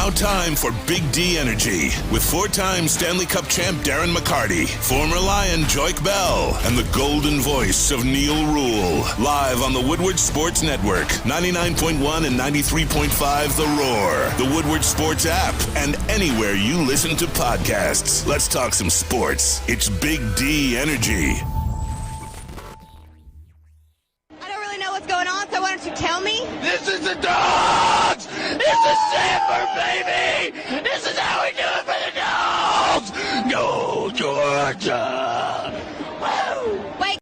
Now time for Big D Energy with four-time Stanley Cup champ Darren McCarty, former Lion Joik Bell, and the golden voice of Neil Rule. Live on the Woodward Sports Network, 99.1 and 93.5 The Roar, the Woodward Sports app, and anywhere you listen to podcasts. Let's talk some sports. It's Big D Energy. I don't really know what's going on, so why don't you tell me? This is the Dogs! It's the Sanford, baby! This is how we do it for the Dogs! Go, Georgia! Woo! Wait.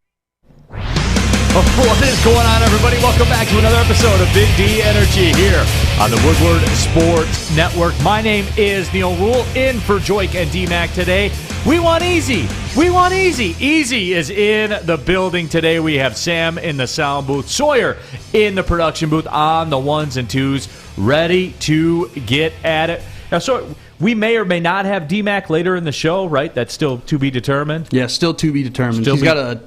What is going on, everybody? Welcome back to another episode of Big D Energy here on the Woodward Sports Network. My name is Neil Rule, in for Joik and DMacc today. We want easy. We want easy. Easy is in the building today. We have Sam in the sound booth, Sawyer in the production booth on the ones and twos, ready to get at it. Now, so we may or may not have DMacc later in the show, right? That's still to be determined. Yeah, still to be determined. He's got a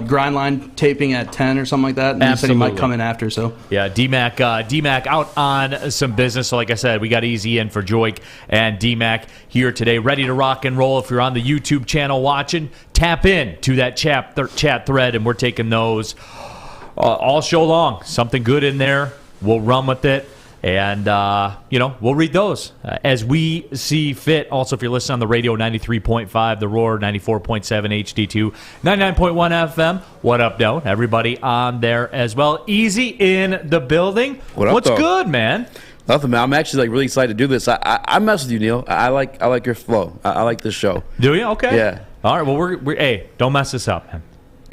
grind line taping at 10 or something like that, and he said he might come in after. So yeah, DMacc out on some business. So like I said, we got easy in for Joik and DMacc here today, ready to rock and roll. If you're on the YouTube channel watching, tap in to that chat thread, and we're taking those all show long. Something good in there, we'll run with it. And, we'll read those as we see fit. Also, if you're listening on the radio, 93.5 The Roar, 94.7 HD2, 99.1 FM. What up, Doe? Everybody on there as well. Easy in the building. What's good, man? Nothing, man. I'm actually really excited to do this. I mess with you, Neil. I like your flow. I like this show. Do you? Okay. Yeah. All right. Well, hey, don't mess this up, man.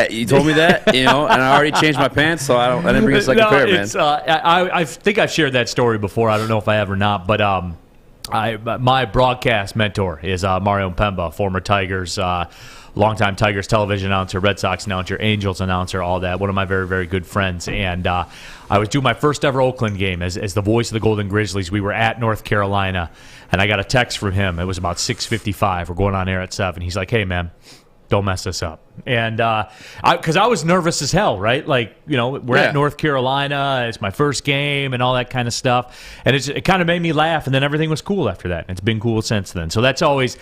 You told me that, and I already changed my pants, so I didn't bring a second pair, man. I think I've shared that story before. I don't know if I have or not, but my broadcast mentor is Mario Mpemba, former Tigers, longtime Tigers television announcer, Red Sox announcer, Angels announcer, all that. One of my very, very good friends. And I was doing my first ever Oakland game as the voice of the Golden Grizzlies. We were at North Carolina, and I got a text from him. It was about 6:55. We're going on air at 7. He's like, hey, man, don't mess this up. And because I was nervous as hell, right? Like, we're at North Carolina. It's my first game and all that kind of stuff. And it kind of made me laugh. And then everything was cool after that. And it's been cool since then. So that's always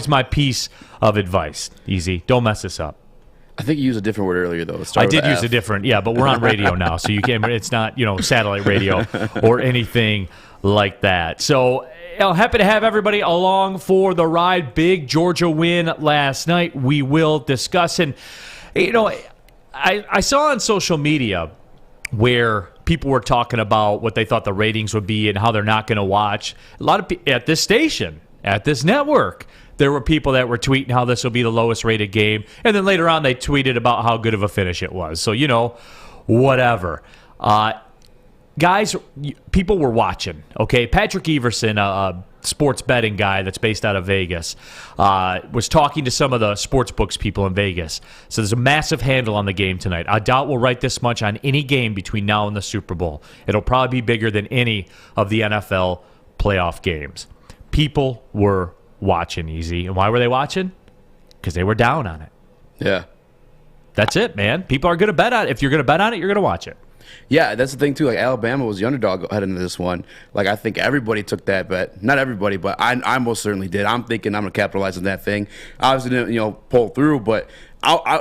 my piece of advice. Easy. Don't mess this up. I think you used a different word earlier, though. I did use a different, but we're on radio now. So you can't, it's not, satellite radio or anything like that. So happy to have everybody along for the ride. Big Georgia win last night. We will discuss. And, I saw on social media where people were talking about what they thought the ratings would be and how they're not going to watch. A lot of people at this station, at this network, there were people that were tweeting how this will be the lowest rated game. And then later on, they tweeted about how good of a finish it was. So, whatever. Guys, people were watching, okay? Patrick Everson, a sports betting guy that's based out of Vegas, was talking to some of the sports books people in Vegas. So there's a massive handle on the game tonight. I doubt we'll write this much on any game between now and the Super Bowl. It'll probably be bigger than any of the NFL playoff games. People were watching, Easy. And why were they watching? Because they were down on it. Yeah. That's it, man. People are going to bet on it. If you're going to bet on it, you're going to watch it. Yeah, that's the thing, too. Like, Alabama was the underdog heading into this one. Like, I think everybody took that bet. Not everybody, but I most certainly did. I'm thinking I'm going to capitalize on that thing. Obviously didn't, pull through, but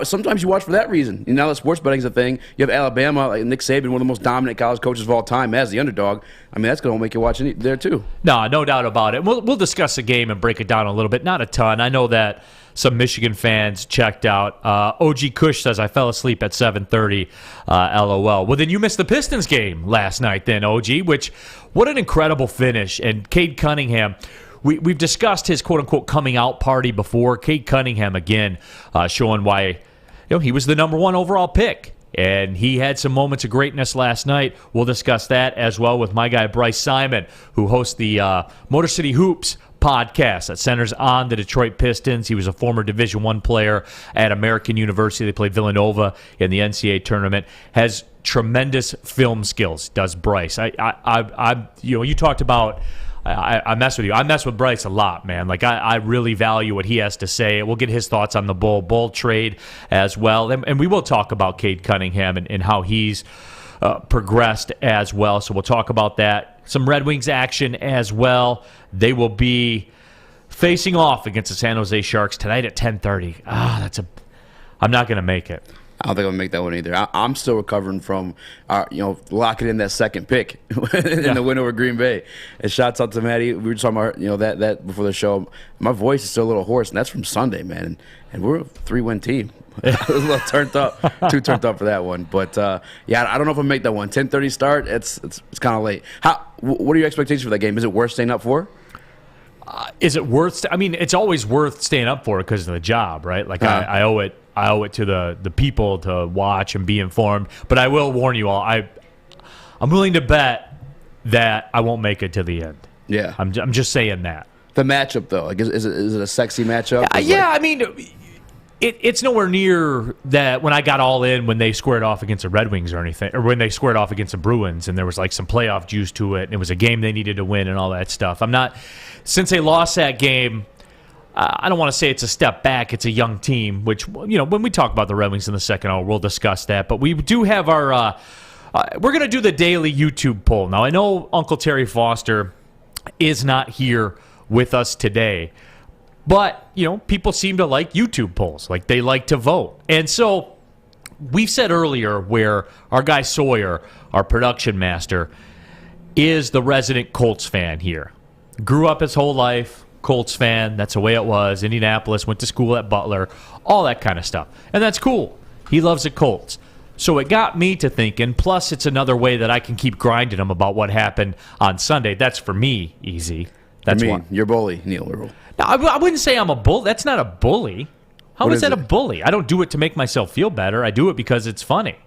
sometimes you watch for that reason. Now that sports betting is a thing. You have Alabama, like Nick Saban, one of the most dominant college coaches of all time, as the underdog. I mean, that's going to make you watch there, too. No doubt about it. We'll discuss the game and break it down a little bit. Not a ton. I know that some Michigan fans checked out. OG Kush says, I fell asleep at 7:30. LOL. Well, then you missed the Pistons game last night then, OG, which, what an incredible finish. And Cade Cunningham, we've discussed his quote-unquote coming out party before. Cade Cunningham, again, showing why he was the number one overall pick. And he had some moments of greatness last night. We'll discuss that as well with my guy Bryce Simon, who hosts the Motor City Hoops podcast that centers on the Detroit Pistons. He was a former Division I player at American University. They played Villanova in the NCAA tournament. Has tremendous film skills, does Bryce. You talked about I mess with you. I mess with Bryce a lot, man. Like, I really value what he has to say. We'll get his thoughts on the Bull trade as well. And we will talk about Cade Cunningham and how he's progressed as well. So we'll talk about that. some Red Wings action as well. They will be facing off against the San Jose Sharks tonight at 10:30. I'm not going to make it. I don't think I'm gonna make that one either. I'm still recovering from, locking in that second pick in the win over Green Bay. And shouts out to Maddie. We were talking about, that before the show. My voice is still a little hoarse, and that's from Sunday, man. And we're a 3-win team. I was a little turned up, too turned up for that one. But I don't know if I'll make that one. 10:30 start. It's kind of late. What are your expectations for that game? Is it worth staying up for? Is it worth? It's always worth staying up for because of the job, right? Like I owe it. I owe it to the people to watch and be informed. But I will warn you all. I'm willing to bet that I won't make it to the end. Yeah, I'm just saying that. The matchup though, like, is it a sexy matchup? It's nowhere near that when I got all in when they squared off against the Red Wings or anything, or when they squared off against the Bruins, and there was like some playoff juice to it, and it was a game they needed to win and all that stuff. Since they lost that game, I don't want to say it's a step back. It's a young team, which, when we talk about the Red Wings in the second hour, we'll discuss that. But we do have our we're going to do the daily YouTube poll. Now, I know Uncle Terry Foster is not here with us today, but, people seem to like YouTube polls. Like, they like to vote. And so we've said earlier where our guy Sawyer, our production master, is the resident Colts fan here. Grew up his whole life. Colts fan, that's the way it was. Indianapolis, went to school at Butler, all that kind of stuff. And that's cool. He loves the Colts. So it got me to thinking, plus it's another way that I can keep grinding him about what happened on Sunday. That's for me easy. That's what you're bully, Neil Earl. No, I wouldn't say I'm a bully. That's not a bully. How is that a bully? I don't do it to make myself feel better. I do it because it's funny.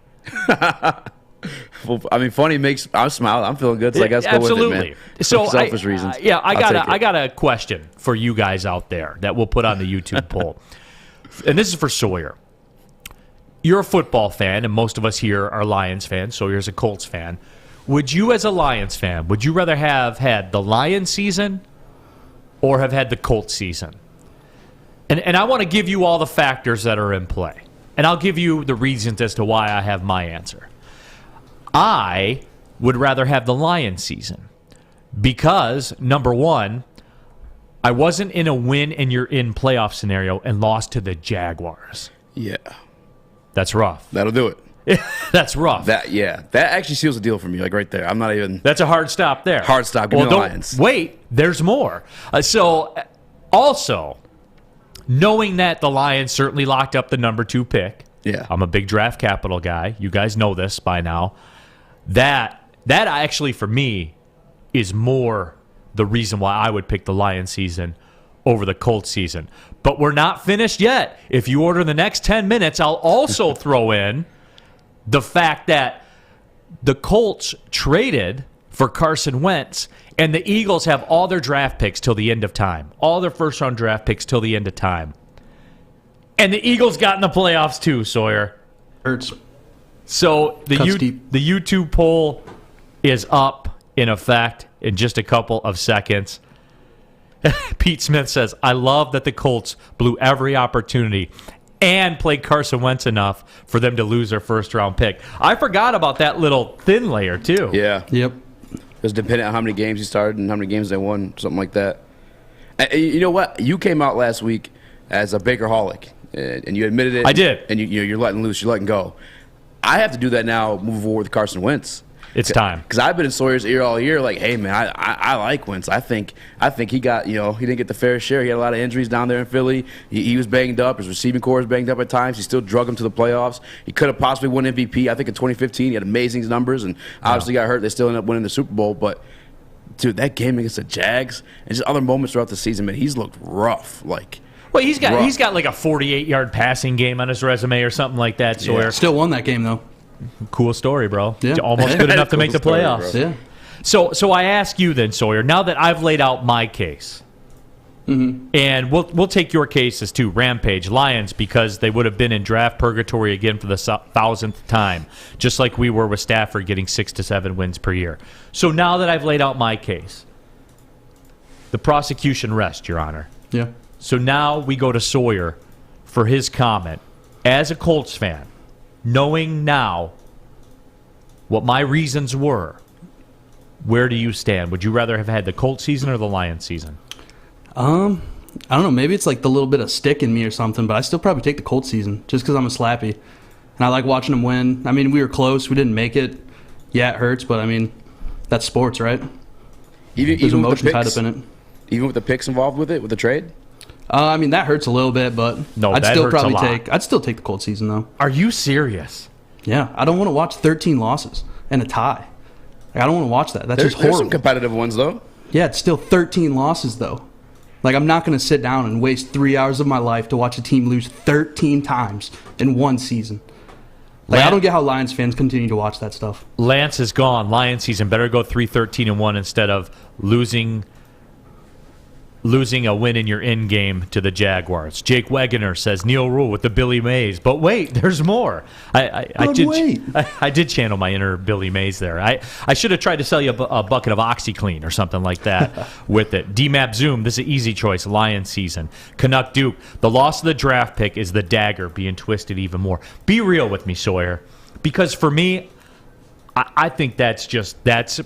Well, funny makes I smile. I'm feeling good, so I guess go with it, man. So selfish reasons. I got a question for you guys out there that we'll put on the YouTube poll, and this is for Sawyer. You're a football fan, and most of us here are Lions fans. Sawyer's a Colts fan. Would you, as a Lions fan, would you rather have had the Lions season or have had the Colts season? And I want to give you all the factors that are in play, and I'll give you the reasons as to why I have my answer. I would rather have the Lions season because, number one, I wasn't in a win and you're in playoff scenario and lost to the Jaguars. Yeah. That's rough. That'll do it. That's rough. That actually seals the deal for me, like right there. I'm not even... That's a hard stop there. Hard stop. Give me the Lions. Wait, there's more. Also, knowing that the Lions certainly locked up the number 2 pick. Yeah. I'm a big draft capital guy. You guys know this by now. That actually, for me, is more the reason why I would pick the Lions season over the Colts season. But we're not finished yet. If you order the next 10 minutes, I'll also throw in the fact that the Colts traded for Carson Wentz, and the Eagles have all their draft picks till the end of time. All their first-round draft picks till the end of time. And the Eagles got in the playoffs too, Sawyer. Hurts. So the YouTube poll is up in effect in just a couple of seconds. Pete Smith says, I love that the Colts blew every opportunity and played Carson Wentz enough for them to lose their first-round pick. I forgot about that little thin layer, too. Yeah. Yep. It was dependent on how many games he started and how many games they won, something like that. And you know what? You came out last week as a Bakerholic, and you admitted it. I did. And you're letting loose. You're letting go. I have to do that now moving forward with Carson Wentz. It's time. Because I've been in Sawyer's ear all year like, hey, man, I like Wentz. I think he got, he didn't get the fair share. He had a lot of injuries down there in Philly. He was banged up. His receiving core was banged up at times. He still drug him to the playoffs. He could have possibly won MVP. I think in 2015 he had amazing numbers and obviously got hurt. They still ended up winning the Super Bowl. But, dude, that game against the Jags and just other moments throughout the season, man, he's looked rough. Well, he's got like a 48-yard passing game on his resume or something like that, Sawyer. Yeah. Still won that game, though. Cool story, bro. Yeah. Almost good enough to make the playoffs. Yeah. So I ask you then, Sawyer, now that I've laid out my case, and we'll take your cases too, Rampage, Lions, because they would have been in draft purgatory again for the 1,000th time, just like we were with Stafford getting 6 to 7 wins per year. So now that I've laid out my case, the prosecution rests, Your Honor. Yeah. So now we go to Sawyer for his comment. As a Colts fan, knowing now what my reasons were, where do you stand? Would you rather have had the Colts season or the Lions season? I don't know. Maybe it's like the little bit of stick in me or something, but I still probably take the Colts season just because I'm a slappy. And I like watching them win. I mean, we were close. We didn't make it. Yeah, it hurts, but I mean, that's sports, right? There's emotion tied up in it. Even with the picks involved with it, with the trade? I mean, that hurts a little bit, but No, I'd that still hurts a probably lot. I'd still take the Colts season, though. Are you serious? Yeah, I don't want to watch 13 losses and a tie. Like, I don't want to watch that. That's just There's horrible. some competitive ones, though. Yeah, it's still 13 losses, though. Like, I'm not going to sit down and waste 3 hours of my life to watch a team lose 13 times in one season. Like, I don't get how Lions fans continue to watch that stuff. Lance is gone. Lions season better go 3-13-1 instead of losing a win in your in game to the Jaguars. Jake Wegener says Neil Rule with the Billy Mays, but wait, there's more. I did channel my inner Billy Mays there. I should have tried to sell you a bucket of OxyClean or something like that with it. DMAP Zoom, this is an easy choice. Lions season. Canuck Duke, the loss of the draft pick is the dagger being twisted even more. Be real with me, Sawyer, because for me, I think that's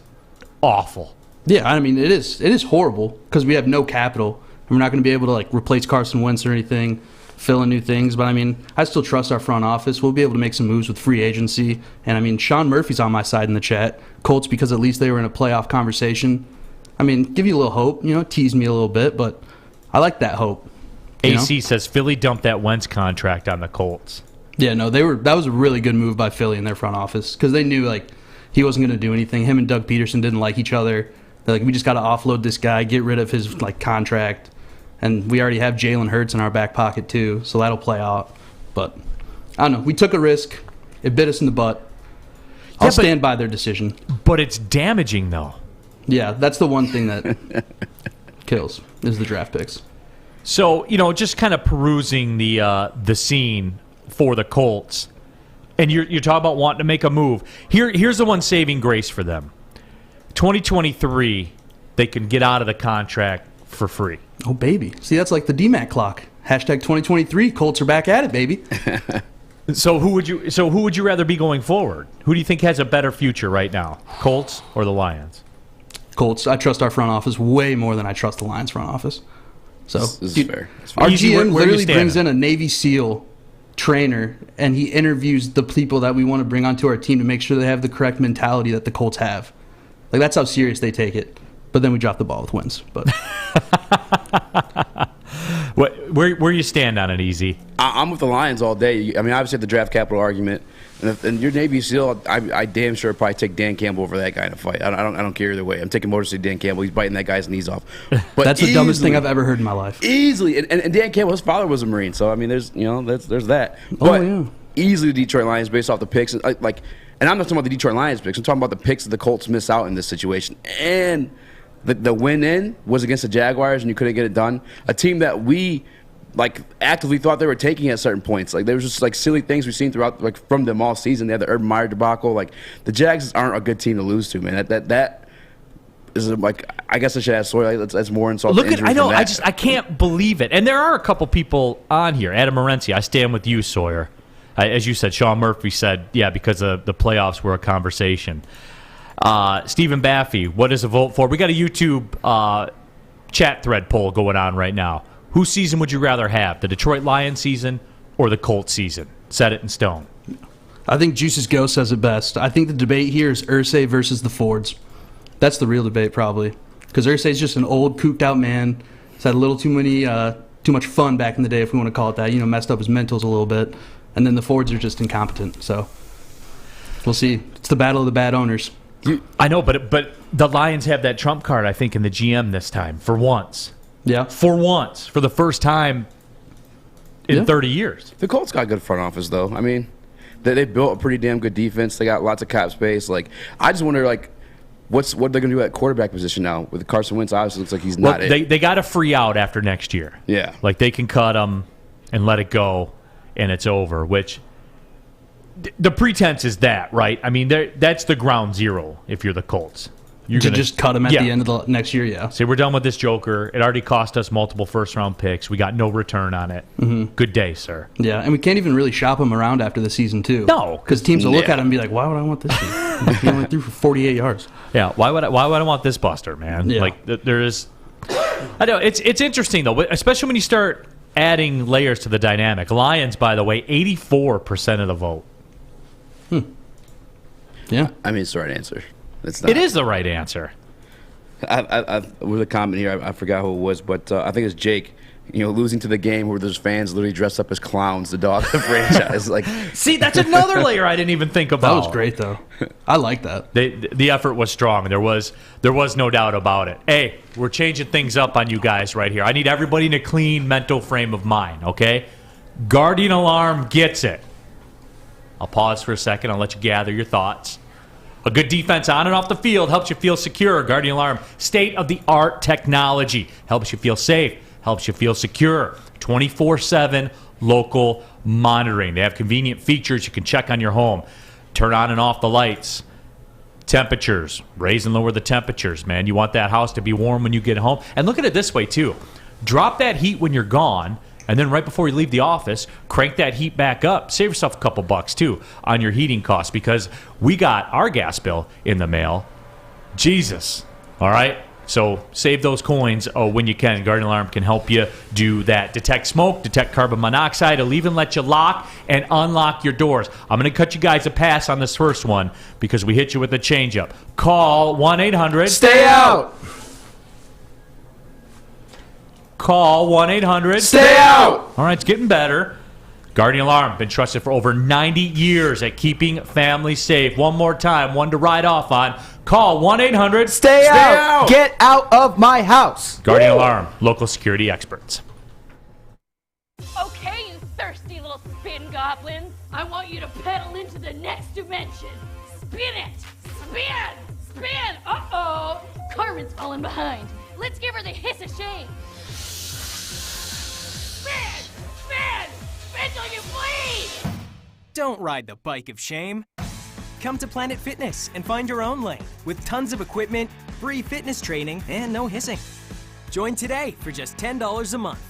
awful. Yeah, I mean, it is horrible because we have no capital. And we're not going to be able to, like, replace Carson Wentz or anything, fill in new things. But, I mean, I still trust our front office. We'll be able to make some moves with free agency. And, I mean, Sean Murphy's on my side in the chat. Colts, because at least they were in a playoff conversation. I mean, give you a little hope, tease me a little bit. But I like that hope. AC says Philly dumped that Wentz contract on the Colts. Yeah, no, that was a really good move by Philly in their front office because they knew, like, he wasn't going to do anything. Him and Doug Peterson didn't like each other. They're like, we just got to offload this guy, get rid of his contract, and we already have Jalen Hurts in our back pocket too, so that'll play out. But I don't know. We took a risk. It bit us in the butt. I'll stand by their decision. But it's damaging, though. Yeah, that's the one thing that kills is the draft picks. So just kind of perusing the scene for the Colts, and you're talking about wanting to make a move. Here's the one saving grace for them. 2023, they can get out of the contract for free. Oh, baby. See, that's like the DMacc clock. Hashtag 2023, Colts are back at it, baby. So who would you rather be going forward? Who do you think has a better future right now, Colts or the Lions? Colts. I trust our front office way more than I trust the Lions front office. So, This is fair. Our Easy, GM where you literally brings in a Navy SEAL trainer, and he interviews the people that we want to bring onto our team to make sure they have the correct mentality that the Colts have. Like, that's how serious they take it. But then we drop the ball with wins. But where you stand on it, Easy? I'm with the Lions all day. I mean, obviously, the draft capital argument. And your Navy SEAL, I damn sure probably take Dan Campbell over that guy in a fight. I don't care either way. I'm taking Motor City Dan Campbell. He's biting that guy's knees off. But that's the dumbest thing I've ever heard in my life. Easily. And Dan Campbell, his father was a Marine. So, I mean, there's that. But yeah. Easily the Detroit Lions based off the picks. And I'm not talking about the Detroit Lions picks. I'm talking about the picks that the Colts miss out in this situation. And the win-in was against the Jaguars, and you couldn't get it done. A team that we actively thought they were taking at certain points. Like, there was just silly things we've seen throughout, from them all season. They had the Urban Meyer debacle. The Jags aren't a good team to lose to, man. That is I guess I should ask Sawyer. That's more insult. Look, I know. I can't believe it. And there are a couple people on here. Adam Morency, I stand with you, Sawyer. As you said, Sean Murphy said, yeah, because the playoffs were a conversation. Stephen Baffy, what is a vote for? We got a YouTube chat thread poll going on right now. Whose season would you rather have, the Detroit Lions season or the Colts season? Set it in stone. I think Juice's Go says it best. I think the debate here is Irsay versus the Fords. That's the real debate, probably. Because Irsay's just an old, cooped-out man. He's had a little too much fun back in the day, if we want to call it that. Messed up his mentals a little bit. And then the Fords are just incompetent. So we'll see. It's the battle of the bad owners. I know, but the Lions have that trump card, I think, in the GM this time, for once. Yeah. For once. For the first time in 30 years. The Colts got a good front office, though. I mean, they built a pretty damn good defense. They got lots of cap space. I just wonder, what they're going to do at quarterback position now with Carson Wentz. Obviously, looks like he's not it. They got to free out after next year. Yeah. They can cut him and let it go, and it's over, which the pretense is that, right? I mean, that's the ground zero if you're the Colts. you're to gonna just cut him at the end of the next year. Yeah. Say we're done with this joker. It already cost us multiple first-round picks. We got no return on it. Good day, sir. Yeah, and we can't even really shop him around after the season too. No, because teams will look at him and be like, "Why would I want this dude? He only threw for 48 yards." Yeah, why would I want this buster, man? Yeah. Like there is. I know it's interesting though, especially when you start adding layers to the dynamic. Lions, by the way, 84% of the vote. Yeah, I mean, it's the right answer. It's not. It is the right answer. With a comment here, I forgot who it was, but I think it's Jake. Losing to the game where there's fans literally dressed up as clowns, the dog of the franchise. Like, see, that's another layer I didn't even think about. that was great though. I like that. The effort was strong. There was no doubt about it. Hey, we're changing things up on you guys right here. I need everybody in a clean mental frame of mind. Okay, Guardian Alarm gets it. I'll pause for a second. I'll let you gather your thoughts. A good defense on and off the field helps you feel secure. Guardian Alarm, state-of-the-art technology, helps you feel safe, helps you feel secure. 24/7 local monitoring. They have convenient features you can check on your home. Turn on and off the lights. Temperatures. Raise and lower the temperatures, man. You want that house to be warm when you get home. And look at it this way, too. Drop that heat when you're gone. And then right before you leave the office, crank that heat back up. Save yourself a couple bucks, too, on your heating costs because we got our gas bill in the mail. Jesus. All right? So save those coins when you can. Guardian Alarm can help you do that. Detect smoke, detect carbon monoxide. It'll even let you lock and unlock your doors. I'm going to cut you guys a pass on this first one because we hit you with a changeup. Call 1-800. Stay out! Call 1-800. Stay out! All right, it's getting better. Guardian Alarm, been trusted for over 90 years at keeping families safe. One more time, one to ride off on. Call 1-800. Stay out! Get out of my house! Guardian Alarm, local security experts. Okay, you thirsty little spin goblins. I want you to pedal into the next dimension. Spin it! Spin! Spin! Uh-oh! Carmen's falling behind. Let's give her the hiss of shame. Spin! Spin! Spin till you bleed! Don't ride the bike of shame. Come to Planet Fitness and find your own lane with tons of equipment, free fitness training, and no hissing. Join today for just $10 a month.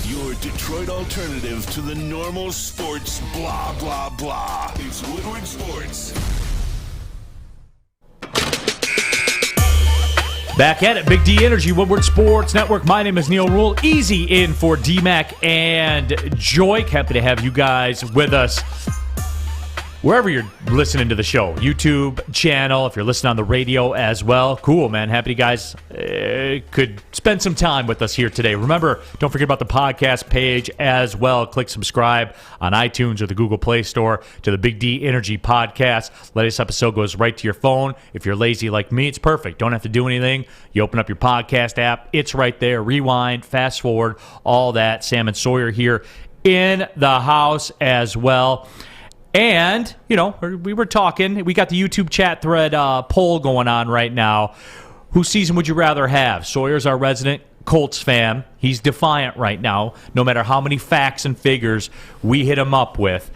Your Detroit alternative to the normal sports blah, blah, blah. It's Woodward Sports. Back at it, Big D Energy, Woodward Sports Network. My name is Neil Rule. Easy in for DMacc and Joyk. Happy to have you guys with us. Wherever you're listening to the show, YouTube channel, if you're listening on the radio as well. Cool, man. Happy you guys could spend some time with us here today. Remember, don't forget about the podcast page as well. Click subscribe on iTunes or the Google Play Store to the Big D Energy Podcast. Latest episode goes right to your phone. If you're lazy like me, it's perfect. Don't have to do anything. You open up your podcast app. It's right there. Rewind, fast forward, all that. Sam and Sawyer here in the house as well. And, we were talking. We got the YouTube chat thread poll going on right now. Whose season would you rather have? Sawyer's our resident Colts fan. He's defiant right now. No matter how many facts and figures we hit him up with,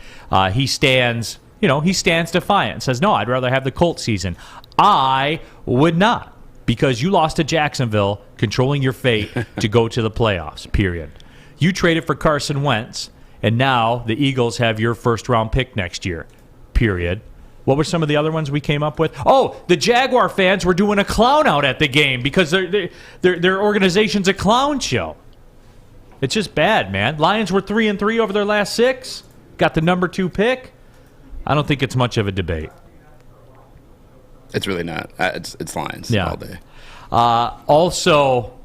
he stands defiant. Says, no, I'd rather have the Colts season. I would not, because you lost to Jacksonville, controlling your fate to go to the playoffs, period. You traded for Carson Wentz. And now the Eagles have your first-round pick next year, period. What were some of the other ones we came up with? Oh, the Jaguar fans were doing a clown out at the game because their organization's a clown show. It's just bad, man. Lions were 3-3 over their last 6. Got the number 2 pick. I don't think it's much of a debate. It's really not. It's Lions all day. Also,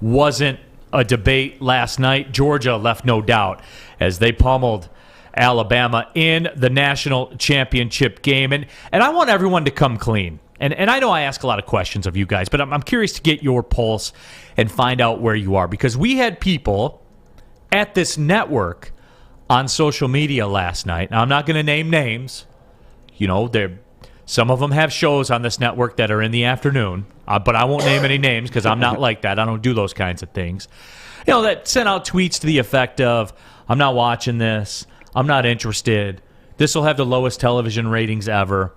wasn't a debate last night. Georgia left no doubt as they pummeled Alabama in the national championship game. And I want everyone to come clean. And I know I ask a lot of questions of you guys, but I'm curious to get your pulse and find out where you are. Because we had people at this network on social media last night. Now, I'm not going to name names. Some of them have shows on this network that are in the afternoon, but I won't name any names because I'm not like that. I don't do those kinds of things. That sent out tweets to the effect of, I'm not watching this. I'm not interested. This will have the lowest television ratings ever.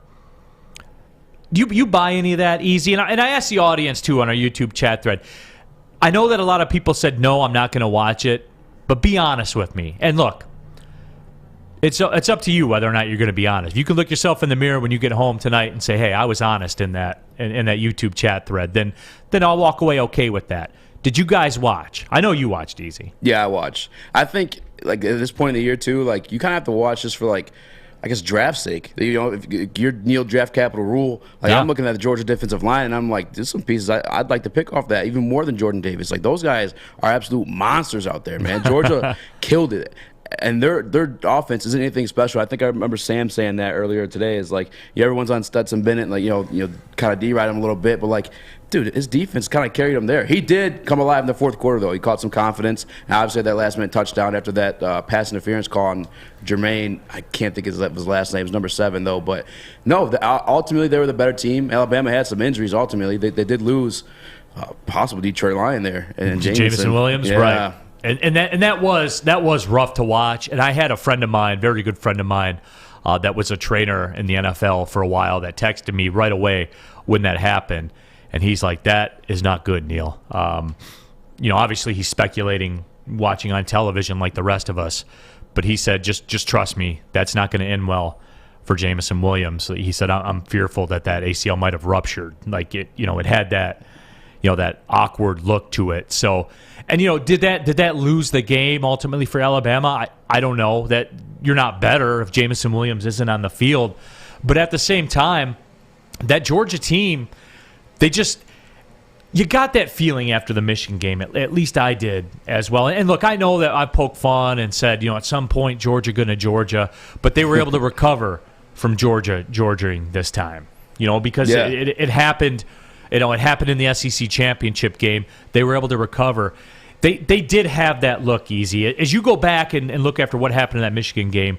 Do you buy any of that, Easy? And I asked the audience, too, on our YouTube chat thread. I know that a lot of people said, no, I'm not going to watch it. But be honest with me. And look, it's up to you whether or not you're going to be honest. You can look yourself in the mirror when you get home tonight and say, hey, I was honest in that YouTube chat thread. Then I'll walk away okay with that. Did you guys watch? I know you watched, Easy. Yeah, I watched. I think, like, at this point in the year, too, like, you kind of have to watch this for, like, I guess draft sake. You know, if you're Neil Draft Capital Rule, like I'm looking at the Georgia defensive line, and I'm like, there's some pieces I'd like to pick off that, even more than Jordan Davis. Like, those guys are absolute monsters out there, man. Georgia killed it. And their offense isn't anything special. I think I remember Sam saying that earlier today. Is like, yeah, everyone's on Stetson Bennett, like you know, kind of deride him a little bit, but like, dude, his defense kind of carried him there. He did come alive in the fourth quarter, though. He caught some confidence. And obviously, that last-minute touchdown after that pass interference call on Jermaine. I can't think of his last name. It was number 7, though. But no, ultimately they were the better team. Alabama had some injuries. Ultimately, they did lose possible Detroit Lion there and Jamison Williams, yeah. Right? And that was rough to watch. And I had a friend of mine, very good friend of mine, that was a trainer in the NFL for a while, that texted me right away when that happened, and he's like, "That is not good, Neil." Obviously he's speculating, watching on television like the rest of us, but he said, "Just trust me, that's not going to end well for Jamison Williams." He said, "I'm fearful that ACL might have ruptured. Like it had that." That awkward look to it. So, and did that lose the game ultimately for Alabama? I don't know. That you're not better if Jamison Williams isn't on the field. But at the same time, that Georgia team, you got that feeling after the Michigan game. At least I did as well. And look, I know that I poked fun and said, at some point Georgia, but they were able to recover from Georgiaing this time. Because it happened. It happened in the SEC championship game. They were able to recover. They did have that look, Easy. As you go back and look after what happened in that Michigan game,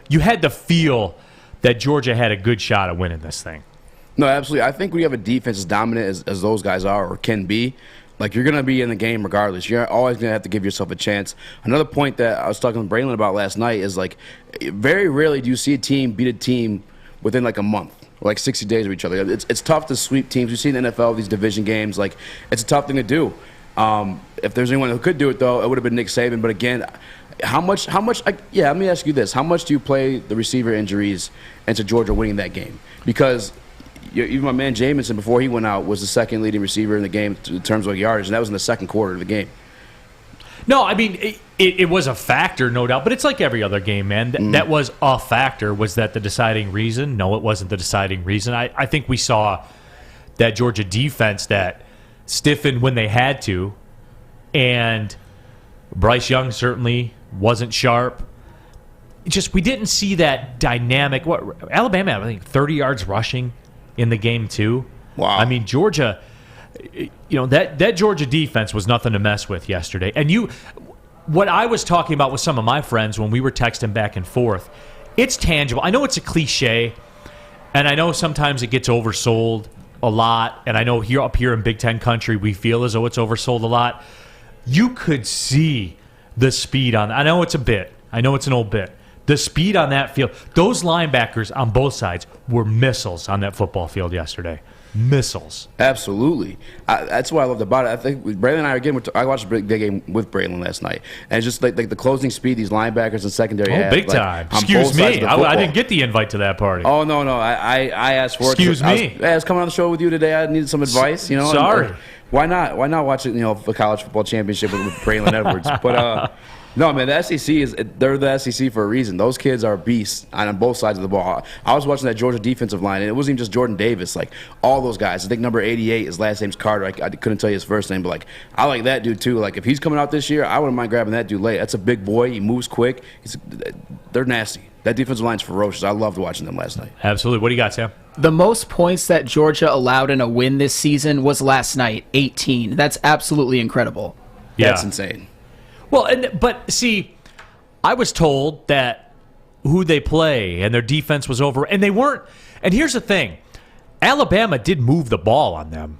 you had to feel that Georgia had a good shot at winning this thing. No, absolutely. I think when you have a defense as dominant as those guys are or can be, like you're going to be in the game regardless. You're always going to have to give yourself a chance. Another point that I was talking with Braylon about last night is like very rarely do you see a team beat a team within like a month. Like 60 days of each other. It's tough to sweep teams. You see in the NFL these division games. Like it's a tough thing to do. If there's anyone who could do it, though, it would have been Nick Saban. But again, how much? Let me ask you this: how much do you play the receiver injuries into Georgia winning that game? Because even my man Jamison, before he went out, was the second leading receiver in the game in terms of yardage, and that was in the second quarter of the game. No, I mean, it was a factor, no doubt, but it's like every other game, man. That was a factor. Was that the deciding reason? No, it wasn't the deciding reason. I think we saw that Georgia defense that stiffened when they had to, and Bryce Young certainly wasn't sharp. We didn't see that dynamic. Alabama had, I think, 30 yards rushing in the game, too. Wow. I mean, Georgia... that Georgia defense was nothing to mess with yesterday. And what I was talking about with some of my friends when we were texting back and forth, it's tangible. I know it's a cliche, and I know sometimes it gets oversold a lot, and I know up here in Big Ten country we feel as though it's oversold a lot. You could see the speed on. I know it's a bit. I know it's an old bit. The speed on that field. Those linebackers on both sides were missiles on that football field yesterday. Missiles. Absolutely. That's what I loved about it. I think Braylon and I, again, I watched the game with Braylon last night, and it's just like the closing speed these linebackers and secondary have. Big time. Excuse me. I didn't get the invite to that party. Oh, no. I asked for it. Excuse me. I was coming on the show with you today. I needed some advice. Sorry. Why not watch it, the college football championship with Braylon Edwards? But no, man, the SEC they're the SEC for a reason. Those kids are beasts on both sides of the ball. I was watching that Georgia defensive line, and it wasn't even just Jordan Davis. Like, all those guys. I think number 88, his last name's Carter. I couldn't tell you his first name, but, like, I like that dude, too. Like, if he's coming out this year, I wouldn't mind grabbing that dude late. That's a big boy. He moves quick. They're nasty. That defensive line's ferocious. I loved watching them last night. Absolutely. What do you got, Sam? The most points that Georgia allowed in a win this season was last night, 18. That's absolutely incredible. Yeah. That's insane. Well, but see, I was told that who they play and their defense was over, and they weren't. And here's the thing. Alabama did move the ball on them,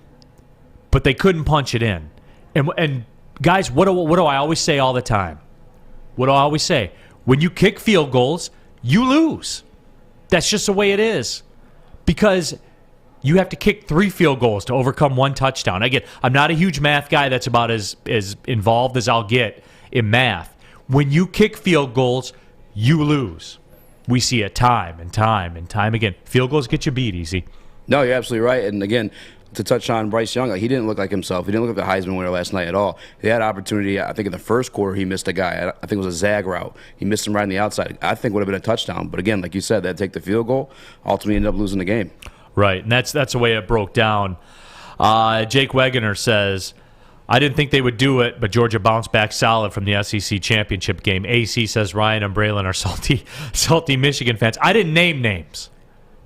but they couldn't punch it in. And guys, what do I always say all the time? What do I always say? When you kick field goals, you lose. That's just the way it is. Because you have to kick 3 field goals to overcome 1 touchdown. Again, I'm not a huge math guy. That's about as involved as I'll get in math. When you kick field goals, you lose. We see it time and time and time again. Field goals get you beat easy. No, you're absolutely right. And again, to touch on Bryce Young, he didn't look like himself. He didn't look like the Heisman winner last night at all. He had opportunity. I think in the first quarter he missed a guy. I think it was a zag route. He missed him right on the outside. I think would have been a touchdown. But again, like you said, that take the field goal, ultimately ended up losing the game. Right, and that's the way it broke down. Jake Wegener says, I didn't think they would do it, but Georgia bounced back solid from the SEC championship game. AC says Ryan and Braylon are salty Michigan fans. I didn't name names.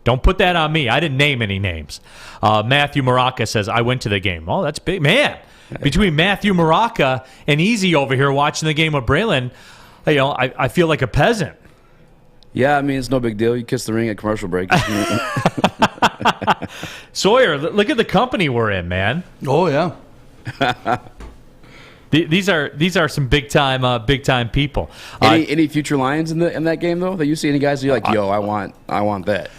Don't put that on me. I didn't name any names. Matthew Maraca says, I went to the game. Oh, that's big. Man, between Matthew Maraca and Easy over here watching the game with Braylon, I feel like a peasant. Yeah, I mean, it's no big deal. You kiss the ring at commercial break. Sawyer, look at the company we're in, man. Oh, yeah. These are some big time people. Any future Lions in that game though? That you see any guys you're like, yo, I want that.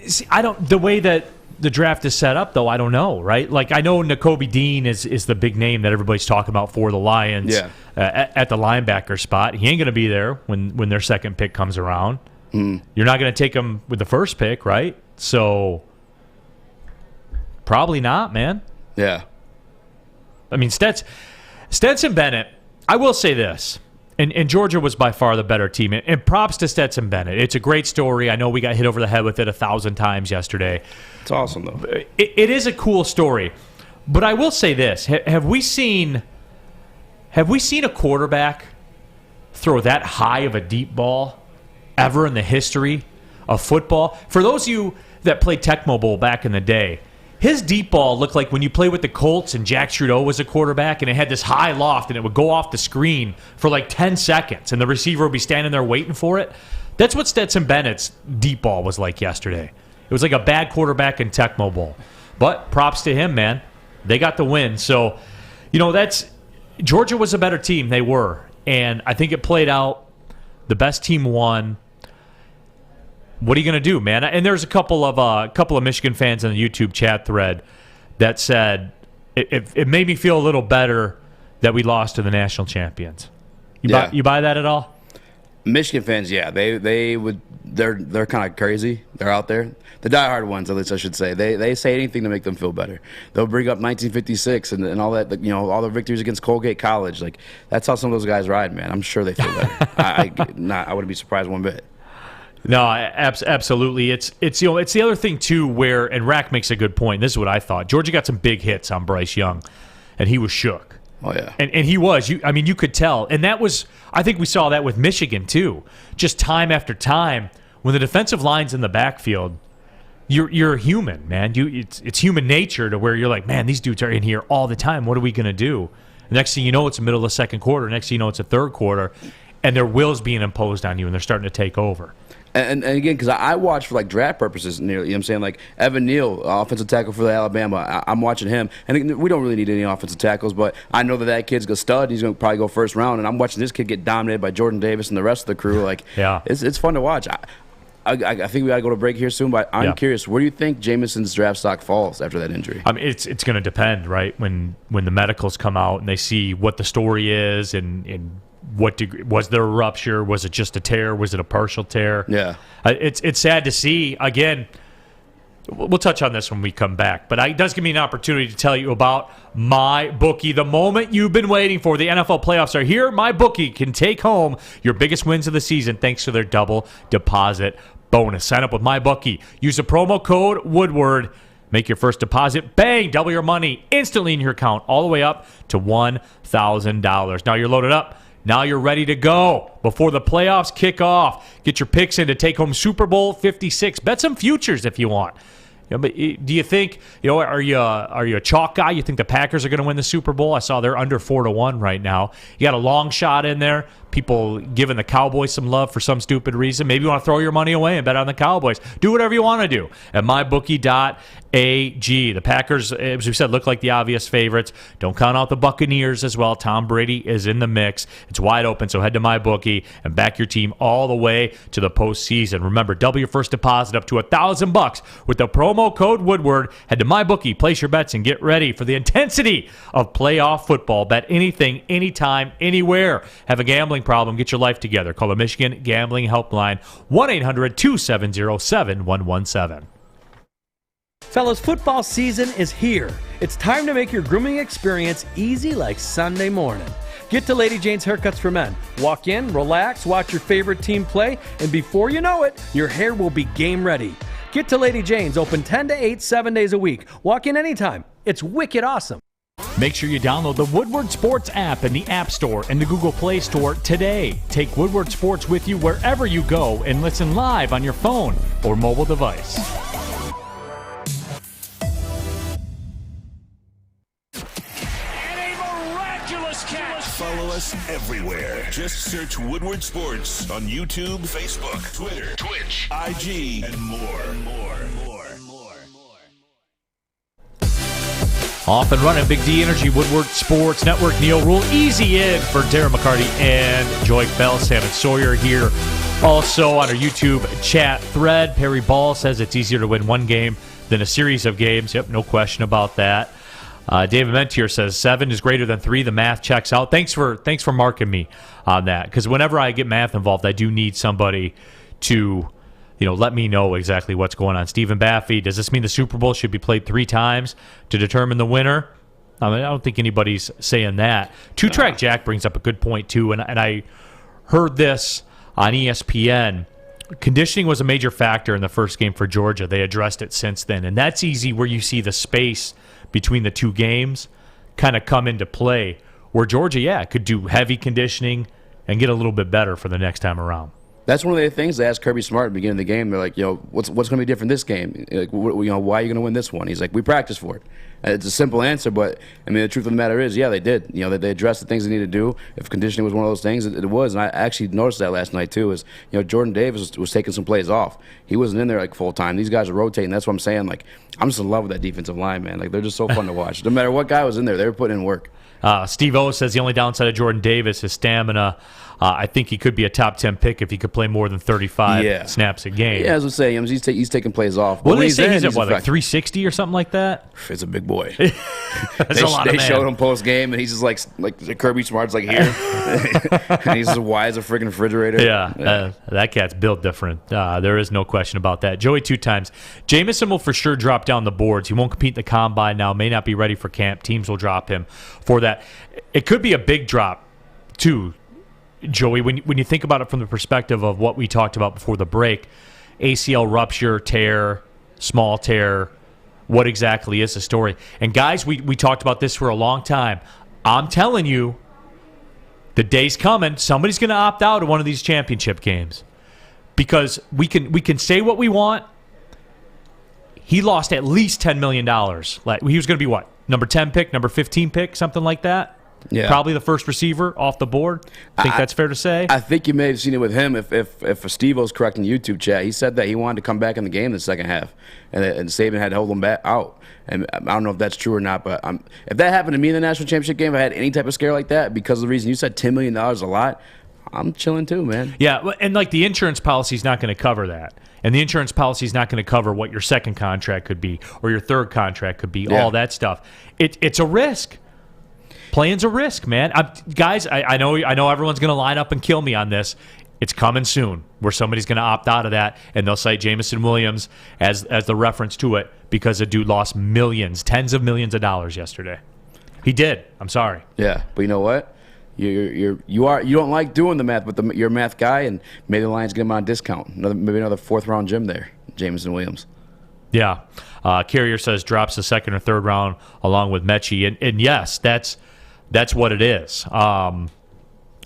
See, I don't. The way that the draft is set up, though, I don't know. Right? Like I know Nakobe Dean is the big name that everybody's talking about for the Lions. Yeah. At the linebacker spot, he ain't going to be there when their second pick comes around. You're not going to take him with the first pick, right? So probably not, man. Yeah. I mean, Stetson Bennett, I will say this, and Georgia was by far the better team, and props to Stetson Bennett. It's a great story. I know we got hit over the head with it 1,000 times yesterday. It's awesome, though. It is a cool story. But I will say this. Have we seen a quarterback throw that high of a deep ball ever in the history of football? For those of you that played Tecmo Bowl back in the day, his deep ball looked like when you played with the Colts and Jack Trudeau was a quarterback, and it had this high loft, and it would go off the screen for like 10 seconds, and the receiver would be standing there waiting for it. That's what Stetson Bennett's deep ball was like yesterday. It was like a bad quarterback in Tecmo Bowl. But props to him, man. They got the win. So, Georgia was a better team. They were. And I think it played out. The best team won. What are you going to do, man? And there's a couple of Michigan fans in the YouTube chat thread that said it made me feel a little better that we lost to the national champions. You buy that at all? Michigan fans, yeah, they're kind of crazy. They're out there. The diehard ones, at least I should say. They say anything to make them feel better. They'll bring up 1956 and all that, all the victories against Colgate College. Like that's how some of those guys ride, man. I'm sure they feel better. I wouldn't be surprised one bit. No, absolutely. It's the other thing too, where and Rack makes a good point. This is what I thought. Georgia got some big hits on Bryce Young, and he was shook. Oh yeah, and he was. You could tell, and that was. I think we saw that with Michigan too. Just time after time, when the defensive line's in the backfield, you're human, man. It's human nature to where you're like, man, these dudes are in here all the time. What are we gonna do? The next thing you know, it's the middle of the second quarter. Next thing you know, it's the third quarter, and their will's being imposed on you, and they're starting to take over. And again, because I watch for like draft purposes nearly, you know what I'm saying? Like Evan Neal, offensive tackle for the Alabama, I'm watching him. And we don't really need any offensive tackles, but I know that kid's a stud. He's going to probably go first round. And I'm watching this kid get dominated by Jordan Davis and the rest of the crew. Like, yeah, it's fun to watch. I think we got to go to break here soon, but I'm curious, where do you think Jameson's draft stock falls after that injury? I mean, it's going to depend, right? When the medicals come out and they see what the story is and what degree was there a rupture? Was it just a tear? Was it a partial tear? Yeah, it's sad to see. Again, we'll touch on this when we come back, but it does give me an opportunity to tell you about MyBookie, the moment you've been waiting for. The NFL playoffs are here. MyBookie can take home your biggest wins of the season thanks to their double deposit bonus. Sign up with MyBookie. Use the promo code Woodward. Make your first deposit. Bang! Double your money instantly in your account, all the way up to $1,000. Now you're loaded up. Now you're ready to go before the playoffs kick off. Get your picks in to take home Super Bowl 56. Bet some futures if you want. But do you think, are you a chalk guy? You think the Packers are going to win the Super Bowl? I saw they're under 4-1 right now. You got a long shot in there. people giving the Cowboys some love for some stupid reason. Maybe you want to throw your money away and bet on the Cowboys. Do whatever you want to do at mybookie.ag. The Packers, as we said, look like the obvious favorites. Don't count out the Buccaneers as well. Tom Brady is in the mix. It's wide open, so head to MyBookie and back your team all the way to the postseason. Remember, double your first deposit up to $1,000 with the promo code Woodward. Head to MyBookie, place your bets, and get ready for the intensity of playoff football. Bet anything, anytime, anywhere. Have a gambling problem? Get your life together. Call the Michigan Gambling Helpline, 1-800-270-7117. Fellas, football season is here. It's time to make your grooming experience easy like Sunday morning. Get to Lady Jane's Haircuts for Men. Walk in, relax, watch your favorite team play, and before you know it, your hair will be game ready. Get to Lady Jane's, open 10 to 8, 7 days a week. Walk in anytime. It's wicked awesome. Make sure you download the Woodward Sports app in the App Store and the Google Play Store today. Take Woodward Sports with you wherever you go and listen live on your phone or mobile device. Follow us everywhere. Just search Woodward Sports on YouTube, Facebook, Twitter, Twitch, IG, and more. Off and running, Big D Energy, Woodward Sports Network, Neil Rule, easy in for Darren McCarty and Joyke Bell. Sam and Sawyer here. Also on our YouTube chat thread, Perry Ball says it's easier to win one game than a series of games. Yep, no question about that. David Mentier says 7 is greater than 3. The math checks out. Thanks for marking me on that, because whenever I get math involved, I do need somebody to, let me know exactly what's going on. Stephen Baffy, does this mean the Super Bowl should be played 3 times to determine the winner? I don't think anybody's saying that. Two-Track Jack brings up a good point, too, and I heard this on ESPN. Conditioning was a major factor in the first game for Georgia. They addressed it since then, and that's easy where you see the space between the two games kind of come into play, where Georgia, could do heavy conditioning and get a little bit better for the next time around. That's one of the things they asked Kirby Smart at the beginning of the game. They're like, what's going to be different this game? Like, why are you going to win this one? He's like, we practiced for it. And it's a simple answer, but the truth of the matter is, they did. They addressed the things they needed to do. If conditioning was one of those things, it was. And I actually noticed that last night too. Is Jordan Davis was taking some plays off. He wasn't in there like full time. These guys are rotating. That's what I'm saying. Like, I'm just in love with that defensive line, man. Like, they're just so fun to watch. No matter what guy was in there, they were putting in work. Steve O says the only downside of Jordan Davis is stamina. I think he could be a top 10 pick if he could play more than 35 snaps a game. Yeah, as I was saying, he's taking plays off. What do they say? He's at like 360 or something like that? It's a big boy. That's a lot of man. They showed him post game, and he's just like Kirby Smart's like here, and he's as wide as a freaking refrigerator. Yeah. That cat's built different. There is no question about that. Joey 2 times. Jamison will for sure drop down the boards. He won't compete in the combine now. May not be ready for camp. Teams will drop him for that. It could be a big drop too, Joey, when you think about it from the perspective of what we talked about before the break, ACL rupture, tear, small tear, what exactly is the story? And guys, we talked about this for a long time. I'm telling you, the day's coming. Somebody's going to opt out of one of these championship games, because we can say what we want. He lost at least $10 million. Like, he was going to be what? Number 10 pick, number 15 pick, something like that? Yeah. Probably the first receiver off the board. I think that's fair to say. I think you may have seen it with him. If Steve-O's correct in the YouTube chat, he said that he wanted to come back in the game in the second half, and Saban had to hold him back out. And I don't know if that's true or not, but if that happened to me in the national championship game, if I had any type of scare like that, because of the reason you said $10 million a lot, I'm chilling too, man. Yeah, and like the insurance policy is not going to cover that. And the insurance policy is not going to cover what your second contract could be or your third contract could be, all that stuff. It's a risk. Playing's a risk, man. Guys, I know everyone's going to line up and kill me on this. It's coming soon where somebody's going to opt out of that, and they'll cite Jamison Williams as the reference to it because the dude lost millions, tens of millions of dollars yesterday. He did. I'm sorry. Yeah, but you know what? You don't like doing the math, but you're a math guy, and maybe the Lions get him on discount. Maybe another fourth-round gem there, Jamison Williams. Yeah. Carrier says drops the second or third round along with Mechie, and yes, that's what it is. And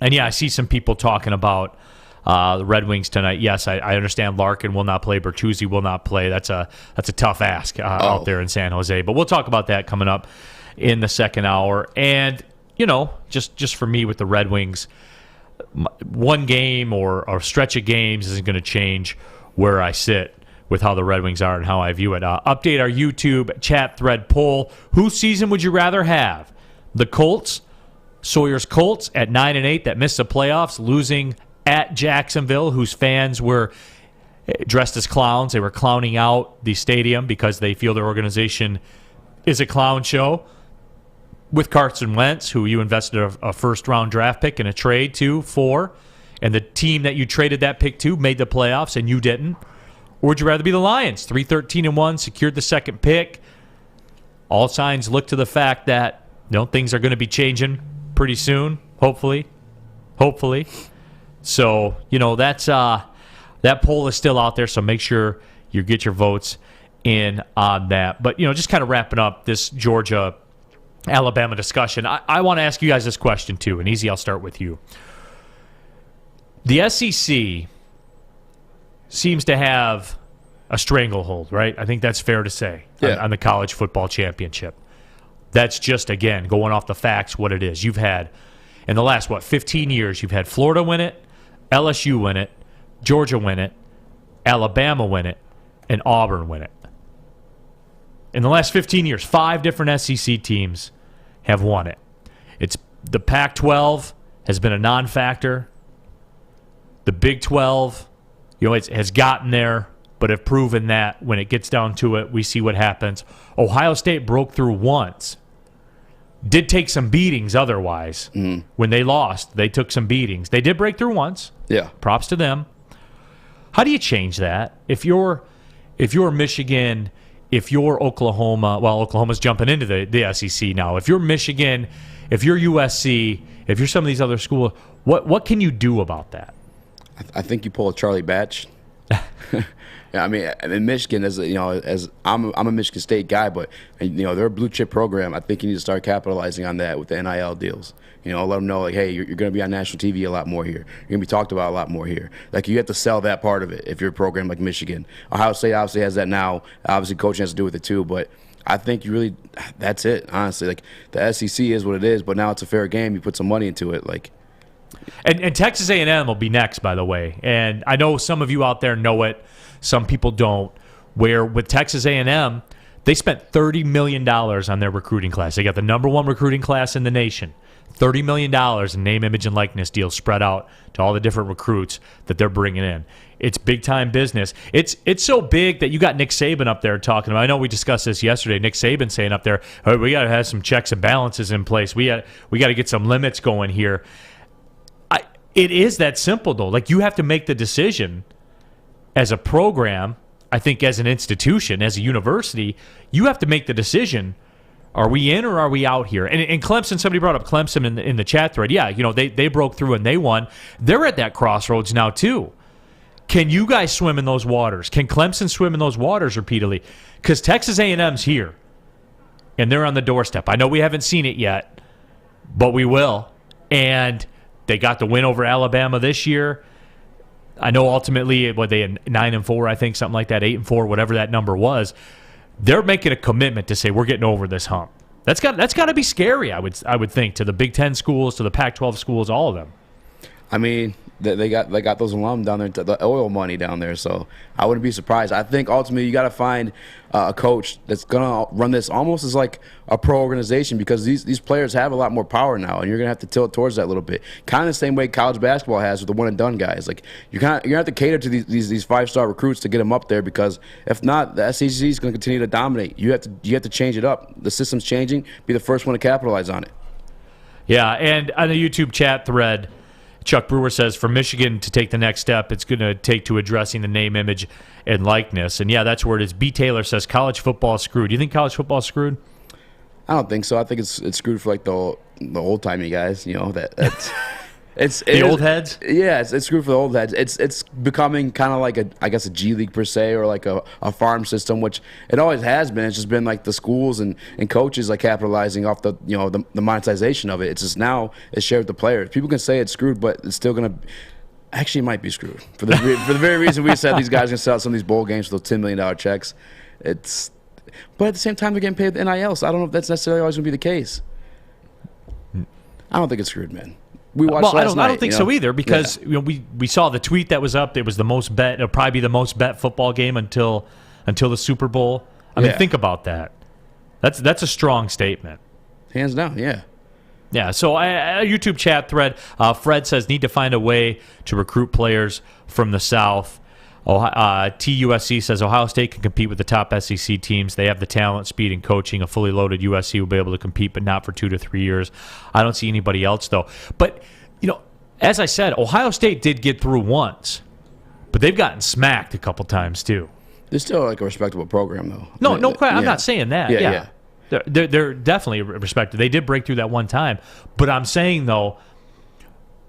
yeah, I see some people talking about the Red Wings tonight. Yes, I understand Larkin will not play, Bertuzzi will not play. That's a tough ask out there in San Jose. But we'll talk about that coming up in the second hour. And just for me with the Red Wings, one game or a stretch of games isn't going to change where I sit with how the Red Wings are and how I view it. Update our YouTube chat thread poll. Whose season would you rather have? The Colts, Sawyer's Colts at 9-8 that missed the playoffs, losing at Jacksonville, whose fans were dressed as clowns. They were clowning out the stadium because they feel their organization is a clown show. With Carson Wentz, who you invested a first-round draft pick in a trade for, and the team that you traded that pick to made the playoffs and you didn't. Or would you rather be the Lions? 3-13-1, secured the second pick. All signs look to the fact that things are going to be changing pretty soon, hopefully. So, that's that poll is still out there, so make sure you get your votes in on that. But, just kind of wrapping up this Georgia-Alabama discussion, I want to ask you guys this question, too. And Easy, I'll start with you. The SEC seems to have a stranglehold, right? I think that's fair to say on the college football championship. That's just, again, going off the facts, what it is. You've had, in the last, 15 years, you've had Florida win it, LSU win it, Georgia win it, Alabama win it, and Auburn win it. In the last 15 years, 5 different SEC teams have won it. It's the Pac-12 has been a non-factor. The Big 12, it has gotten there, but have proven that when it gets down to it, we see what happens. Ohio State broke through once. Did take some beatings otherwise. Mm-hmm. When they lost, they took some beatings. They did break through once. Yeah. Props to them. How do you change that? If you're Michigan, if you're Oklahoma, well, Oklahoma's jumping into the SEC now. If you're Michigan, if you're USC, if you're some of these other schools, what can you do about that? I think you pull a Charlie Batch. Yeah, I mean, Michigan, as I'm a Michigan State guy, but they're a blue chip program. I think you need to start capitalizing on that with the NIL deals. Let them know, like, hey, you're going to be on national TV a lot more here. You're going to be talked about a lot more here. Like, you have to sell that part of it if you're a program like Michigan. Ohio State obviously has that now. Obviously, coaching has to do with it too, but I think that's it, honestly. Like, the SEC is what it is, but now it's a fair game. You put some money into it, like. And Texas A&M will be next, by the way. And I know some of you out there know it. Some people don't. Where with Texas A&M, they spent $30 million on their recruiting class. They got the number 1 recruiting class in the nation. $30 million in name, image, and likeness deals spread out to all the different recruits that they're bringing in. It's big-time business. It's so big that you got Nick Saban up there talking about. I know we discussed this yesterday. Nick Saban saying up there, hey, we got to have some checks and balances in place. We got to get some limits going here. It is that simple, though. Like, you have to make the decision as a program, I think as an institution, as a university, you have to make the decision, are we in or are we out here? And Clemson, somebody brought up Clemson in the chat thread. Yeah, they broke through and they won. They're at that crossroads now, too. Can you guys swim in those waters? Can Clemson swim in those waters repeatedly? Because Texas A&M's here, and they're on the doorstep. I know we haven't seen it yet, but we will. And they got the win over Alabama this year. I know ultimately they had 9-4, I think, something like that, 8-4, whatever that number was. They're making a commitment to say we're getting over this hump. That's got to be scary, I would think, to the Big Ten schools, to the Pac-12 schools, all of them. I mean, they got those alum down there, the oil money down there, so I wouldn't be surprised. I think ultimately you got to find a coach that's gonna run this almost as like a pro organization, because these players have a lot more power now, and you're gonna have to tilt towards that a little bit. Kind of the same way college basketball has with the one and done guys. Like you're gonna have to cater to these 5-star recruits to get them up there, because if not, the SEC is gonna continue to dominate. You have to change it up. The system's changing. Be the first one to capitalize on it. Yeah, and on the YouTube chat thread, Chuck Brewer says, for Michigan to take the next step, it's going to take to addressing the name, image, and likeness. And, yeah, that's where it is. B. Taylor says, college football is screwed. Do you think college football is screwed? I don't think so. I think it's screwed for, like, the old-timey guys, that's It's the old heads. Yeah, it's screwed for the old heads. It's becoming kind of like a G League per se, or like a farm system, which it always has been. It's just been like the schools and coaches like capitalizing off the monetization of it. It's just now it's shared with the players. People can say it's screwed, but it's still gonna. Actually, it might be screwed for the very reason we said these guys are gonna sell some of these bowl games for those $10 million checks. But at the same time they're getting paid with NIL, so I don't know if that's necessarily always gonna be the case. I don't think it's screwed, man. we watched last night. I don't think so either because we saw the tweet that was up. It was the most bet. It'll probably be the most bet football game until the Super Bowl. I mean, think about that. That's a strong statement. Hands down, yeah. Yeah, so a YouTube chat thread, Fred says, need to find a way to recruit players from the South. TUSC says, Ohio State can compete with the top SEC teams. They have the talent, speed, and coaching. A fully loaded USC will be able to compete, but not for 2 to 3 years. I don't see anybody else, though. But, as I said, Ohio State did get through once, but they've gotten smacked a couple times, too. They're still like a respectable program, though. No, I'm not saying that. Yeah. They're definitely respected. They did break through that one time. But I'm saying, though,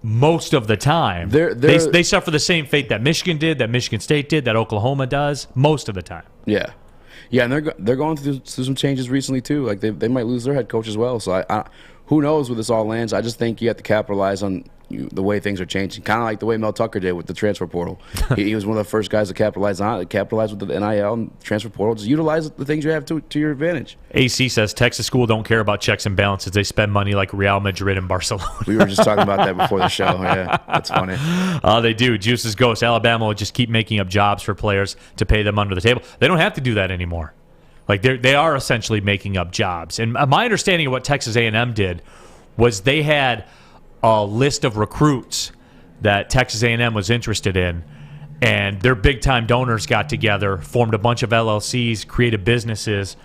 most of the time, they suffer the same fate that Michigan did, that Michigan State did, that Oklahoma does, most of the time. Yeah. Yeah, and they're going through some changes recently, too. Like, they might lose their head coach as well. So, who knows where this all lands. I just think you have to capitalize on the way things are changing, kind of like the way Mel Tucker did with the transfer portal. he was one of the first guys to capitalize on it, capitalize with the NIL and transfer portal. Just utilize the things you have to your advantage. AC says Texas school don't care about checks and balances. They spend money like Real Madrid and Barcelona. We were just talking about that before the show. Yeah, that's funny. They do. Juices Ghost. Alabama will just keep making up jobs for players to pay them under the table. They don't have to do that anymore. Like they are essentially making up jobs. And my understanding of what Texas A&M did was they had a list of recruits that Texas A&M was interested in, and their big-time donors got together, formed a bunch of LLCs, created businesses,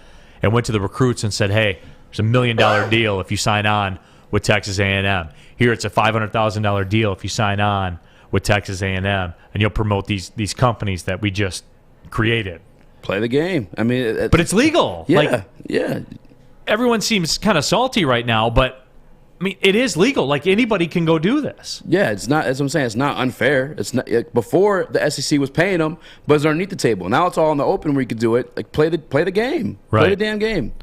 and went to the recruits and said, hey, there's $1 million deal if you sign on with Texas A&M. Here it's a $500,000 deal if you sign on with Texas A&M, and you'll promote these companies that we just created. Play the game. I mean, but it's legal. Yeah. Everyone seems kind of salty right now, but I mean, it is legal. Like, anybody can go do this. Yeah, it's not. As I'm saying, it's not unfair. It's not before the SEC was paying them, but it's underneath the table. Now it's all in the open where you could do it. Like, play the game. Right. Play the damn game.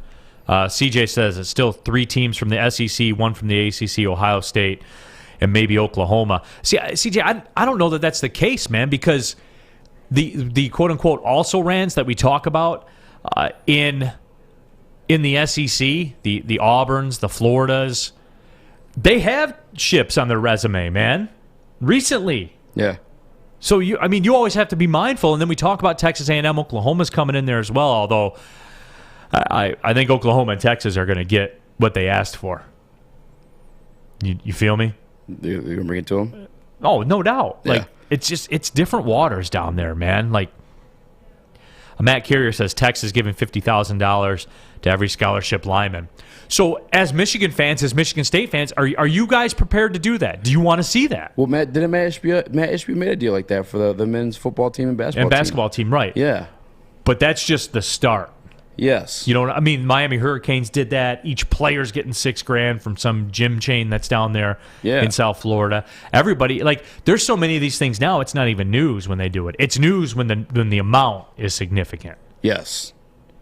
CJ says it's still 3 teams from the SEC, 1 from the ACC, Ohio State, and maybe Oklahoma. See, CJ, I don't know that that's the case, man, because the quote unquote also rans that we talk about in the SEC, the Auburns, the Floridas. They have ships on their resume, man. Recently. Yeah. So, you always have to be mindful. And then we talk about Texas A&M. Oklahoma's coming in there as well, although I think Oklahoma and Texas are going to get what they asked for. You feel me? You're going to bring it to them? Oh, no doubt. Yeah. Like, it's different waters down there, man. Like, Matt Carrier says Texas giving $50,000 to every scholarship lineman. So, as Michigan fans, as Michigan State fans, are you guys prepared to do that? Do you want to see that? Well, Matt Ishbia made a deal like that for the men's football team and basketball team, right? Yeah, but that's just the start. Yes, you know, I mean, Miami Hurricanes did that. Each player's getting $6,000 from some gym chain that's down there in South Florida. Everybody, like, there's so many of these things now. It's not even news when they do it. It's news when the amount is significant. Yes.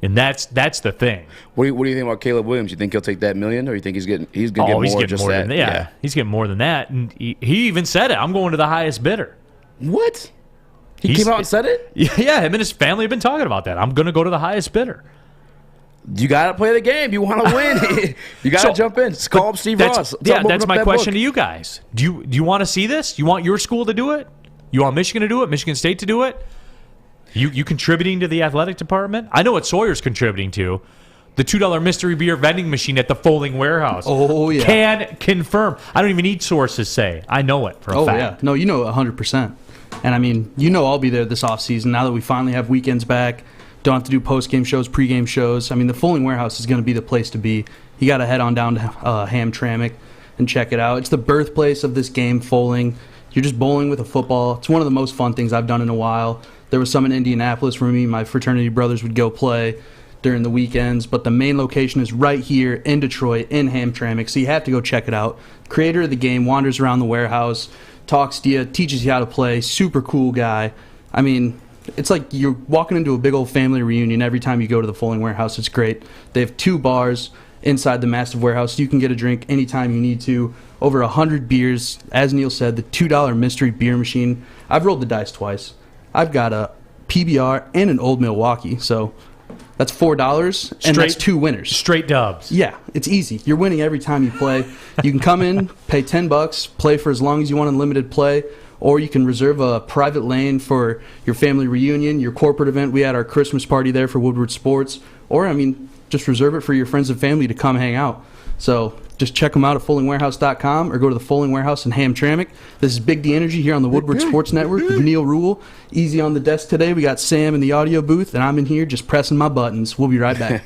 And that's the thing. What do you think about Caleb Williams? You think he'll take that $1 million, or you think he's going to get more? He's getting just more that? than that. Yeah, he's getting more than that. And he even said it. I'm going to the highest bidder. What? He came out and said it? Yeah, him and his family have been talking about that. I'm going to go to the highest bidder. You got to play the game. You want to win. You got to jump in. Just call up Steve Ross. That's my question to you guys. Do you want to see this? You want your school to do it? You want Michigan to do it? Michigan State to do it? You contributing to the athletic department? I know what Sawyer's contributing to. The $2 mystery beer vending machine at the Folding Warehouse. Oh, yeah. Can confirm. I don't even need sources say. I know it for a fact. Oh, yeah. No, you know 100%. And, I mean, I'll be there this offseason now that we finally have weekends back. Don't have to do post-game shows, pre-game shows. I mean, the Folding Warehouse is going to be the place to be. You got to head on down to Hamtramck and check it out. It's the birthplace of this game, Folding. You're just bowling with a football. It's one of the most fun things I've done in a while. There was some in Indianapolis where me and my fraternity brothers would go play during the weekends, but the main location is right here in Detroit, in Hamtramck, so you have to go check it out. Creator of the game wanders around the warehouse, talks to you, teaches you how to play, super cool guy. I mean, it's like you're walking into a big old family reunion every time you go to the Folding Warehouse. It's great. They have 2 bars inside the massive warehouse. You can get a drink anytime you need to. Over 100 beers. As Neil said, the $2 mystery beer machine. I've rolled the dice twice. I've got a PBR and an Old Milwaukee, so That's $4, and that's 2 winners. Straight dubs. Yeah, it's easy. You're winning every time you play. You can come in, pay $10, play for as long as you want unlimited play, or you can reserve a private lane for your family reunion, your corporate event. We had our Christmas party there for Woodward Sports. Or, just reserve it for your friends and family to come hang out. So just check them out at FollingWarehouse.com or go to the Folling Warehouse in Hamtramck. This is Big D Energy here on the Woodward Sports Network with Neil Rule. Easy on the desk today. We got Sam in the audio booth, and I'm in here just pressing my buttons. We'll be right back.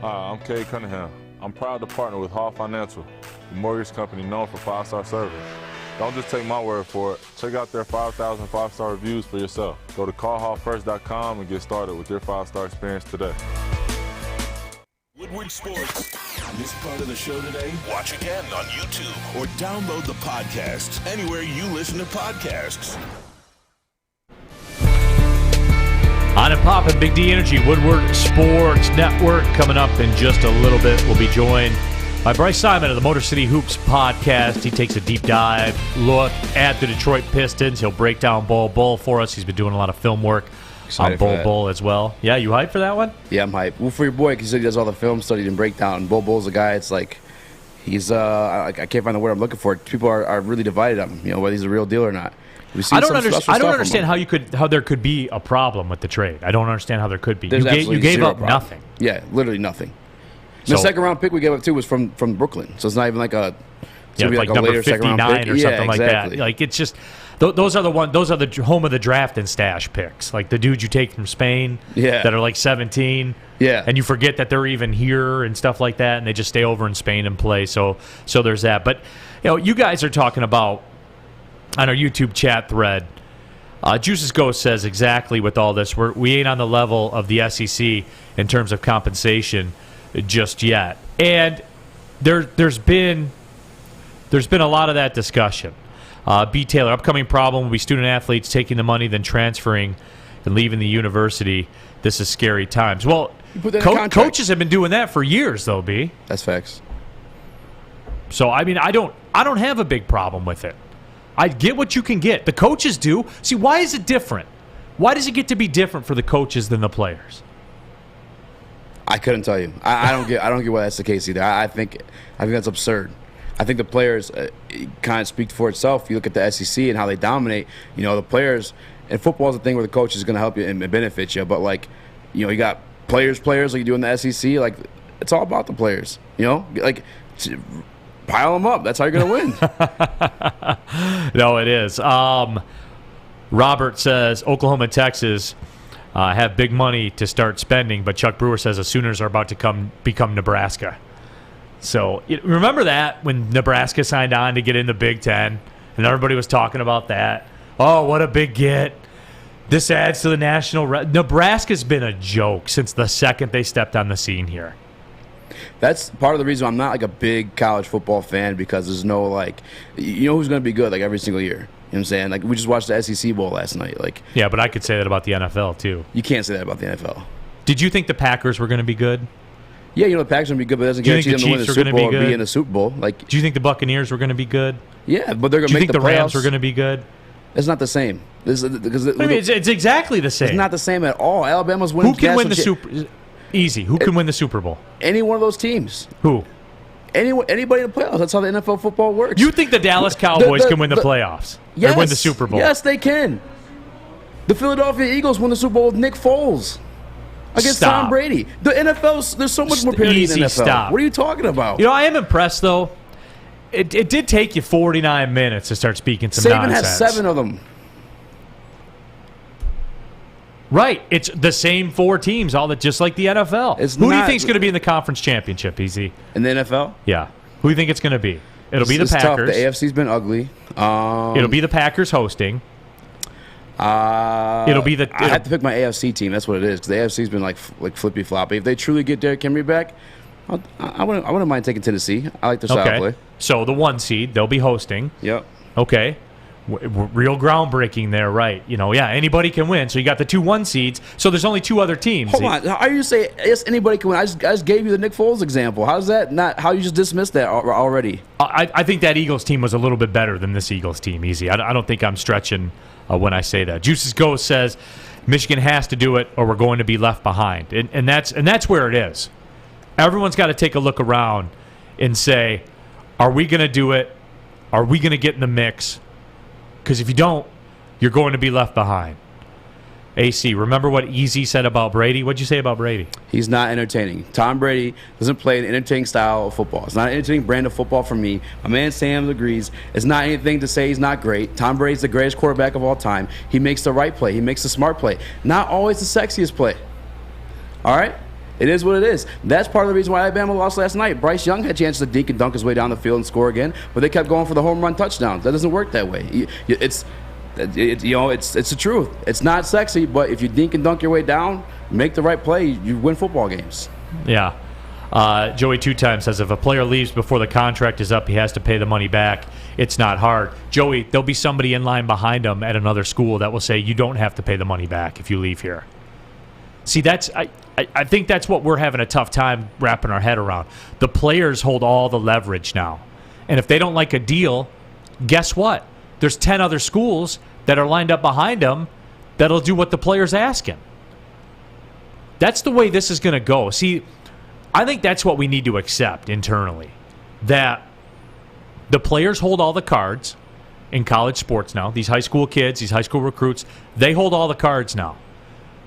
Hi, I'm Kay Cunningham. I'm proud to partner with Hall Financial, the mortgage company known for 5-star service. Don't just take my word for it. Check out their 5,000 5-star reviews for yourself. Go to callhallfirst.com and get started with your 5-star experience today. Woodward Sports. Missed part of the show today? Watch again on YouTube or download the podcast anywhere you listen to podcasts. On and poppin', Big D Energy, Woodward Sports Network. Coming up in just a little bit, we'll be joined by Bryce Simon of the Motor City Hoops podcast. He takes a deep dive look at the Detroit Pistons. He'll break down Bol Bol for us. He's been doing a lot of film work on Bol Bol as well. Yeah, you hyped for that one? Yeah, I'm hyped. Well, for your boy, because he does all the film study and breakdown. Bol Bol's a guy, it's like, he's, I can't find the word I'm looking for. People are really divided on him, whether he's a real deal or not. I don't understand how there could be a problem with the trade. I don't understand how there could be. You gave up nothing. Yeah, literally nothing. The second round pick we gave up too was from Brooklyn, so it's not even like a like a number 59 or something like that. Like it's just those are the home of the draft and stash picks, like the dudes you take from Spain that are like 17. Yeah, and you forget that they're even here and stuff like that, and they just stay over in Spain and play. So there's that. But you guys are talking about. On our YouTube chat thread, Juice's Ghost says exactly with all this, we ain't on the level of the SEC in terms of compensation just yet. And there's been a lot of that discussion. B. Taylor, upcoming problem will be student athletes taking the money, then transferring and leaving the university. This is scary times. Well, coaches have been doing that for years, though, B. That's facts. So, I don't have a big problem with it. I get what you can get. The coaches do. See, why is it different? Why does it get to be different for the coaches than the players? I couldn't tell you. I don't get why that's the case either. I think that's absurd. I think the players kind of speak for itself. You look at the SEC and how they dominate. The players, and football is a thing where the coach is going to help you and benefit you. But you got players like you do in the SEC. Like, it's all about the players. Pile them up. That's how you're going to win. No, it is. Robert says Oklahoma and Texas have big money to start spending, but Chuck Brewer says the Sooners are about to become Nebraska. So remember that when Nebraska signed on to get in the Big Ten, and everybody was talking about that. Oh, what a big get. This adds to the national Nebraska's been a joke since the second they stepped on the scene here. That's part of the reason I'm not like a big college football fan, because there's no who's going to be good every single year. You know what I'm saying? We just watched the SEC Bowl last night. Yeah, but I could say that about the NFL too. You can't say that about the NFL. Did you think the Packers were going to be good? Yeah, the Packers are going to be good, but it doesn't guarantee them to win the Super Bowl or be in the Super Bowl. Do you think the Buccaneers were going to be good? Yeah, but they're going to make the playoffs. Do you think the Rams were going to be good? It's not the same. It's exactly the same. It's not the same at all. Alabama's winning. Who can win the Super? Easy. Who can win the Super Bowl? Any one of those teams. Who? Anybody in the playoffs. That's how the NFL football works. You think the Dallas Cowboys can win the playoffs? Yes. Or win the Super Bowl? Yes, they can. The Philadelphia Eagles won the Super Bowl with Nick Foles against Tom Brady. The NFL, there's so much more parity in the NFL. Stop. What are you talking about? I am impressed, though. It did take you 49 minutes to start speaking some Saban nonsense. has 7 of them. Right. It's the same 4 teams, just like the NFL. Who do you think is going to be in the conference championship, Easy? In the NFL? Yeah. Who do you think it's going to be? It'll be the Packers. Tough. The AFC's been ugly. It'll be the Packers hosting. It'll be I have to pick my AFC team. That's what it is, because the AFC's been like flippy floppy. If they truly get Derrick Henry back, I wouldn't mind taking Tennessee. I like their style of play. So the 1 seed, they'll be hosting. Yep. Okay. Real groundbreaking there, right? Anybody can win. So you got the 2-1 seeds. So there's only 2 other teams. Hold on. How you say yes? Anybody can win? I just gave you the Nick Foles example. How's that not? How you just dismissed that already? I think that Eagles team was a little bit better than this Eagles team. Easy. I don't think I'm stretching when I say that. Juices Ghost says Michigan has to do it, or we're going to be left behind, and that's where it is. Everyone's got to take a look around and say, are we going to do it? Are we going to get in the mix? Because if you don't, you're going to be left behind. AC, remember what Easy said about Brady? What'd you say about Brady? He's not entertaining. Tom Brady doesn't play an entertaining style of football. It's not an entertaining brand of football for me. My man Sam agrees. It's not anything to say he's not great. Tom Brady's the greatest quarterback of all time. He makes the right play. He makes the smart play. Not always the sexiest play. All right? It is what it is. That's part of the reason why Alabama lost last night. Bryce Young had a chance to dink and dunk his way down the field and score again, but they kept going for the home run touchdowns. That doesn't work that way. It's the truth. It's not sexy, but if you dink and dunk your way down, make the right play, you win football games. Yeah. Joey 2 times says if a player leaves before the contract is up, he has to pay the money back. It's not hard. Joey, there'll be somebody in line behind him at another school that will say you don't have to pay the money back if you leave here. See, I think that's what we're having a tough time wrapping our head around. The players hold all the leverage now. And if they don't like a deal, guess what? There's 10 other schools that are lined up behind them that'll do what the player's asking. That's the way this is going to go. See, I think that's what we need to accept internally, that the players hold all the cards in college sports now. These high school kids, these high school recruits, they hold all the cards now.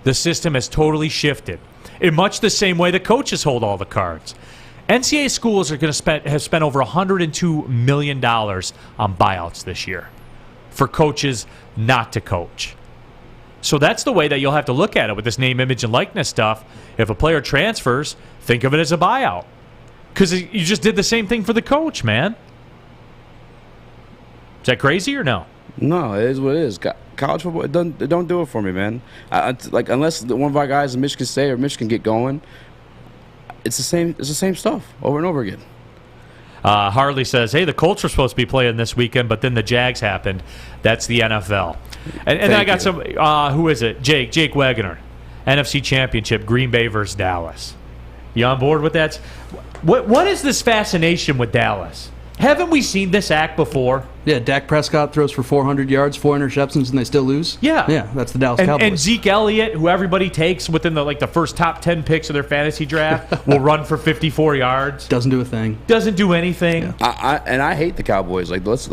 The system has totally shifted in much the same way the coaches hold all the cards. NCAA schools are going to have spent over $102 million on buyouts this year for coaches not to coach. So that's the way that you'll have to look at it with this name, image, and likeness stuff. If a player transfers, think of it as a buyout because you just did the same thing for the coach, man. Is that crazy or no? No, it is what it is. College football, it don't do it for me, man. Unless one of our guys in Michigan State or Michigan get going, it's the same stuff over and over again. Harley says, hey, the Colts were supposed to be playing this weekend, but then the Jags happened. That's the NFL. And then I got some, who is it? Jake Wegener. NFC Championship, Green Bay versus Dallas. You on board with that? What is this fascination with Dallas? Haven't we seen this act before? Yeah, Dak Prescott throws for 400 yards, 4 interceptions, and they still lose? Yeah. Yeah, that's the Dallas Cowboys. And Zeke Elliott, who everybody takes within the first top 10 picks of their fantasy draft, will run for 54 yards. Doesn't do a thing. Doesn't do anything. Yeah. I hate the Cowboys. Like let's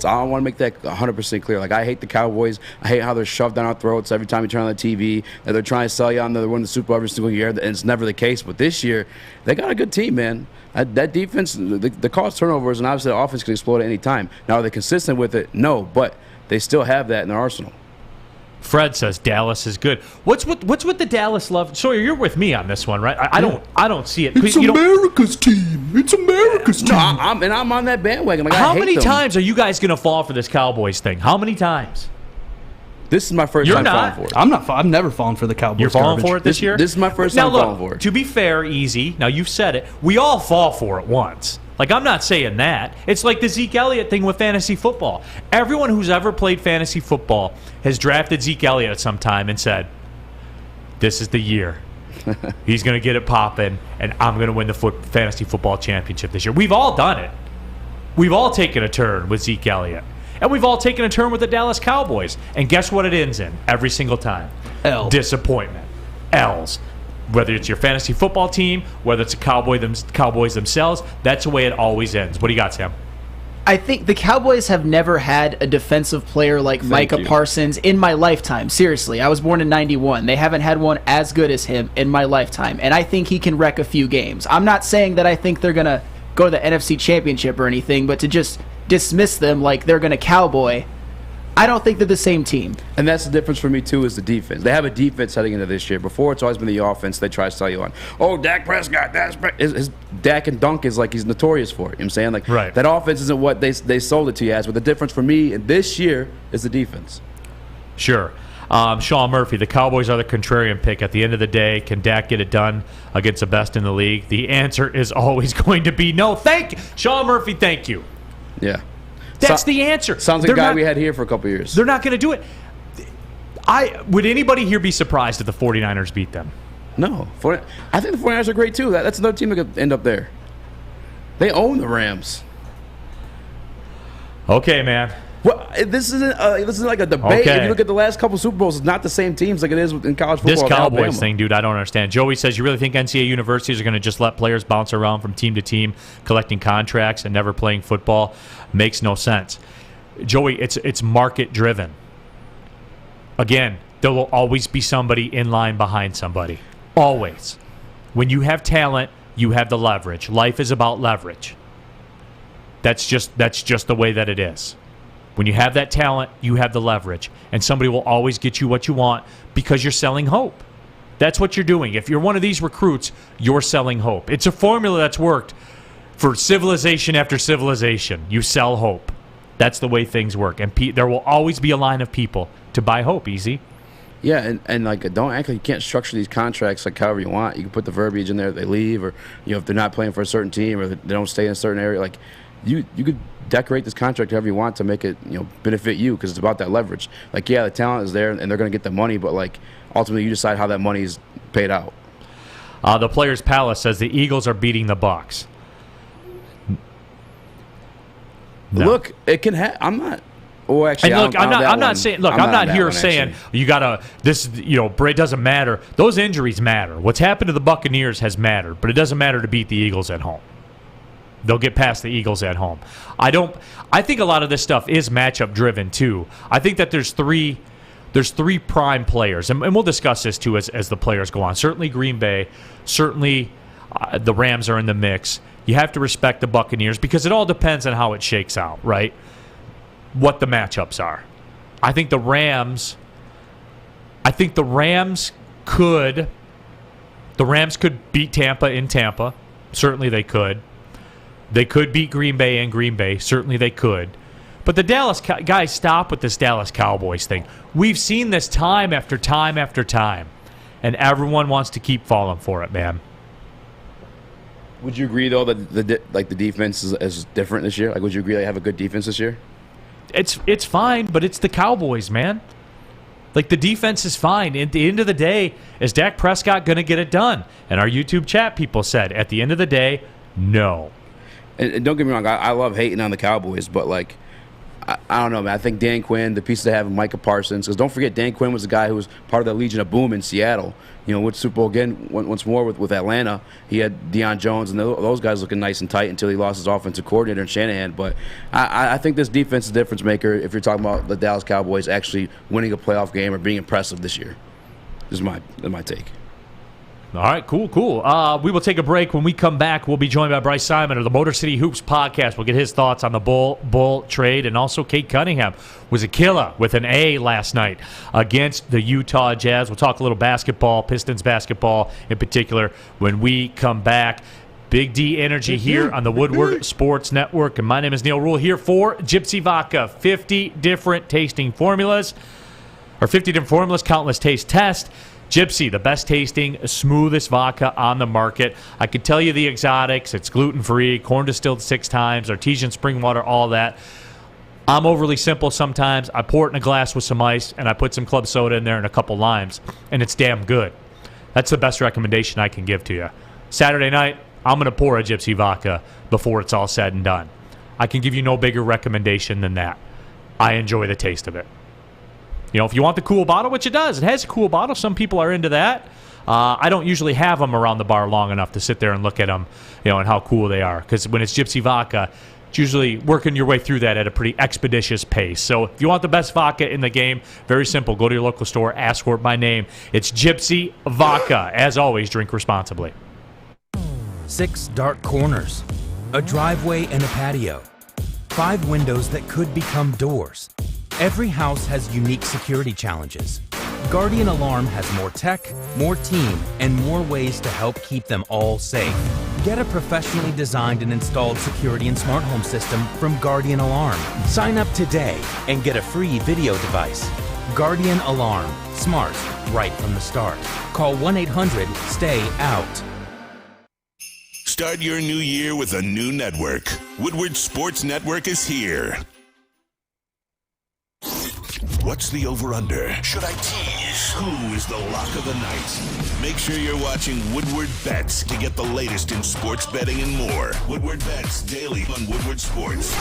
I want to make that 100% clear. Like I hate the Cowboys. I hate how they're shoved down our throats every time you turn on the TV. That they're trying to sell you on they're winning the Super Bowl every single year, and it's never the case. But this year, they got a good team, man. That defense, the cause turnovers, and obviously the offense can explode at any time. Now, are they consistent with it? No, but they still have that in their arsenal. Fred says Dallas is good. What's with the Dallas love? Sawyer, you're with me on this one, right? I don't see it. It's America's team. It's America's team. No, I'm on that bandwagon. Like, how many times are you guys going to fall for this Cowboys thing? How many times? This is my first time falling for it. I've never fallen for the Cowboys. You're falling garbage. for it this year? This is my first time falling for it. To be fair, Easy, now you've said it, we all fall for it once. Like, I'm not saying that. It's like the Zeke Elliott thing with fantasy football. Everyone who's ever played fantasy football has drafted Zeke Elliott at some time and said, this is the year. He's going to get it popping, and I'm going to win the fantasy football championship this year. We've all done it. We've all taken a turn with Zeke Elliott. And we've all taken a turn with the Dallas Cowboys. And guess what it ends in every single time? L. Disappointment. L's. Whether it's your fantasy football team, whether it's the Cowboys themselves, that's the way it always ends. What do you got, Sam? I think the Cowboys have never had a defensive player like Micah Parsons in my lifetime. Seriously, I was born in 91. They haven't had one as good as him in my lifetime. And I think he can wreck a few games. I'm not saying that I think they're going to go to the NFC Championship or anything, but to just dismiss them like they're going to cowboy, I don't think they're the same team. And that's the difference for me, too, is the defense. They have a defense heading into this year. Before, it's always been the offense they try to sell you on. Oh, Dak Prescott, his Dak and dunk is like he's notorious for it. You know what I'm saying? Like, right. That offense isn't what they sold it to you as. But the difference for me this year is the defense. Sure. Sean Murphy, the Cowboys are the contrarian pick. At the end of the day, can Dak get it done against the best in the league? The answer is always going to be no. Thank you. Sean Murphy, thank you. Yeah. That's the answer. Sounds like a guy we had here for a couple years. They're not going to do it. Would anybody here be surprised if the 49ers beat them? No. I think the 49ers are great, too. That's another team that could end up there. They own the Rams. Okay, man. Well, this isn't like a debate. Okay. If you look at the last couple Super Bowls, it's not the same teams like it is in college football. This Cowboys Alabama. thing, dude, I don't understand. Joey says, you really think NCAA universities are going to just let players bounce around from team to team, collecting contracts and never playing football? Makes no sense. Joey, it's market-driven. Again, there will always be somebody in line behind somebody. Always. When you have talent, you have the leverage. Life is about leverage. That's just the way that it is. When you have that talent, you have the leverage. And somebody will always get you what you want because you're selling hope. That's what you're doing. If you're one of these recruits, you're selling hope. It's a formula that's worked for civilization after civilization. You sell hope. That's the way things work. And there will always be a line of people to buy hope, Easy. Yeah, and like, don't act like you can't structure these contracts like however you want. You can put the verbiage in there that they leave, or if they're not playing for a certain team, or they don't stay in a certain area. Like, you could decorate this contract however you want to make it benefit you, because it's about that leverage. Like, yeah, the talent is there and they're going to get the money, but like ultimately you decide how that money is paid out. The Players Palace says the Eagles are beating the Bucs. No. Look, it can happen. I'm not. Oh, actually, and look, I'm not saying. Look, I'm not here saying you gotta. It doesn't matter. Those injuries matter. What's happened to the Buccaneers has mattered, but it doesn't matter to beat the Eagles at home. They'll get past the Eagles at home. I think a lot of this stuff is matchup driven too. I think that there's three prime players, and we'll discuss this too as the players go on. Certainly Green Bay, certainly the Rams are in the mix. You have to respect the Buccaneers because it all depends on how it shakes out, right? What the matchups are. I think the Rams could beat Tampa in Tampa. Certainly they could. They could beat Green Bay in Green Bay. Certainly they could. But the Dallas guys, stop with this Dallas Cowboys thing. We've seen this time after time after time, and everyone wants to keep falling for it, man. Would you agree though that the defense is different this year? Like, would you agree they have a good defense this year? It's fine, but it's the Cowboys, man. Like, the defense is fine. At the end of the day, is Dak Prescott going to get it done? And our YouTube chat people said, at the end of the day, no. And don't get me wrong, I love hating on the Cowboys, but like, I don't know, man. I think Dan Quinn, the pieces they have in Micah Parsons, because don't forget Dan Quinn was the guy who was part of the Legion of Boom in Seattle. With Super Bowl again once more with Atlanta. He had Deion Jones and those guys looking nice and tight until he lost his offensive coordinator in Shanahan. But I think this defense is a difference maker if you're talking about the Dallas Cowboys actually winning a playoff game or being impressive this year. This is my take. All right, cool. We will take a break. When we come back, we'll be joined by Bryce Simon of the Motor City Hoops podcast. We'll get his thoughts on the Bull trade, and also Kate Cunningham was a killer with an A last night against the Utah Jazz. We'll talk a little basketball, Pistons basketball in particular, when we come back. Big D Energy here on the Woodward Sports Network, and my name is Neil Rule here for Gypsy Vodka. 50 different tasting formulas, or 50 different formulas, countless taste test. Gypsy, the best tasting, smoothest vodka on the market. I could tell you the exotics. It's gluten-free, corn distilled 6 times, artesian spring water, all that. I'm overly simple sometimes. I pour it in a glass with some ice, and I put some club soda in there and a couple limes, and it's damn good. That's the best recommendation I can give to you. Saturday night, I'm going to pour a Gypsy vodka before it's all said and done. I can give you no bigger recommendation than that. I enjoy the taste of it. If you want the cool bottle, which it does. It has a cool bottle. Some people are into that. I don't usually have them around the bar long enough to sit there and look at them, and how cool they are. Because when it's Gypsy Vodka, it's usually working your way through that at a pretty expeditious pace. So if you want the best vodka in the game, very simple. Go to your local store, ask for it by name. It's Gypsy Vodka. As always, drink responsibly. 6 dark corners, a driveway and a patio, 5 windows that could become doors. Every house has unique security challenges. Guardian Alarm has more tech, more team, and more ways to help keep them all safe. Get a professionally designed and installed security and smart home system from Guardian Alarm. Sign up today and get a free video device. Guardian Alarm. Smart, right from the start. Call 1-800-STAY-OUT. Start your new year with a new network. Woodward Sports Network is here. What's the over-under? Should I tease? Who is the lock of the night? Make sure you're watching Woodward Bets to get the latest in sports betting and more. Woodward Bets daily on Woodward Sports.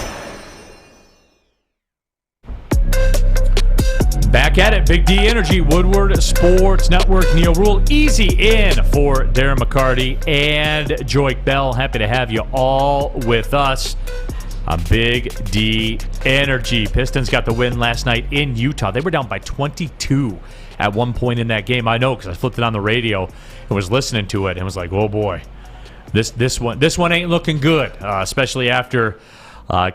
Back at it, Big D Energy, Woodward Sports Network. Neil Rule, easy in for Darren McCarty and Joik Bell. Happy to have you all with us on Big D Energy. Pistons got the win last night in Utah. They were down by 22 at one point in that game. I know because I flipped it on the radio and was listening to it and was like, oh boy, this one ain't looking good, especially after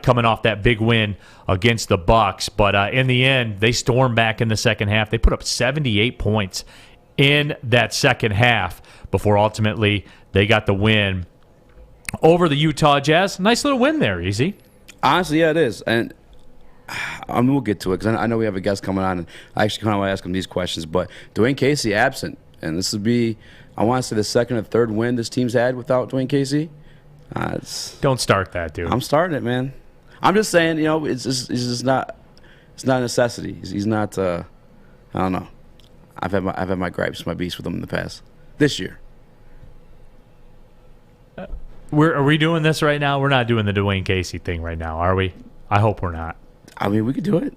coming off that big win against the Bucks. But in the end, they stormed back in the second half. They put up 78 points in that second half before ultimately they got the win over the Utah Jazz. Nice little win there, Easy. Honestly, yeah, it is. And we'll get to it because I know we have a guest coming on, and I actually kind of want to ask him these questions. But Dwayne Casey absent, and this would be, I want to say, the second or third win this team's had without Dwayne Casey. Don't start that, dude. I'm starting it, man. I'm just saying, it's just not. It's not a necessity. He's not. I don't know. I've had my gripes, my beefs with him in the past. This year. Are we doing this right now? We're not doing the Dwayne Casey thing right now, are we? I hope we're not. I mean, we could do it.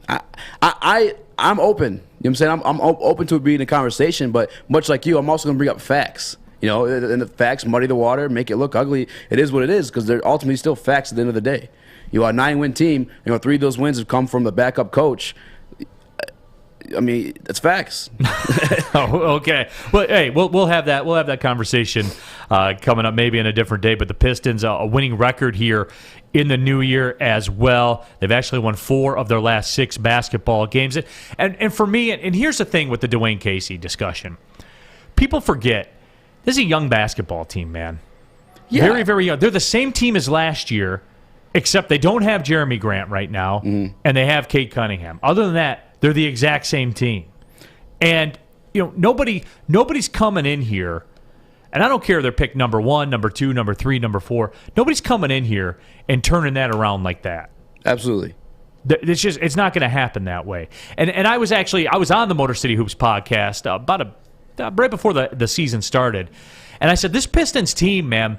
I'm open. You know what I'm saying? I'm open to it being a conversation, but much like you, I'm also going to bring up facts. And the facts muddy the water, make it look ugly. It is what it is because they're ultimately still facts at the end of the day. You are a 9-win team. 3 of those wins have come from the backup coach. I mean, it's facts. Oh, okay. Well, hey, we'll have that. We'll have that conversation coming up maybe in a different day. But the Pistons, a winning record here in the new year as well. They've actually won 4 of their last 6 basketball games. And for me, and here's the thing with the Dwayne Casey discussion. People forget, this is a young basketball team, man. Yeah. Very, very young. They're the same team as last year, except they don't have Jeremy Grant right now, and they have Cade Cunningham. Other than that, they're the exact same team. And, nobody's coming in here, and I don't care if they're picked number 1, number 2, number 3, number 4. Nobody's coming in here and turning that around like that. Absolutely. It's not going to happen that way. And I was on the Motor City Hoops podcast right before the season started, and I said, this Pistons team, man,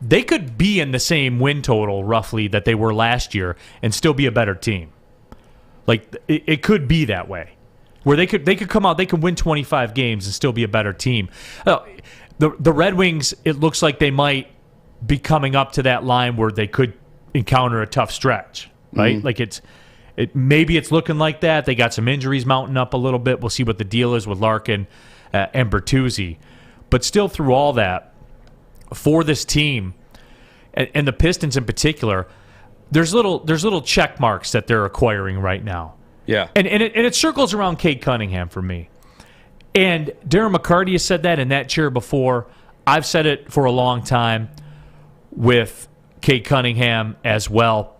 they could be in the same win total roughly that they were last year and still be a better team. Like it could be that way, where they could come out, they could win 25 games and still be a better team. The Red Wings, it looks like they might be coming up to that line where they could encounter a tough stretch, right? Like maybe it's looking like that. They got some injuries mounting up a little bit. We'll see what the deal is with Larkin and Bertuzzi. But still through all that, for this team, and the Pistons in particular, there's little check marks that they're acquiring right now. Yeah. And it circles around Cade Cunningham for me. And Darren McCarty has said that in that chair before. I've said it for a long time with Cade Cunningham as well.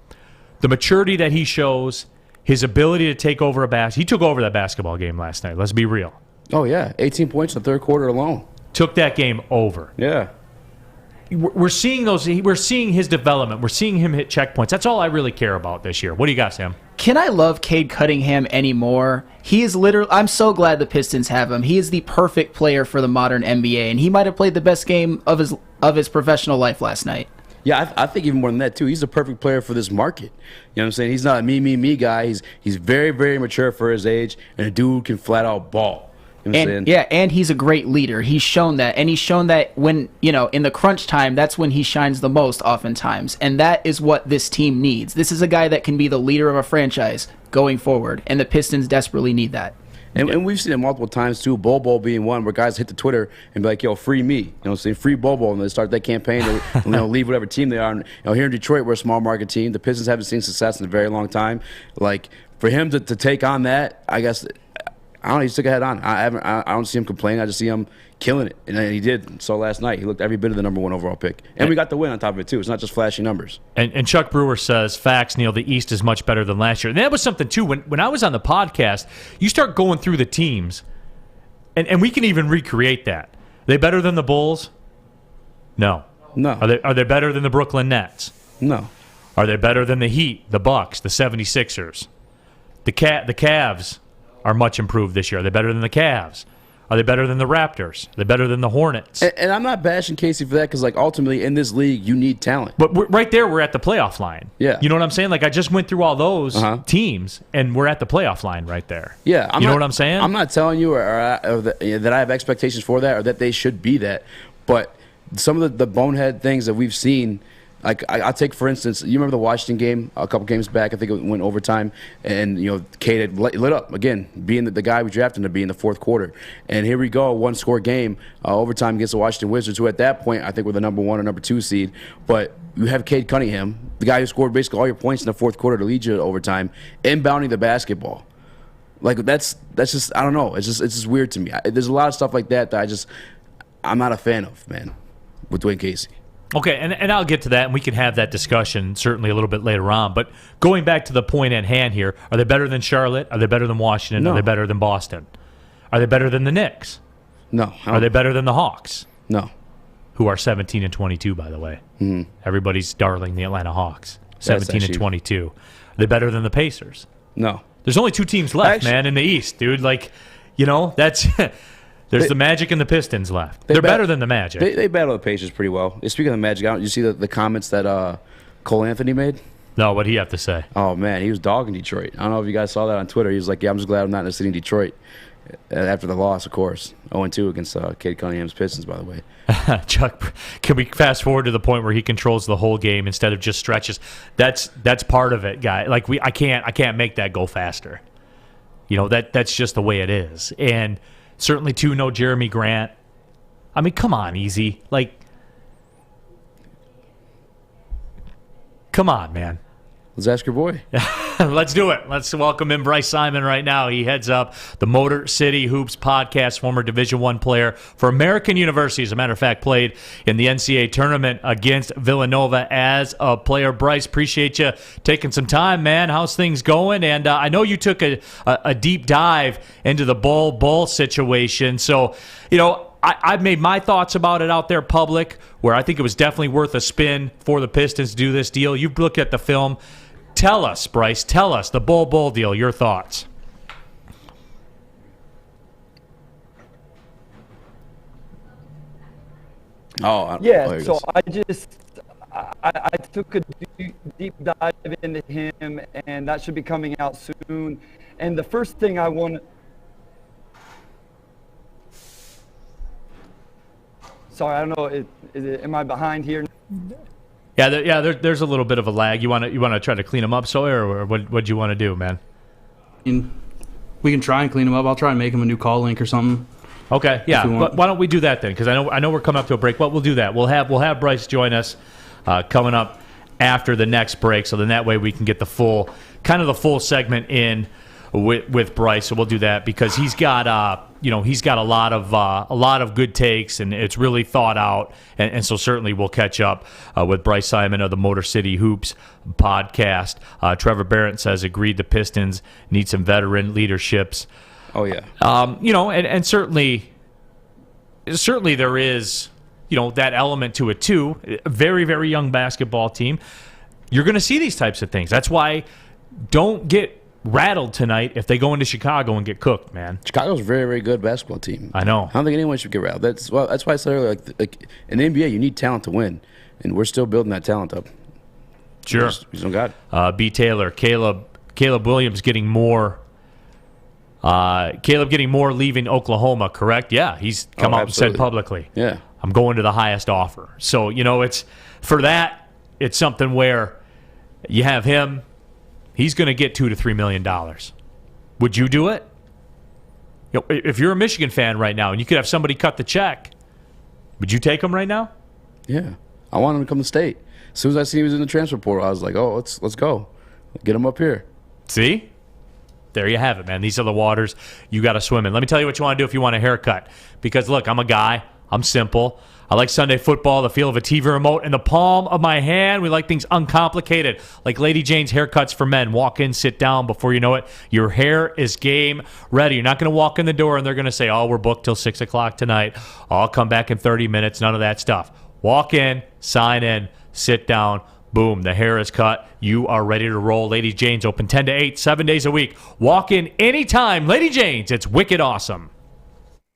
The maturity that he shows, his ability to take over he took over that basketball game last night. Let's be real. Oh, yeah. 18 points in the third quarter alone. Took that game over. Yeah. We're seeing his development. We're seeing him hit checkpoints. That's all I really care about this year. What do you got, Sam? Can I love Cade Cunningham anymore? He is literally, I'm so glad the Pistons have him. He is the perfect player for the modern NBA, and he might have played the best game of his professional life last night. Yeah, I think even more than that, too. He's the perfect player for this market. You know what I'm saying? He's not a me guy. He's very, very mature for his age, and a dude can flat out ball. You know what I'm saying? And he's a great leader. He's shown that. And he's shown that when, in the crunch time, that's when he shines the most oftentimes. And that is what this team needs. This is a guy that can be the leader of a franchise going forward, and the Pistons desperately need that. And we've seen it multiple times, too, Bobo being one, where guys hit the Twitter and be like, yo, free me. You know what I'm saying? Free Bobo. And they start that campaign to leave whatever team they are. And, here in Detroit, we're a small market team. The Pistons haven't seen success in a very long time. Like, for him to take on that, I guess, I don't know, he took a head on. I don't see him complaining. I just see him killing it. And he did. So last night, he looked every bit of the number 1 overall pick. And we got the win on top of it, too. It's not just flashy numbers. And Chuck Brewer says, facts, Neil, the East is much better than last year. And that was something, too. When I was on the podcast, you start going through the teams, and we can even recreate that. Are they better than the Bulls? No. No. Are they better than the Brooklyn Nets? No. Are they better than the Heat, the Bucks, the 76ers, the Cavs, are much improved this year. Are they better than the Cavs? Are they better than the Raptors? Are they better than the Hornets? And I'm not bashing Casey for that because, like, ultimately in this league, you need talent. But right there, we're at the playoff line. Yeah. You know what I'm saying? Like, I just went through all those teams, and we're at the playoff line right there. Yeah. You know what I'm saying? I'm not telling you that I have expectations for that or that they should be that. But some of the bonehead things that we've seen, like I'll take, for instance, you remember the Washington game a couple games back? I think it went overtime, and Cade had lit up again, being the guy we drafted to be in the fourth quarter. And here we go, one-score game, overtime against the Washington Wizards, who at that point I think were the number 1 or number 2 seed. But you have Cade Cunningham, the guy who scored basically all your points in the fourth quarter to lead you to overtime, inbounding the basketball. Like that's just, I don't know. It's just weird to me. There's a lot of stuff like that I'm not a fan of, man, with Dwayne Casey. Okay, and I'll get to that, and we can have that discussion certainly a little bit later on. But going back to the point at hand here, are they better than Charlotte? Are they better than Washington? No. Are they better than Boston? Are they better than the Knicks? No. Are they better than the Hawks? No. Who are 17-22, by the way. Mm-hmm. Everybody's darling the Atlanta Hawks. 17-22. Are they better than the Pacers? No. There's only 2 teams left, man, in the East, dude. Like, that's... There's the Magic and the Pistons left. They're better than the Magic. They battle the Pacers pretty well. Speaking of the Magic, you see the comments that Cole Anthony made? No, what'd he have to say? Oh, man, he was dogging Detroit. I don't know if you guys saw that on Twitter. He was like, yeah, I'm just glad I'm not in the city of Detroit. After the loss, of course. 0-2 against Cade Cunningham's Pistons, by the way. Chuck, can we fast forward to the point where he controls the whole game instead of just stretches? That's part of it, guy. Like I can't make that go faster. That's just the way it is. And certainly, too, no Jeremy Grant. I mean, come on, easy. Like, come on, man. Let's ask your boy. Let's do it. Let's welcome in Bryce Simon right now. He heads up the Motor City Hoops podcast, former Division I player for American University. As a matter of fact, played in the NCAA tournament against Villanova as a player. Bryce, appreciate you taking some time, man. How's things going? And I know you took a deep dive into the Bull situation. So, I've made my thoughts about it out there public, where I think it was definitely worth a spin for the Pistons to do this deal. You've looked at the film. Tell us, Bryce, the Bull deal, your thoughts. Oh, yeah, so I took a deep dive into him, and that should be coming out soon. And the first thing I want to... Sorry, I don't know, am I behind here? Yeah, there's a little bit of a lag. You want to try to clean them up, Sawyer, or what do you want to do, man? We can try and clean them up. I'll try and make him a new call link or something. Okay, yeah. But why don't we do that then? Because I know we're coming up to a break. But we'll do that. We'll have Bryce join us coming up after the next break. So then that way we can get the full segment in with Bryce. So we'll do that because he's got a lot of good takes, and it's really thought out. And so certainly we'll catch up with Bryce Simon of the Motor City Hoops podcast. Trevor Barrett says agreed the Pistons need some veteran leaderships. Oh yeah. And certainly there is that element to it too. A very, very young basketball team. You're going to see these types of things. That's why don't get rattled tonight if they go into Chicago and get cooked, man. Chicago's a very, very good basketball team. I know. I don't think anyone should get rattled. That's why I said earlier, like in the NBA, you need talent to win, and we're still building that talent up. Sure. We just don't got it. B. Taylor, Caleb Williams getting more. Caleb getting more leaving Oklahoma, correct? Yeah, he's come out absolutely. and said publicly. Yeah. I'm going to the highest offer. So, it's for that, it's something where you have him. He's going to get $2 to $3 million. Would you do it? If you're a Michigan fan right now and you could have somebody cut the check, would you take him right now? Yeah. I want him to come to state. As soon as I seen he was in the transfer portal, I was like, oh, let's go. Get him up here. See? There you have it, man. These are the waters you got to swim in. Let me tell you what you want to do if you want a haircut. Because, look, I'm a guy. I'm simple. I like Sunday football, the feel of a TV remote in the palm of my hand. We like things uncomplicated, like Lady Jane's Haircuts for Men. Walk in, sit down. Before you know it, your hair is game ready. You're not going to walk in the door and they're going to say, oh, we're booked till 6 o'clock tonight. I'll come back in 30 minutes. None of that stuff. Walk in, sign in, sit down. Boom, the hair is cut. You are ready to roll. Lady Jane's open 10 to 8, 7 days a week. Walk in anytime. Lady Jane's, it's wicked awesome.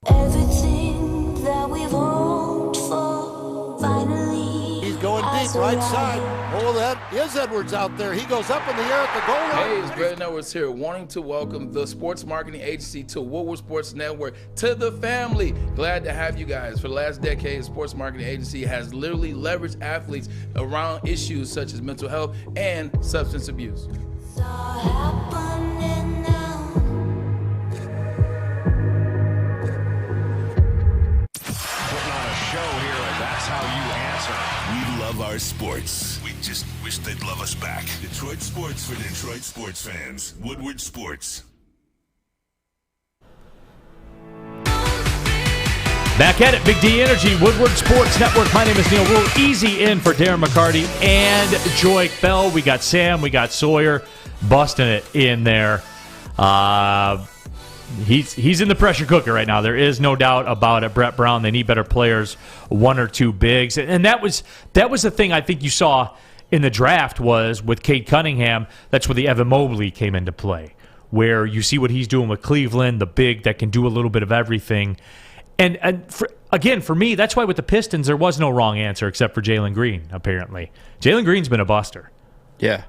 Everything that we've hoped for, finally. He's going deep, right side. Oh, that is Edwards out there. He goes up in the air at the goal line. Hey, it's Brandon Edwards here, wanting to welcome the sports marketing agency to Woodward Sports Network, to the family. Glad to have you guys. For the last decade, the sports marketing agency has literally leveraged athletes around issues such as mental health and substance abuse. It's all happening now. Putting on a show here, and that's how you answer. We love our sports. We just wish they'd love us back. Detroit sports for Detroit sports fans. Woodward Sports. Back at it, Big D Energy, Woodward Sports Network. My name is Neil Rule. Easy in for Darren McCarty and Joik Bell. We got Sam, we got Sawyer, busting it in there. He's in the pressure cooker right now. There is no doubt about it. Brett Brown, they need better players, one or two bigs. And that was the thing I think you saw in the draft was with Cade Cunningham. That's where the Evan Mobley came into play, where you see what he's doing with Cleveland, the big that can do a little bit of everything. And for me, that's why with the Pistons, there was no wrong answer except for Jalen Green, apparently. Jalen Green's been a buster. Yeah.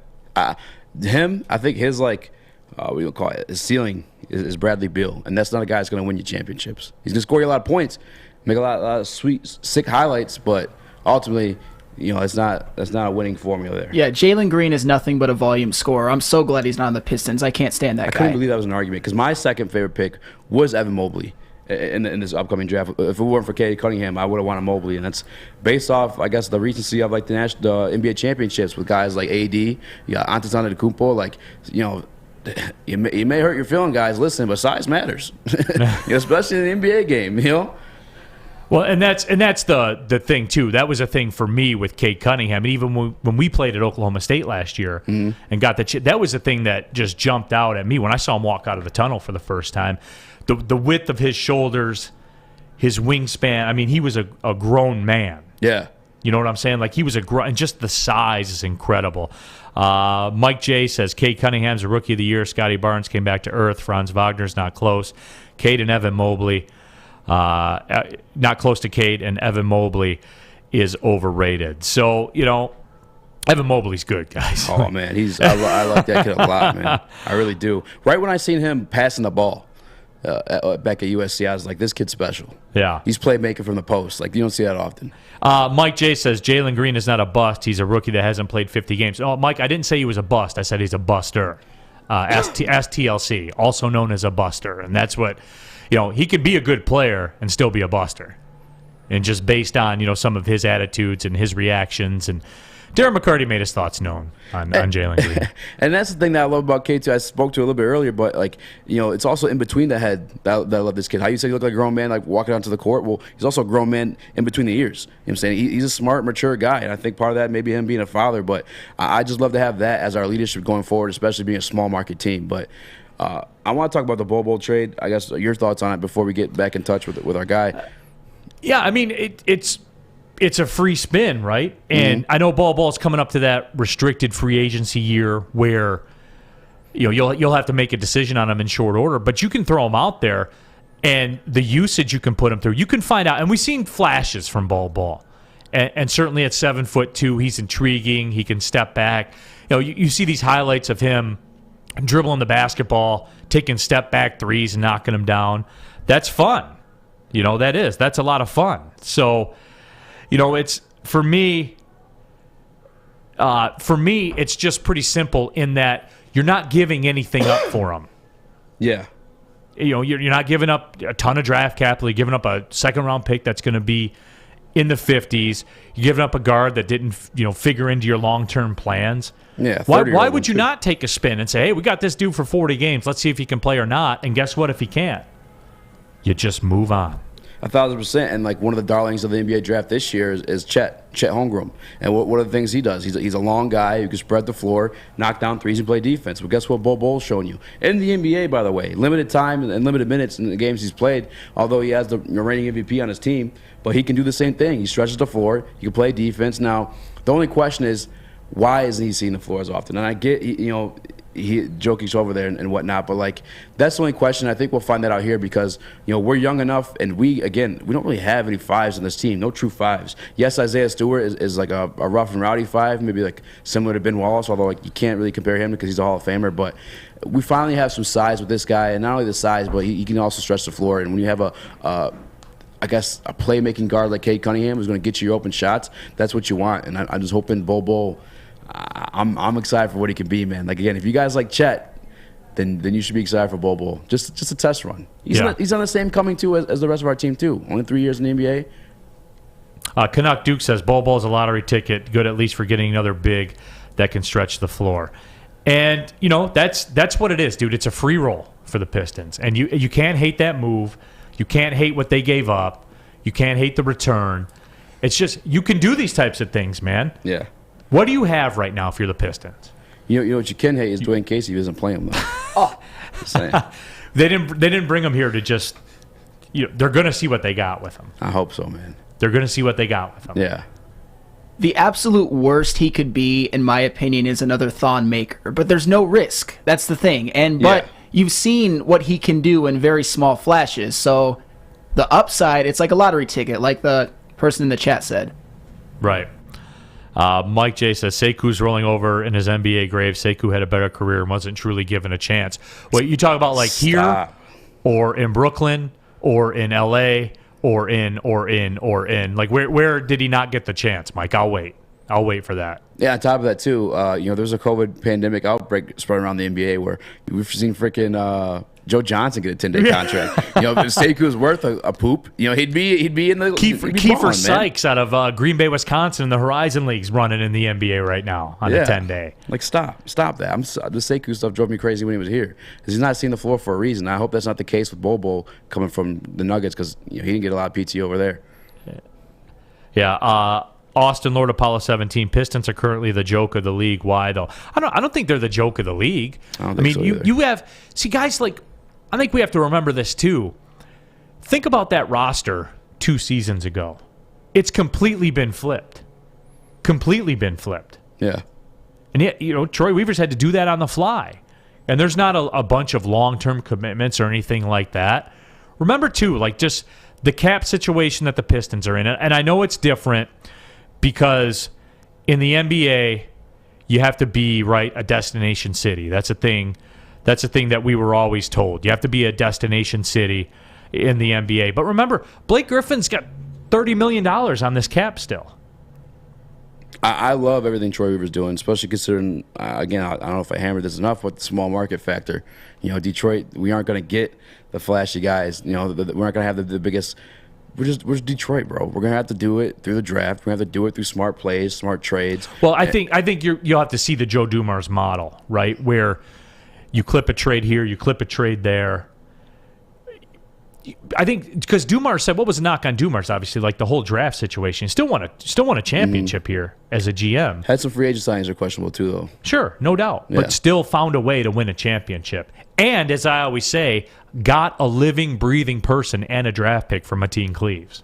Him, I think his, what do you call it, his ceiling is Bradley Beal. And that's not a guy that's going to win you championships. He's going to score you a lot of points, make a lot of sweet, sick highlights, but ultimately, that's not a winning formula there. Yeah, Jalen Green is nothing but a volume scorer. I'm so glad he's not on the Pistons. I can't stand that guy. I couldn't believe that was an argument because my second favorite pick was Evan Mobley in this upcoming draft. If it weren't for Cade Cunningham, I would have wanted Mobley, and that's based off, I guess, the recency of the NBA championships with guys like AD, you got Antetokounmpo. You may hurt your feeling, guys. Listen, but size matters, especially in the NBA game. Well, and that's the thing too. That was a thing for me with Cade Cunningham, and even when we played at Oklahoma State last year and got that was the thing that just jumped out at me when I saw him walk out of the tunnel for the first time. The width of his shoulders, his wingspan. I mean, he was a grown man. Yeah. You know what I'm saying? He was and just the size is incredible. Mike J says, Cade Cunningham's a rookie of the year. Scotty Barnes came back to earth. Franz Wagner's not close. Cade and Evan Mobley, not close to Cade, and Evan Mobley is overrated. So, Evan Mobley's good, guys. Oh, man. I like that kid a lot, man. I really do. Right when I seen him passing the ball, back at USC, I was like, this kid's special. Yeah. He's playmaking from the post. You don't see that often. Mike J says, Jalen Green is not a bust. He's a rookie that hasn't played 50 games. Oh, Mike, I didn't say he was a bust. I said he's a buster. Ask TLC, also known as a buster. And that's what, he could be a good player and still be a buster. And just based on, some of his attitudes and his reactions. And Darren McCarty made his thoughts known on Jalen Green. And that's the thing that I love about Cade, too. I spoke to a little bit earlier, but, it's also in between the head that I love this kid. How you say he looked like a grown man, walking onto the court? Well, he's also a grown man in between the ears. You know what I'm saying? He's a smart, mature guy, and I think part of that may be him being a father, but I just love to have that as our leadership going forward, especially being a small market team. But I want to talk about the Bowl trade. I guess your thoughts on it before we get back in touch with our guy. Yeah, I mean, it's a free spin, right? And I know Ball's coming up to that restricted free agency year where you'll have to make a decision on him in short order, but you can throw him out there, and the usage you can put him through, you can find out. And we've seen flashes from Ball, and certainly at 7'2", he's intriguing. He can step back. You see these highlights of him dribbling the basketball, taking step back threes, and knocking them down. That's fun. That's a lot of fun. So. It's for me, it's just pretty simple in that you're not giving anything up for them. Yeah. You're not giving up a ton of draft capital. You're giving up a second-round pick that's going to be in the 50s. You're giving up a guard that didn't, figure into your long-term plans. Yeah. Why would you not take a spin and say, hey, we got this dude for 40 games. Let's see if he can play or not. And guess what? If he can't, you just move on. 1,000%. And one of the darlings of the NBA draft this year is Chet Holmgren. And what are the things he does? He's a long guy who can spread the floor, knock down threes, and play defense. But guess what Bull's showing you? In the NBA, by the way, limited time and limited minutes in the games he's played, although he has the reigning MVP on his team, but he can do the same thing. He stretches the floor. He can play defense. Now, the only question is, why isn't he seeing the floor as often? And I get, Jokic's over there and whatnot, but like that's the only question. I think we'll find that out here because we're young enough, and we don't really have any fives on this team, no true fives. Yes, Isaiah Stewart is like a rough and rowdy five, maybe like similar to Ben Wallace, although like you can't really compare him because he's a Hall of Famer. But we finally have some size with this guy, and not only the size, but he can also stretch the floor. And when you have a playmaking guard like Cade Cunningham who's going to get you your open shots, that's what you want. And I'm just hoping Bol. I'm excited for what he can be, man. Like again, if you guys like Chet, then you should be excited for Bol. Just a test run. He's on the same coming too as the rest of our team too. Only 3 years in the NBA. Canuck Duke says Bol is a lottery ticket, good at least for getting another big that can stretch the floor. And that's what it is, dude. It's a free roll for the Pistons, and you can't hate that move. You can't hate what they gave up. You can't hate the return. It's just you can do these types of things, man. Yeah. What do you have right now if you're the Pistons? You know what you can hate is Dwayne Casey who doesn't play him though. Just saying. They didn't bring him here to just they're gonna see what they got with him. I hope so, man. They're gonna see what they got with him. Yeah. The absolute worst he could be, in my opinion, is another Thon Maker. But there's no risk. That's the thing. But you've seen what he can do in very small flashes. So the upside, it's like a lottery ticket, like the person in the chat said. Right. Mike J says Seku's rolling over in his NBA grave. Sekou had a better career and wasn't truly given a chance. Wait, you talk about like here or in Brooklyn or in LA or in. Like where did he not get the chance, Mike? I'll wait for that. Yeah, on top of that too, there's a COVID pandemic outbreak spread around the NBA where we've seen freaking Joe Johnson get a 10-day contract. Seku's worth a poop. He'd be in the Kiefer Sykes out of Green Bay, Wisconsin, in the Horizon League's running in the NBA right now on a 10-day. Like stop that. The Sekou stuff drove me crazy when he was here because he's not seeing the floor for a reason. I hope that's not the case with Bol coming from the Nuggets because he didn't get a lot of PT over there. Yeah. Austin, Lord Apollo 17. Pistons are currently the joke of the league. Why though? I don't think they're the joke of the league. I mean, you have guys like. I think we have to remember this too. Think about that roster 2 seasons ago. It's completely been flipped. Yeah. And yet, Troy Weaver's had to do that on the fly. And there's not a bunch of long-term commitments or anything like that. Remember too, like just the cap situation that the Pistons are in. And I know it's different because in the NBA, you have to be, a destination city. That's a thing. That's a thing that we were always told. You have to be a destination city in the NBA. But remember, Blake Griffin's got $30 million on this cap still. I love everything Troy Weaver's doing, especially considering, again, I don't know if I hammered this enough, but the small market factor. Detroit, we aren't going to get the flashy guys. We're not going to have the biggest. We're just Detroit, bro. We're going to have to do it through the draft. We're going to have to do it through smart plays, smart trades. Well, I think you'll have to see the Joe Dumars model, right, where you clip a trade here, you clip a trade there. I think because Dumars said, what was the knock on Dumars? Obviously, like the whole draft situation. Still won a championship here as a GM. Had some free agent signings are questionable too, though. Sure, no doubt, but still found a way to win a championship. And as I always say, got a living, breathing person and a draft pick from Mateen Cleaves.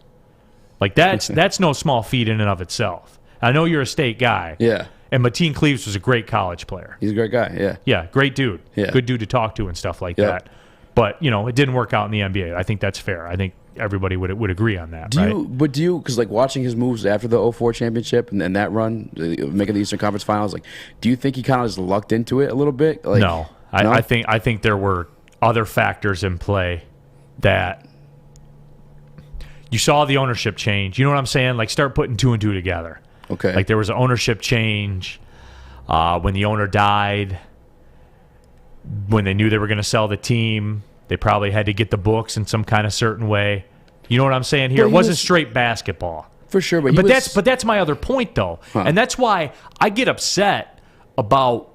Like that's no small feat in and of itself. I know you're a State guy. Yeah. And Mateen Cleaves was a great college player. He's a great guy, yeah. Yeah, great dude. Yeah. Good dude to talk to and stuff like that. But, it didn't work out in the NBA. I think that's fair. I think everybody would agree on that, because like watching his moves after the 2004 championship and that run, making the Eastern Conference Finals, like, do you think he kind of just lucked into it a little bit? Like, no. I think there were other factors in play that you saw the ownership change. You know what I'm saying? Like, start putting 2 and 2 together. Okay. Like there was an ownership change when the owner died. When they knew they were going to sell the team, they probably had to get the books in some kind of certain way. You know what I'm saying here? It wasn't straight basketball. For sure, but that's my other point though. And that's why I get upset about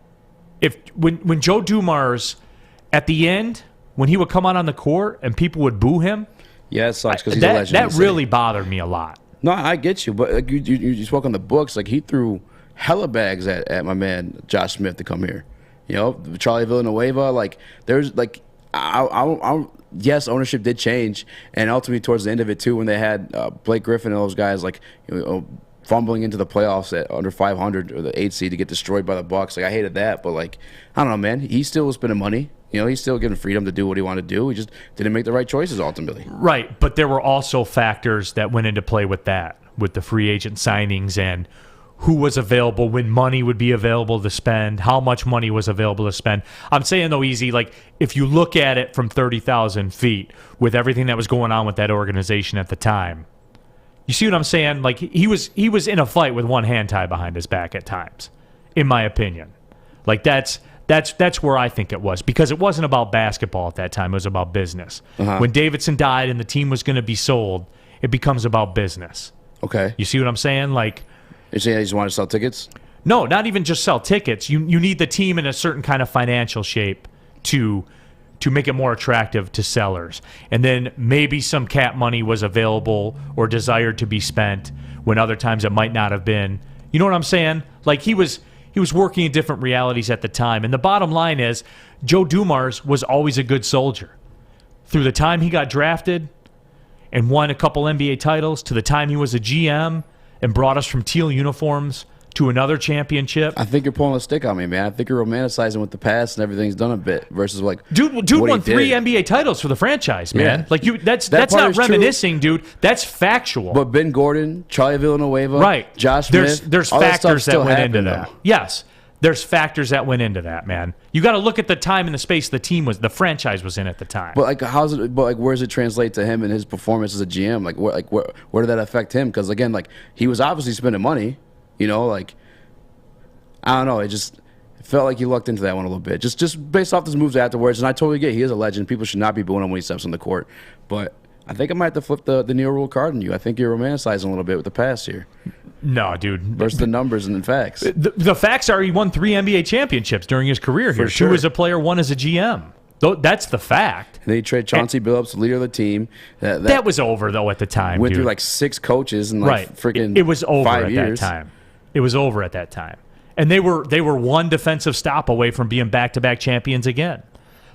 when Joe Dumars at the end when he would come out on the court and people would boo him. Yeah, it sucks because he's a legend. That really bothered me a lot. No, I get you, but like you spoke on the books. Like he threw hella bags at my man Josh Smith to come here. Charlie Villanueva. Like there's like, yes, ownership did change, and ultimately towards the end of it too, when they had Blake Griffin and those guys like fumbling into the playoffs at under 500 or the 8 seed to get destroyed by the Bucks. Like, I hated that, but like, I don't know, man. He still was spending money. You know, he's still given freedom to do what he wanted to do. He just didn't make the right choices ultimately. Right, but there were also factors that went into play with that, with the free agent signings and who was available, when money would be available to spend, how much money was available to spend. I'm saying, though, Easy, like, if you look at it from 30,000 feet with everything that was going on with that organization at the time, you see what I'm saying? Like, he was in a fight with one hand tied behind his back at times, in my opinion. Like, that's where I think it was, because it wasn't about basketball at that time. It was about business. When Davidson died and the team was going to be sold, it becomes about business. Okay. You see what I'm saying? Like, you're saying they just want to sell tickets? No, not even just sell tickets. You need the team in a certain kind of financial shape to make it more attractive to sellers. And then maybe some cap money was available or desired to be spent when other times it might not have been. You know what I'm saying? Like, he was working in different realities at the time. And the bottom line is, Joe Dumars was always a good soldier. Through the time he got drafted and won a couple NBA titles, to the time he was a GM and brought us from teal uniforms to another championship. I think you're pulling a stick on me, man. I think you're romanticizing with the past and everything's done a bit versus like dude won 3 NBA titles for the franchise, man. Yeah. Like, that's not reminiscing, true. Dude. That's factual. But Ben Gordon, Charlie Villanueva, right? Josh Smith, there's factors that went into that. Yes, there's factors that went into that, man. You got to look at the time and the space the franchise was in at the time. But like, where does it translate to him and his performance as a GM? Where did that affect him? Because again, like, he was obviously spending money. You know, like, I don't know. It felt like he lucked into that one a little bit. Just based off his moves afterwards. And I totally get he is a legend. People should not be booing him when he steps on the court. But I think I might have to flip the Neil Rule card on you. I think you're romanticizing a little bit with the past here. No, dude. Versus the numbers and the facts. The facts are he won 3 NBA championships during his career here. Sure. 2 as a player, 1 as a GM. That's the fact. And then he traded Chauncey Billups, the leader of the team. That was over, though, at the time. Went through like 6 coaches in like freaking it was over 5 at years. that time. It was over at that time. And they were one defensive stop away from being back-to-back champions again.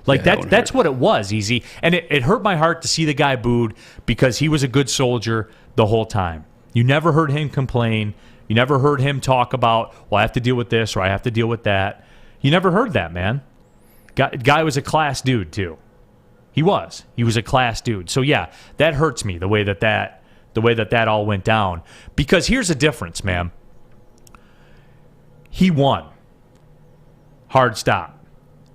Like, that's what it was, Easy. And it hurt my heart to see the guy booed because he was a good soldier the whole time. You never heard him complain. You never heard him talk about, well, I have to deal with this or I have to deal with that. You never heard that, man. Guy was a class dude, too. He was a class dude. So, yeah, that hurts me, the way that all went down. Because here's the difference, man. He won. Hard stop.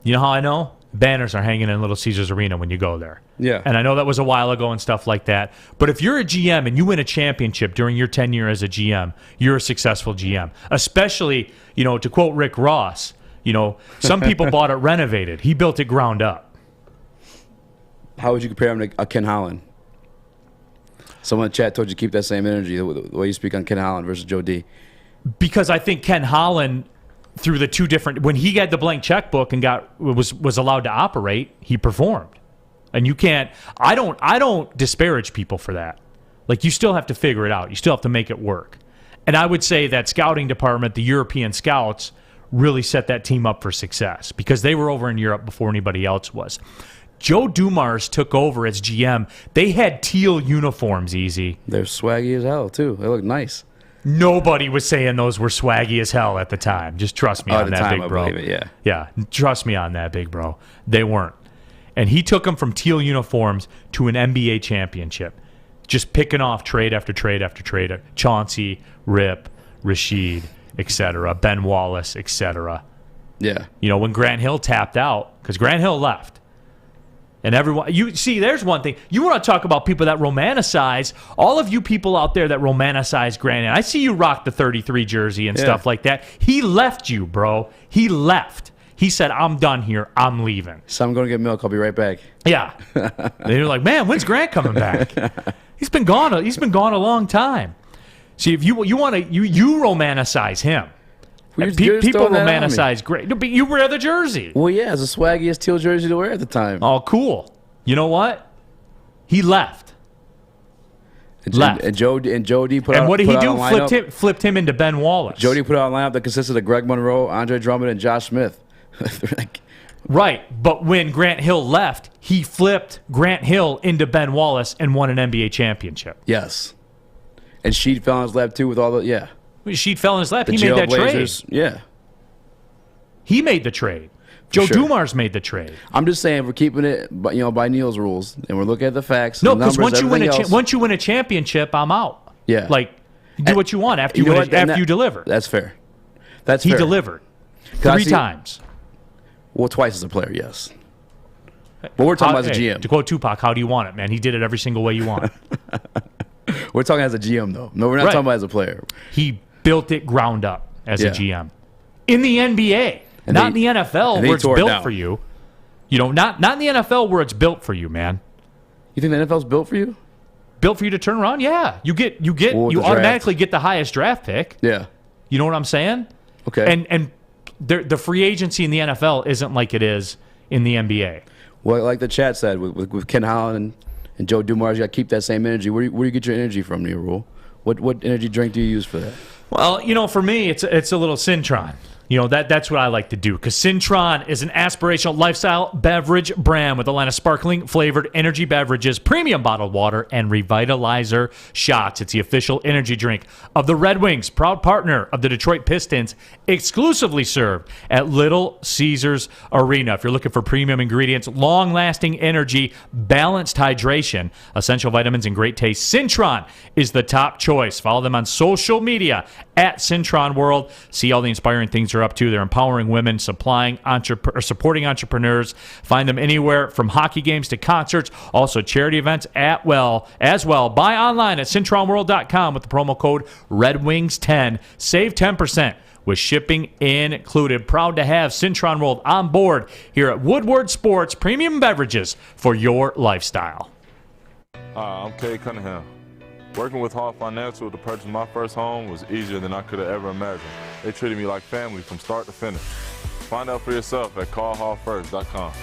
You know how I know? Banners are hanging in Little Caesars Arena when you go there. Yeah. And I know that was a while ago and stuff like that. But if you're a GM and you win a championship during your tenure as a GM, you're a successful GM. Especially, to quote Rick Ross, some people bought it renovated. He built it ground up. How would you compare him to Ken Holland? Someone in the chat told you to keep that same energy, the way you speak on Ken Holland versus Joe D. Because I think Ken Holland, through the 2 different, when he had the blank checkbook and was allowed to operate, he performed. And you can't. I don't disparage people for that. Like, you still have to figure it out. You still have to make it work. And I would say that scouting department, the European scouts, really set that team up for success because they were over in Europe before anybody else was. Joe Dumars took over as GM. They had teal uniforms, Easy. They're swaggy as hell too. They look nice. Nobody was saying those were swaggy as hell at the time. Just trust me on that, big bro. I believe it, yeah. Yeah, trust me on that, big bro. They weren't. And he took them from teal uniforms to an NBA championship. Just picking off trade after trade after trade. Chauncey, Rip, Rasheed, etc. Ben Wallace, etc. Yeah. When Grant Hill tapped out, because Grant Hill left. And everyone, you see, there's one thing. You want to talk about people that romanticize, all of you people out there that romanticize Grant Hill. I see you rock the 33 jersey and stuff like that. He left you, bro. He left. He said, I'm done here. I'm leaving. So I'm going to get milk. I'll be right back. Yeah. They were like, man, when's Grant coming back? He's been gone a long time. See, if you want to, you romanticize him. People romanticize great. But you wear the jersey. Well, yeah, it's the swaggiest teal jersey to wear at the time. Oh, cool. You know what? He left. And Joe D put out. And what did he do? Flipped him into Ben Wallace. Joe D put out a lineup that consisted of Greg Monroe, Andre Drummond, and Josh Smith. Right, but when Grant Hill left, he flipped Grant Hill into Ben Wallace and won an NBA championship. Yes. And Sheed fell in his lap too with all the Sheed fell in his lap. The He made that trade. Jailblazers, yeah. He made the trade. Joe Dumars made the trade. I'm just saying we're keeping it, by Neil's rules, and we're looking at the facts. No, because once you win a championship, I'm out. Yeah, like do what you want after you deliver. That's fair. He delivered 3 times. Well, twice as a player, yes. But we're talking about as a GM. To quote Tupac, how do you want it, man? He did it every single way you want. We're talking as a GM, though. No, we're not talking about as a player. He built it ground up as a GM in the NBA, not in the NFL where it's built for you. Not in the NFL where it's built for you, man. You think the NFL's built for you? Built for you to turn around? Yeah, you automatically get the highest draft pick. Yeah, you know what I'm saying? Okay, and the free agency in the NFL isn't like it is in the NBA. Well, like the chat said, with Ken Holland and Joe Dumars, you got to keep that same energy. Where do you get your energy from, Neil Rule? What energy drink do you use for that? Well, for me, it's a little Cintron. That's what I like to do, because Cintron is an aspirational lifestyle beverage brand with a line of sparkling flavored energy beverages, premium bottled water, and revitalizer shots. It's the official energy drink of the Red Wings, proud partner of the Detroit Pistons, exclusively served at Little Caesars Arena. If you're looking for premium ingredients, long-lasting energy, balanced hydration, essential vitamins, and great taste, Cintron is the top choice. Follow them on social media at Cintron World. See all the inspiring things they're up to. They're empowering women, supporting entrepreneurs. Find them anywhere from hockey games to concerts, also charity events as well. Buy online at CintronWorld.com with the promo code RedWings10. Save 10% with shipping included. Proud to have Cintron World on board here at Woodward Sports, premium beverages for your lifestyle. Hi, I'm Kay Cunningham. Working with Hall Financial to purchase my first home was easier than I could have ever imagined. They treated me like family from start to finish. Find out for yourself at callhallfirst.com.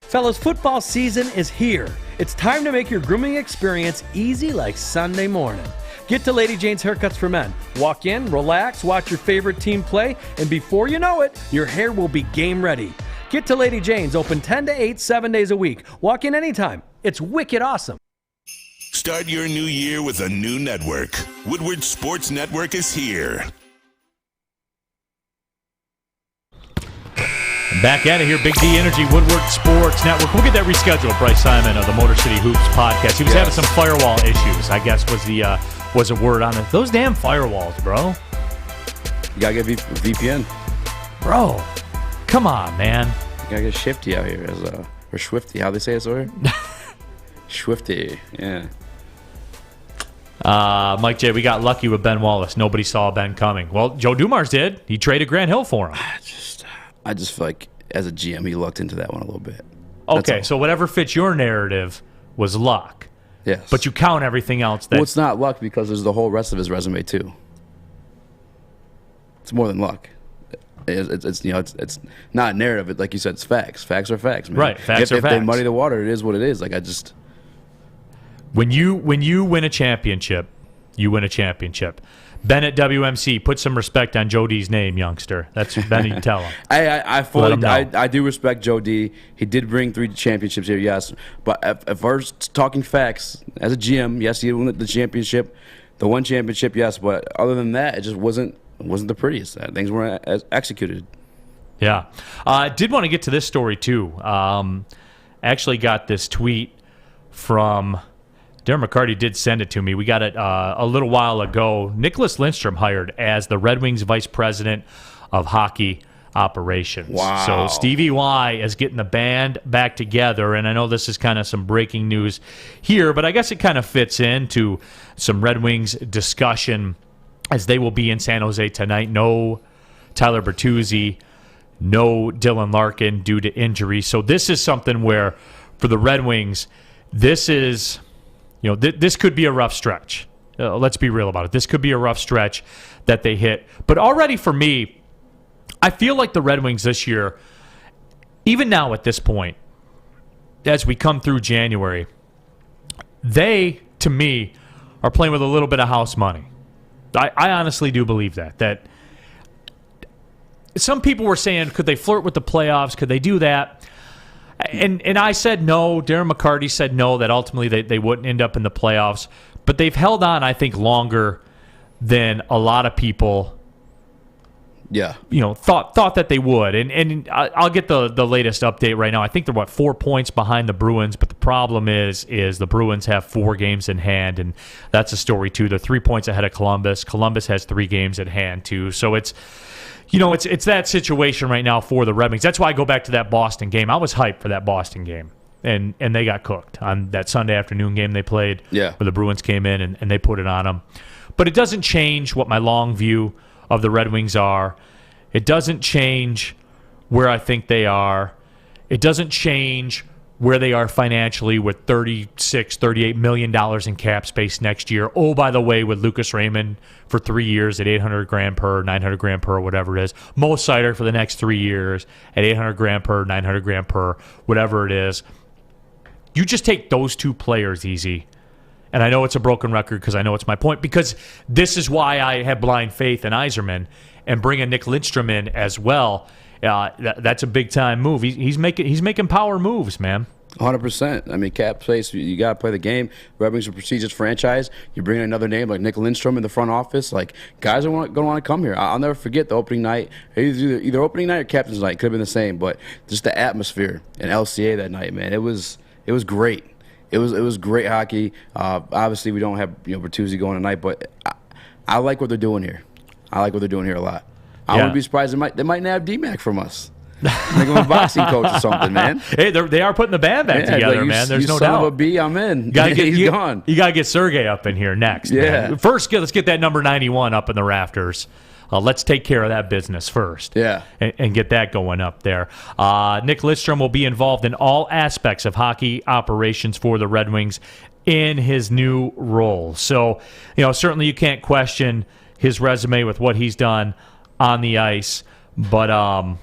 Fellas, football season is here. It's time to make your grooming experience easy like Sunday morning. Get to Lady Jane's Haircuts for Men. Walk in, relax, watch your favorite team play, and before you know it, your hair will be game ready. Get to Lady Jane's, open 10 to 8, 7 days a week. Walk in anytime. It's wicked awesome. Start your new year with a new network. Woodward Sports Network is here. Back at it here, Big D Energy, Woodward Sports Network. We'll get that rescheduled. Bryce Simon of the Motor City Hoops podcast. He was having some firewall issues, I guess was a word on it. Those damn firewalls, bro. You gotta get VPN. Bro, come on, man. You gotta get shifty out here, or swifty. How they say it, sorry? Swifty, yeah. Mike J, we got lucky with Ben Wallace. Nobody saw Ben coming. Well, Joe Dumars did. He traded Grant Hill for him. I just feel like as a GM, he lucked into that one a little bit. Okay, so whatever fits your narrative was luck. Yes. But you count everything else. Well, it's not luck because there's the whole rest of his resume too. It's more than luck. It's not narrative. Like you said, it's facts. Facts are facts, man. Right, facts are facts. If they muddy the water, it is what it is. When you win a championship, you win a championship. Ben at WMC, put some respect on Joe D's name, youngster. That's Ben. You tell him. I do respect Joe D. He did bring 3 championships here, yes. But if we're talking facts, as a GM, yes, he won the championship, the one championship, yes. But other than that, it just wasn't the prettiest. Things weren't as executed. Yeah, I did want to get to this story too. Actually, got this tweet from. Darren McCarty did send it to me. We got it a little while ago. Nicholas Lindstrom hired as the Red Wings Vice President of Hockey Operations. Wow. So Stevie Y is getting the band back together, and I know this is kind of some breaking news here, but I guess it kind of fits into some Red Wings discussion as they will be in San Jose tonight. No Tyler Bertuzzi, no Dylan Larkin due to injury. So this is something where, for the Red Wings, this is... this could be a rough stretch. Let's be real about it. This could be a rough stretch that they hit. But already for me, I feel like the Red Wings this year, even now at this point, as we come through January, they, to me, are playing with a little bit of house money. I honestly do believe that. That some people were saying, could they flirt with the playoffs? Could they do that? And I said no. Darren McCarty said no, that ultimately they wouldn't end up in the playoffs. But they've held on, I think, longer than a lot of people thought that they would. And I'll get the latest update right now. I think they're 4 points behind the Bruins, but the problem is the Bruins have 4 games in hand, and that's a story too. They're 3 points ahead of Columbus. Columbus has 3 games at hand too. So it's that situation right now for the Red Wings. That's why I go back to that Boston game. I was hyped for that Boston game. And they got cooked on that Sunday afternoon game they played where the Bruins came in and they put it on them. But it doesn't change what my long view of the Red Wings are. It doesn't change where I think they are. It doesn't change where they are financially with $38 million in cap space next year. Oh, by the way, with Lucas Raymond for 3 years at $800,000 per, $900,000 per, whatever it is. Mo Seider for the next 3 years at $800,000 per, $900,000 per, whatever it is. You just take those 2 players easy. And I know it's a broken record because I know it's my point, because this is why I have blind faith in Yzerman and bring a Nick Lindstrom in as well. That's a big-time move. He's making power moves, man. 100%. I mean, cap space, you got to play the game. Red Wings are a prestigious franchise. You bring in another name like Nick Lindstrom in the front office. Like, guys are going to want to come here. I'll never forget the opening night. Either opening night or captain's night. Could have been the same, but just the atmosphere in LCA that night, man. It was great. It was great hockey. Obviously, we don't have Bertuzzi going tonight, but I like what they're doing here. I like what they're doing here a lot. I wouldn't be surprised they might nab DMacc from us. Make him a boxing coach or something, man. Hey, they are putting the band back together, man. There's no doubt. You son of a B, I'm in. He's gone. You got to get Sergey up in here next. Yeah. Man. First, let's get that number 91 up in the rafters. Let's take care of that business first. Yeah. And get that going up there. Nick Lidstrom will be involved in all aspects of hockey operations for the Red Wings in his new role. So, certainly you can't question his resume with what he's done on the ice. But,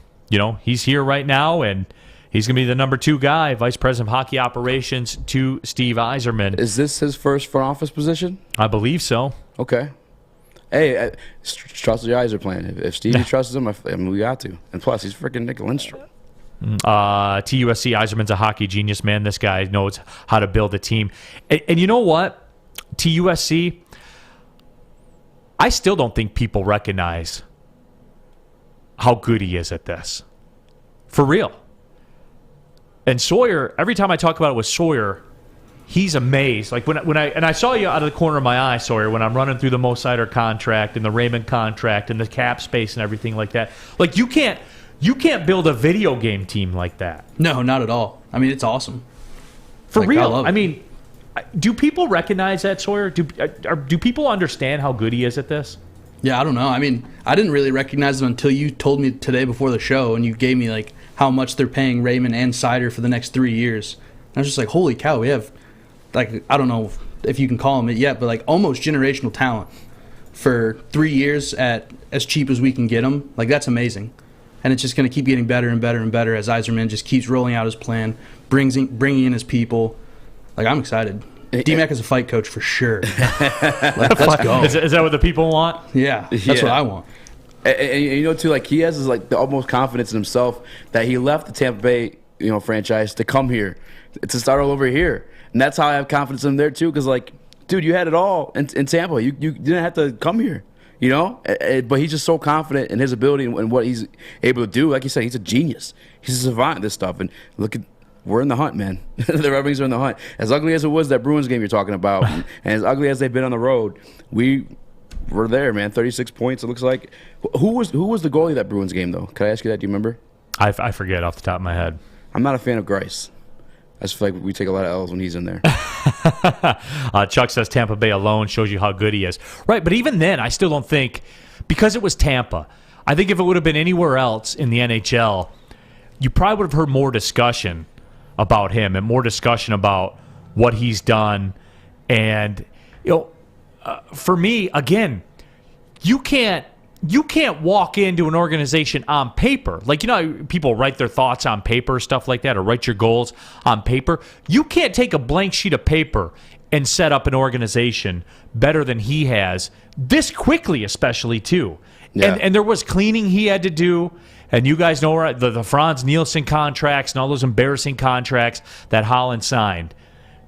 he's here right now, and he's going to be the number 2 guy, Vice President of Hockey Operations to Steve Yzerman. Is this his first front office position? I believe so. Okay. Hey, trust the Yzer plan. If Stevie trusts him, we got to. And plus, he's freaking Nick Lindstrom. TUSC, Yzerman's a hockey genius, man. This guy knows how to build a team. And you know what? TUSC, I still don't think people recognize how good he is at this. For real. And Sawyer, every time I talk about it with Sawyer, he's amazed. Like when I saw you out of the corner of my eye, Sawyer, when I'm running through the Mo Seider contract and the Raymond contract and the cap space and everything like that. Like you can't build a video game team like that. No, not at all. I mean, it's awesome. For real. I mean, do people recognize that, Sawyer? Do people understand how good he is at this? Yeah, I don't know. I mean, I didn't really recognize him until you told me today before the show, and you gave me like how much they're paying Raymond and Seider for the next 3 years. And I was just like, holy cow, we have, like, I don't know if you can call him it yet, but like almost generational talent for 3 years at as cheap as we can get them. Like, that's amazing. And it's just going to keep getting better and better and better as Yzerman just keeps rolling out his plan, bringing in his people. Like, I'm excited. DMacc is a fight coach for sure. Let's go. Is that what the people want? Yeah, that's what I want. And too, like, he has the utmost confidence in himself that he left the Tampa Bay, franchise to come here, to start all over here. And that's how I have confidence in him there too, because, like, dude, you had it all in Tampa. You didn't have to come here, But he's just so confident in his ability and what he's able to do. Like you said, he's a genius. He's a savant at this stuff. And look at, we're in the hunt, man. The Red Wings are in the hunt. As ugly as it was that Bruins game you're talking about, and as ugly as they've been on the road, we're there, man. 36 points, it looks like. Who was the goalie of that Bruins game, though? Can I ask you that? Do you remember? I forget off the top of my head. I'm not a fan of Bryce. I just feel like we take a lot of L's when he's in there. Chuck says Tampa Bay alone shows you how good he is. Right, but even then, I still don't think, because it was Tampa, I think if it would have been anywhere else in the NHL, you probably would have heard more discussion about him and more discussion about what he's done. And, for me, again, you can't walk into an organization on paper. Like, people write their thoughts on paper, stuff like that, or write your goals on paper. You can't take a blank sheet of paper and set up an organization better than he has, this quickly especially, too. Yeah. And there was cleaning he had to do, And you guys know the Franz Nielsen contracts and all those embarrassing contracts that Holland signed,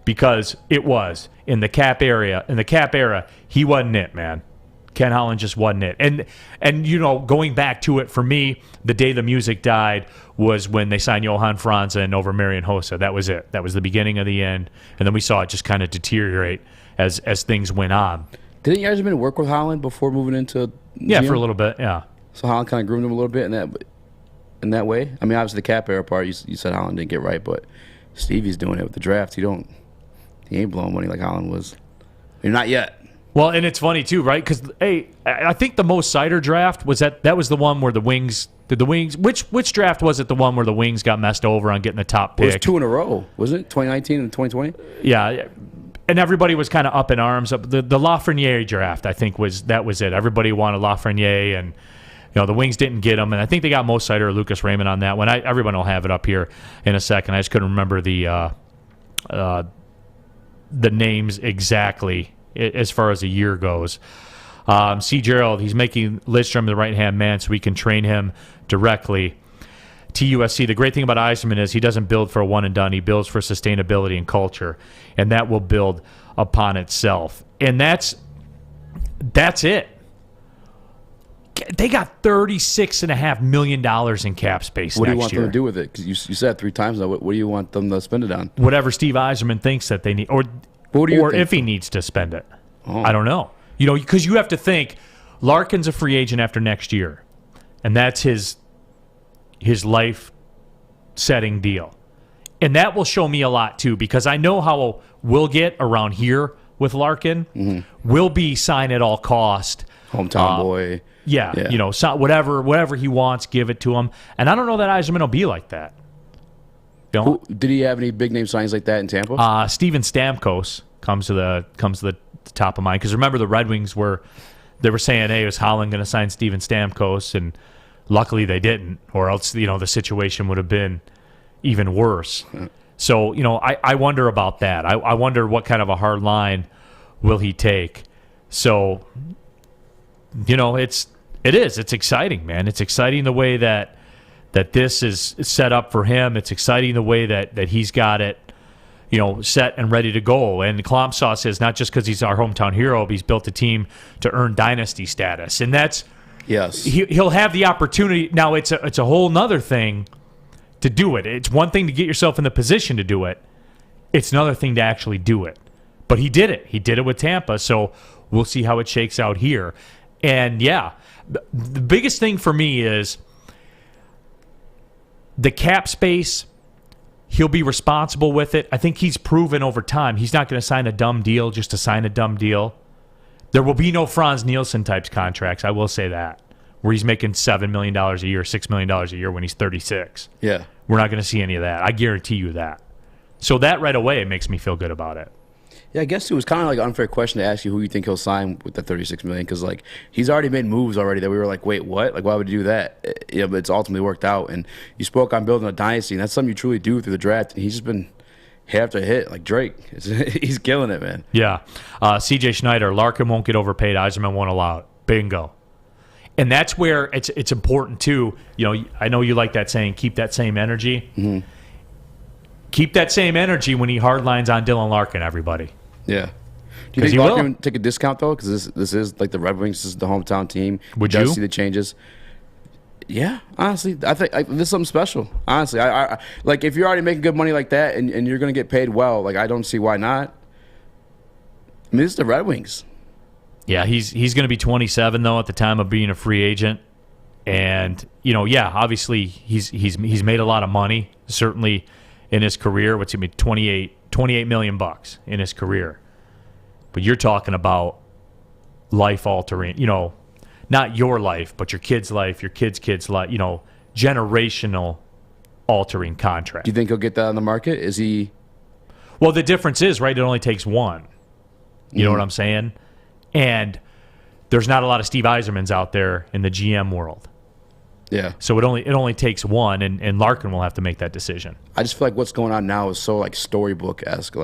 because it was in the cap area. In the cap era, he wasn't it, man. Ken Holland just wasn't it. And you know, going back to it, for me, the day the music died was when they signed Johan Franzen over Marian Hossa. That was it. That was the beginning of the end. And then we saw it just kind of deteriorate as things went on. Didn't Yasmin work with Holland before moving into GM? For a little bit, yeah. So Holland kind of groomed him a little bit in that way. I mean, obviously the cap era part, you said Holland didn't get right, but Stevie's doing it with the draft. He ain't blowing money like Holland was. I mean, not yet. Well, and it's funny too, right? Because I think the Mo Sider draft was that was the one where the Wings did the Wings. Which draft was it? The one where the Wings got messed over on getting the top pick. It was 2 in a row, wasn't it? 2019 and 2020. Yeah, and everybody was kind of up in arms. The Lafreniere draft, I think, was it. Everybody wanted Lafreniere, and the Wings didn't get him. And I think they got Mo Sider or Lucas Raymond on that one. Everyone will have it up here in a second. I just couldn't remember the names exactly as far as a year goes. C. Gerald, he's making Lidstrom the right-hand man so we can train him directly. TUSC, the great thing about Yzerman is he doesn't build for a one-and-done. He builds for sustainability and culture, and that will build upon itself. And that's it. They got $36.5 million in cap space next year. What do you want them to do with it? Because you said it 3 times now. What do you want them to spend it on? Whatever Steve Yzerman thinks that they need, or if he needs to spend it. Oh. I don't know. Because you have to think Larkin's a free agent after next year, and that's his life-setting deal. And that will show me a lot, too, because I know how we'll get around here with Larkin. Mm-hmm. We'll be sign at all cost. Hometown boy. Yeah. Whatever he wants, give it to him. And I don't know that Yzerman will be like that. Did he have any big-name signings like that in Tampa? Steven Stamkos comes to the top of mind, because remember the Red Wings were saying, hey, is Holland going to sign Steven Stamkos? And luckily they didn't, or else the situation would have been even worse. So I wonder about that. I wonder what kind of a hard line will he take. So it's exciting, man. It's exciting the way that this is set up for him. It's exciting the way that he's got it set and ready to go. And Klomsaw says not just because he's our hometown hero, but he's built a team to earn dynasty status. And that's, yes, he'll have the opportunity. Now, it's a whole nother thing to do it. It's one thing to get yourself in the position to do it. It's another thing to actually do it. But he did it. He did it with Tampa, so we'll see how it shakes out here. And, yeah, the biggest thing for me is the cap space. He'll be responsible with it. I think he's proven over time he's not going to sign a dumb deal just to sign a dumb deal. There will be no Franz Nielsen types contracts, I will say that, where he's making $7 million a year, $6 million a year when he's 36. Yeah. We're not going to see any of that. I guarantee you that. So that right away, it makes me feel good about it. Yeah, I guess it was kind of like an unfair question to ask you who you think he'll sign with the $36 million, because he's already made moves already that we were like, wait, what? Why would he do that? But it's ultimately worked out. And you spoke on building a dynasty, and that's something you truly do through the draft. And he's just been hit after hit like Drake. He's killing it, man. Yeah. C.J. Schneider, Larkin won't get overpaid. Yzerman won't allow it. Bingo. And that's where it's important too. I know you like that saying, keep that same energy. Mm-hmm. Keep that same energy when he hardlines on Dylan Larkin, everybody. Yeah. Do you think Larkin would take a discount, though? Because this is like the Red Wings. This is the hometown team. Would you? you? See the changes. Yeah, honestly, I think this is something special. Honestly, I like if you're already making good money like that and you're going to get paid well, I don't see why not. I mean, this is the Red Wings. Yeah, he's going to be 27, though, at the time of being a free agent. And, obviously he's made a lot of money, certainly in his career. What's he made? $28 million in his career. But you're talking about life-altering, not your life, but your kid's life, your kid's life, generational altering contract. Do you think he'll get that on the market? Is he? Well, the difference is, right, it only takes one. You know what I'm saying? And there's not a lot of Steve Yzermans out there in the GM world. Yeah. So it only takes one, and Larkin will have to make that decision. I just feel like what's going on now is so storybook-esque.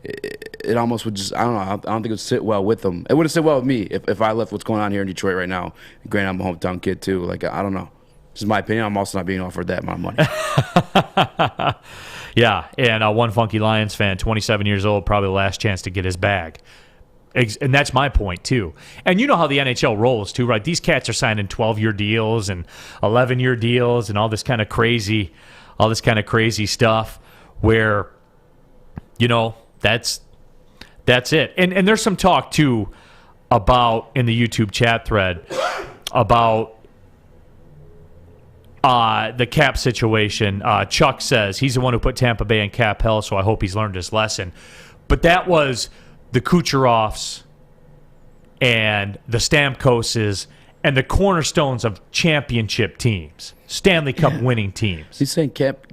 It almost would just, I don't know, I don't think it would sit well with them. It wouldn't sit well with me if I left what's going on here in Detroit right now. Granted, I'm a hometown kid too. I don't know. This is my opinion. I'm also not being offered that amount of money. Yeah, and one funky Lions fan, 27 years old, probably the last chance to get his bag. And that's my point, too. And you know how the NHL rolls, too, right? These cats are signing 12-year deals and 11-year deals and all this kind of crazy stuff where, that's it. And there's some talk, too, about, in the YouTube chat thread, about the cap situation. Chuck says he's the one who put Tampa Bay in cap hell, so I hope he's learned his lesson. But that was the Kucherovs and the Stamkoses and the cornerstones of championship teams, Stanley Cup winning teams. He's saying cap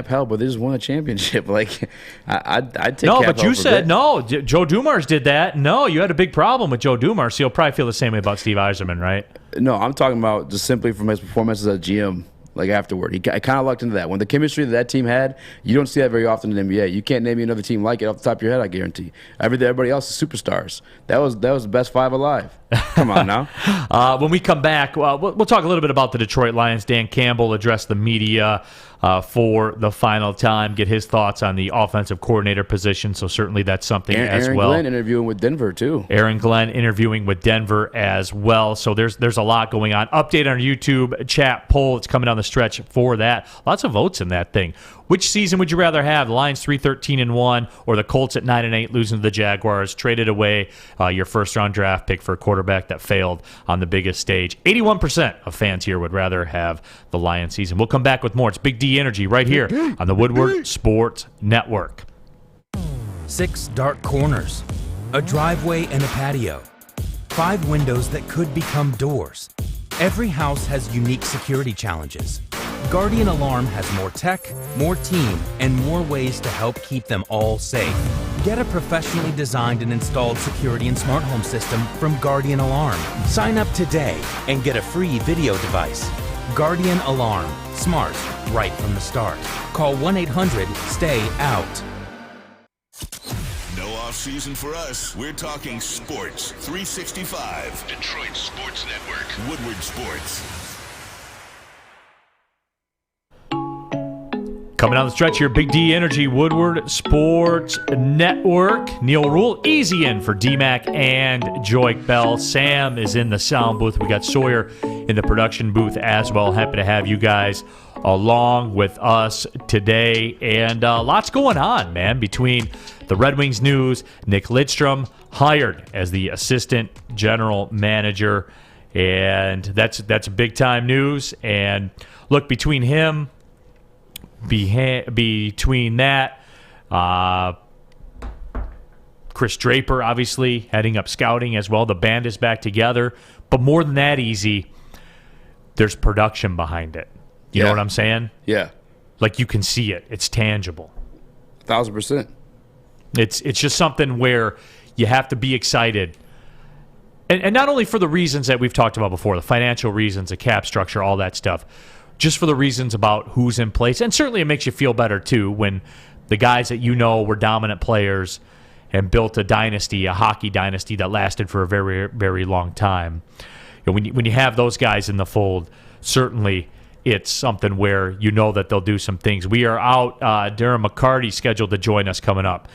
hell, but they just won a championship. Like, I'd take no, cap but you hell said no. Joe Dumars did that. No, you had a big problem with Joe Dumars, so you'll probably feel the same way about Steve Yzerman, right? No, I'm talking about just simply from his performances as a GM. Like afterward, I kind of lucked into that. When the chemistry that team had, you don't see that very often in the NBA. You can't name me another team like it off the top of your head, I guarantee. Everybody else is superstars. That was the best five alive. Come on now. When we come back, we'll talk a little bit about the Detroit Lions. Dan Campbell addressed the media for the final time, get his thoughts on the offensive coordinator position. So certainly that's something as well. Aaron Glenn interviewing with Denver too. Aaron Glenn interviewing with Denver as well. So there's a lot going on. Update on our YouTube chat poll. It's coming down the stretch for that. Lots of votes in that thing. Which season would you rather have? The Lions 3-13-1 or the Colts at 9-8 losing to the Jaguars? Traded away your first-round draft pick for a quarterback that failed on the biggest stage. 81% of fans here would rather have the Lions season. We'll come back with more. It's Big D Energy right here on the Woodward Sports Network. 6 dark corners, a driveway and a patio, 5 windows that could become doors. Every house has unique security challenges. Guardian Alarm has more tech, more team, and more ways to help keep them all safe. Get a professionally designed and installed security and smart home system from Guardian Alarm. Sign up today and get a free video device. Guardian Alarm. Smart, right from the start. Call 1-800-STAY-OUT. No off season for us. We're talking sports 365. Detroit Sports Network. Woodward Sports. Coming down the stretch here, Big D Energy, Woodward Sports Network. Neil Rule, easy in for DMacc and Joik Bell. Sam is in the sound booth. We got Sawyer in the production booth as well. Happy to have you guys along with us today. And lots going on, man, between the Red Wings news, Nick Lidstrom hired as the assistant general manager. And that's big-time news. And look, between him... Between that, Chris Draper, obviously, heading up scouting as well. The band is back together. But more than that easy, there's production behind it. You know what I'm saying? Yeah. Like you can see it. It's tangible. 1,000%. It's just something where you have to be excited. And not only for the reasons that we've talked about before, the financial reasons, the cap structure, all that stuff, just for the reasons about who's in place. And certainly it makes you feel better, too, when the guys that you know were dominant players and built a dynasty, a hockey dynasty that lasted for a very, very long time. You know, when you have those guys in the fold, certainly it's something where you know that they'll do some things. We are out. Darren McCarty scheduled to join us coming up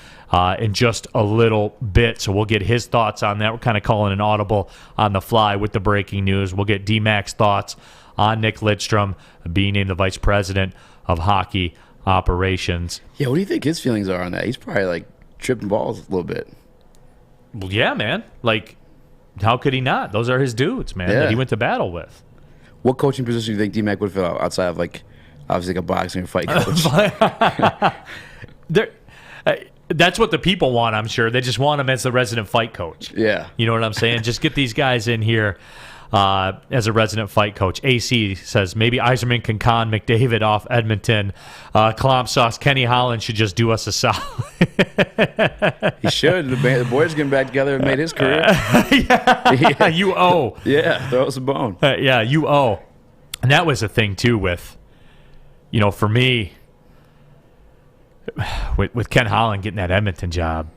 in just a little bit, so we'll get his thoughts on that. We're kind of calling an audible on the fly with the breaking news. We'll get DMAC's thoughts on Nick Lidstrom being named the vice president of hockey operations. Yeah, what do you think his feelings are on that? He's probably like tripping balls a little bit. Well, yeah, man. Like, how could he not? Those are his dudes, man, that he went to battle with. What coaching position do you think DMacc would fill out outside of, like, obviously like a boxing or fight coach? That's what the people want, I'm sure. They just want him as the resident fight coach. Yeah. You know what I'm saying? Just get these guys in here as a resident fight coach. AC says maybe Yzerman can con McDavid off Edmonton. Clomp Sauce, Kenny Holland should just do us a solid. He should. The boys getting back together and made his career. Yeah, you owe. Yeah, throw us a bone. Yeah, you owe. And that was the thing, too, with, you know, for me, with Ken Holland getting that Edmonton job,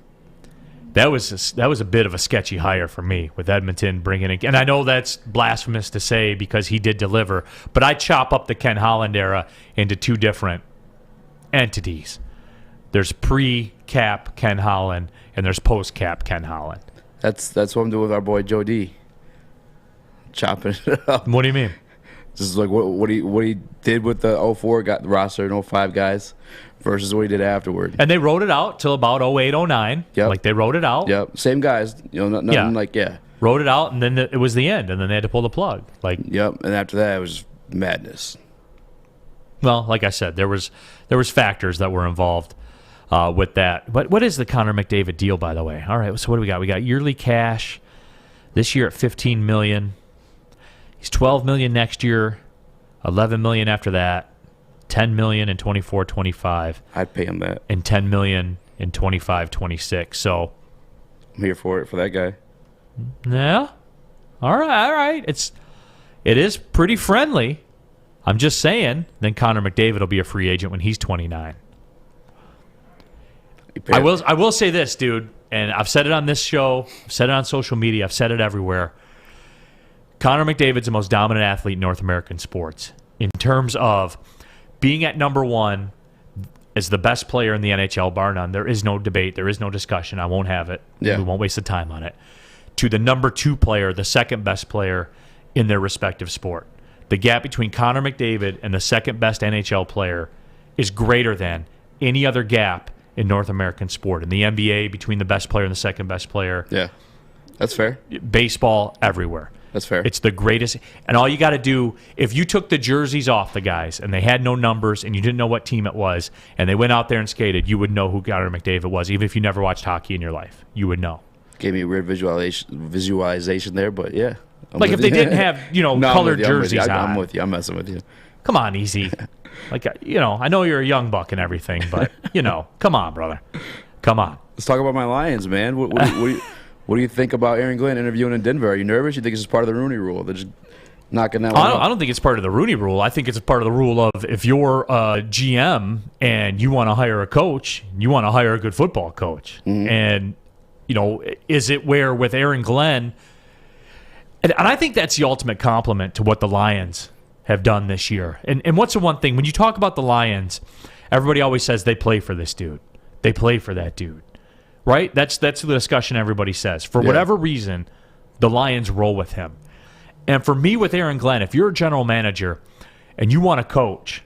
That was a bit of a sketchy hire for me with Edmonton bringing in. And I know that's blasphemous to say because he did deliver, but I chop up the Ken Holland era into two different entities. There's pre-cap Ken Holland and there's post-cap Ken Holland. That's what I'm doing with our boy Joe D. Chopping it up. What do you mean? Just like what he did with the 04 got the roster and 05 guys versus what he did afterward. And they wrote it out till about 08, 09. Yep. Like they wrote it out. Yep. Same guys. Nothing Wrote it out and then it was the end and then they had to pull the plug. Yep. And after that it was madness. Well, like I said, there was factors that were involved with that. But what is the Connor McDavid deal, by the way? All right, so what do we got? We got yearly cash this year at $15 million. He's $12 million next year, $11 million after that, $10 million in 24-25. I'd pay him that. And $10 million in 25-26. So I'm here for that guy. Yeah. All right. It is pretty friendly. I'm just saying. Then Connor McDavid will be a free agent when he's 29. I will say this, dude, and I've said it on this show, I've said it on social media, I've said it everywhere. Connor McDavid's the most dominant athlete in North American sports in terms of being at number one as the best player in the NHL, bar none. There is no debate. There is no discussion. I won't have it. Yeah. We won't waste the time on it. To the number two player, the second best player in their respective sport. The gap between Connor McDavid and the second best NHL player is greater than any other gap in North American sport. In the NBA, between the best player and the second best player. Yeah, that's fair. Baseball, everywhere. That's fair. It's the greatest. And all you got to do, if you took the jerseys off the guys and they had no numbers and you didn't know what team it was and they went out there and skated, you would know who Connor McDavid was, even if you never watched hockey in your life. You would know. Gave me a weird visualization there, but yeah. Like if they didn't have, colored jerseys on. I'm with you. I'm messing with you. Come on, easy. I know you're a young buck and everything, but, come on, brother. Come on. Let's talk about my Lions, man. What do you think about Aaron Glenn interviewing in Denver? Are you nervous? You think it's just part of the Rooney Rule? They're just knocking that one out? I don't think it's part of the Rooney Rule. I think it's part of the rule of if you're a GM and you want to hire a coach, you want to hire a good football coach. Mm-hmm. And, is it where with Aaron Glenn, and I think that's the ultimate compliment to what the Lions have done this year. And what's the one thing, when you talk about the Lions, everybody always says they play for this dude. They play for that dude. Right? That's the discussion everybody says. For whatever reason, the Lions roll with him. And for me with Aaron Glenn, if you're a general manager and you want to coach,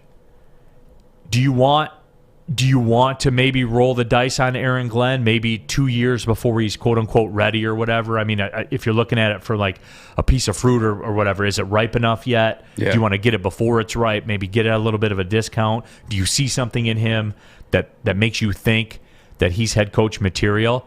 do you want to maybe roll the dice on Aaron Glenn maybe 2 years before he's quote-unquote ready or whatever? I mean, if you're looking at it for like a piece of fruit or whatever, is it ripe enough yet? Yeah. Do you want to get it before it's ripe, maybe get it at a little bit of a discount? Do you see something in him that makes you think that he's head coach material?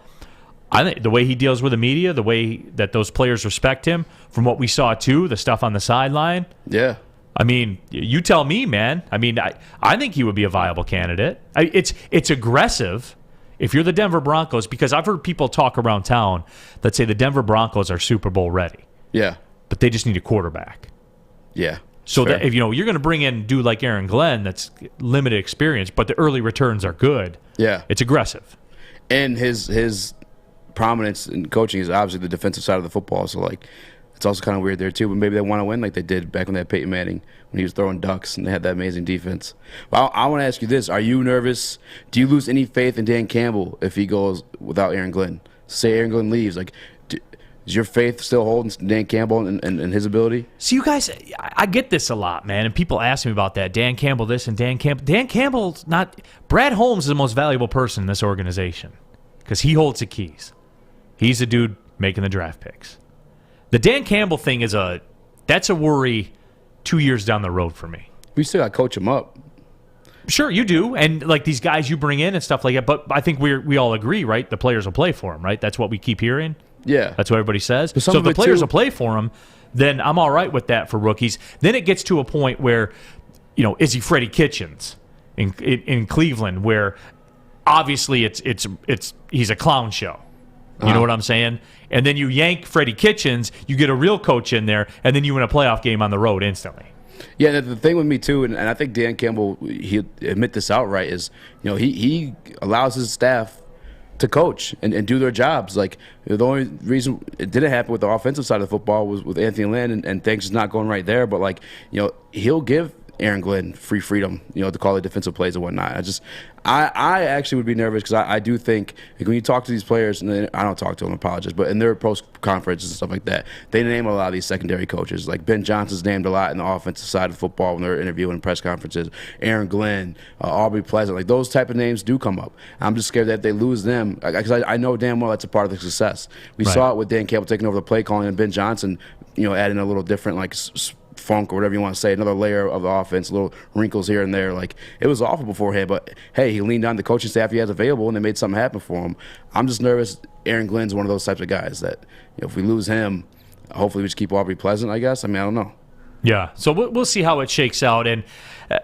I think the way he deals with the media, the way that those players respect him, from what we saw too, the stuff on the sideline. Yeah. I mean, you tell me, man. I mean, I think he would be a viable candidate. It's aggressive if you're the Denver Broncos, because I've heard people talk around town that say the Denver Broncos are Super Bowl ready. Yeah. But they just need a quarterback. Yeah. So that if you're going to bring in a dude like Aaron Glenn that's limited experience, but the early returns are good. Yeah. It's aggressive. And his prominence in coaching is obviously the defensive side of the football. So it's also kind of weird there too. But maybe they want to win like they did back when they had Peyton Manning when he was throwing ducks and they had that amazing defense. Well, I want to ask you this: are you nervous? Do you lose any faith in Dan Campbell if he goes without Aaron Glenn? Say Aaron Glenn leaves, is your faith still holding Dan Campbell and his ability? So you guys, I get this a lot, man, and people ask me about that. Dan Campbell this and Dan Campbell. Dan Campbell's not. Brad Holmes is the most valuable person in this organization because he holds the keys. He's the dude making the draft picks. The Dan Campbell thing that's a worry 2 years down the road for me. We still got to coach him up. Sure, you do, and like these guys you bring in and stuff like that. But I think we all agree, right? The players will play for him, right? That's what we keep hearing. Yeah. That's what everybody says. So if the players will play for him, then I'm all right with that for rookies. Then it gets to a point where, is he Freddie Kitchens in Cleveland, where obviously he's a clown show. You know what I'm saying? And then you yank Freddie Kitchens, you get a real coach in there, and then you win a playoff game on the road instantly. Yeah, the thing with me too, and I think Dan Campbell, he'll admit this outright, is he allows his staff to coach and do their jobs. Like, the only reason it didn't happen with the offensive side of the football was with Anthony Lynn, and things is not going right there. But, like, he'll give Aaron Glenn free freedom, to call the defensive plays and whatnot. I actually would be nervous because I do think, like, when you talk to these players, and I don't talk to them, apologize, but in their post conferences and stuff like that, they name a lot of these secondary coaches. Like, Ben Johnson's named a lot in the offensive side of football when they're interviewing press conferences. Aaron Glenn, Aubrey Pleasant, like, those type of names do come up. I'm just scared that if they lose them, because I know damn well that's a part of the success. We saw it with Dan Campbell taking over the play calling and Ben Johnson, adding a little different, like, funk or whatever you want to say, another layer of the offense, little wrinkles here and there. Like, it was awful beforehand, but hey, he leaned on the coaching staff he has available and they made something happen for him. I'm just nervous. Aaron Glenn's one of those types of guys that, if we lose him, hopefully we just keep Aubrey Pleasant, I guess. I don't know. Yeah, so we'll see how it shakes out. And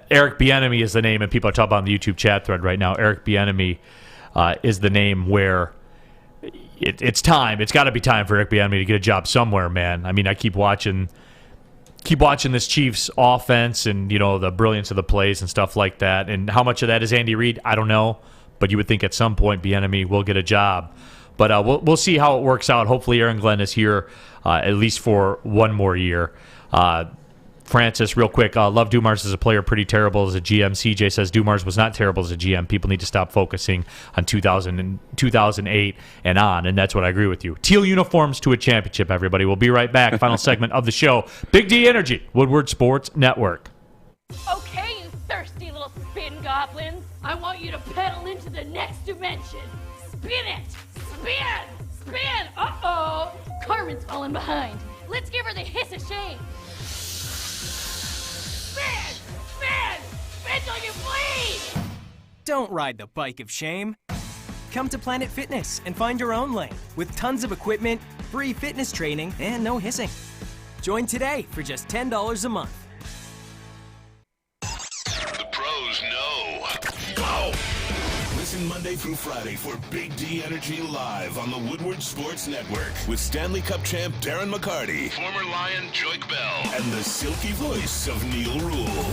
Eric Bieniemy is the name, and people are talking about on the YouTube chat thread right now. Eric Bieniemy is the name where it's time. It's got to be time for Eric Bieniemy to get a job somewhere, man. I keep watching this Chiefs offense and, the brilliance of the plays and stuff like that. And how much of that is Andy Reid, I don't know. But you would think at some point Bieniemy will get a job. But we'll see how it works out. Hopefully Aaron Glenn is here at least for one more year. Francis, real quick, love Dumars as a player, pretty terrible as a GM. CJ says Dumars was not terrible as a GM. People need to stop focusing on 2008 and on, and that's what I agree with you. Teal uniforms to a championship, everybody. We'll be right back. Final segment of the show. Big D Energy, Woodward Sports Network. Okay, you thirsty little spin goblins. I want you to pedal into the next dimension. Spin it! Spin! Spin! Uh-oh! Carmen's falling behind. Let's give her the hiss of shame. Spin! Spin! Spin till you bleed! Don't ride the bike of shame. Come to Planet Fitness and find your own lane with tons of equipment, free fitness training, and no hissing. Join today for just $10 a month. The pros know. Go! Listen Monday through Friday for Big D Energy Live on the Woodward Sports Network with Stanley Cup champ Darren McCarty, former Lion Joik Bell, and the silky voice of Neil Rule.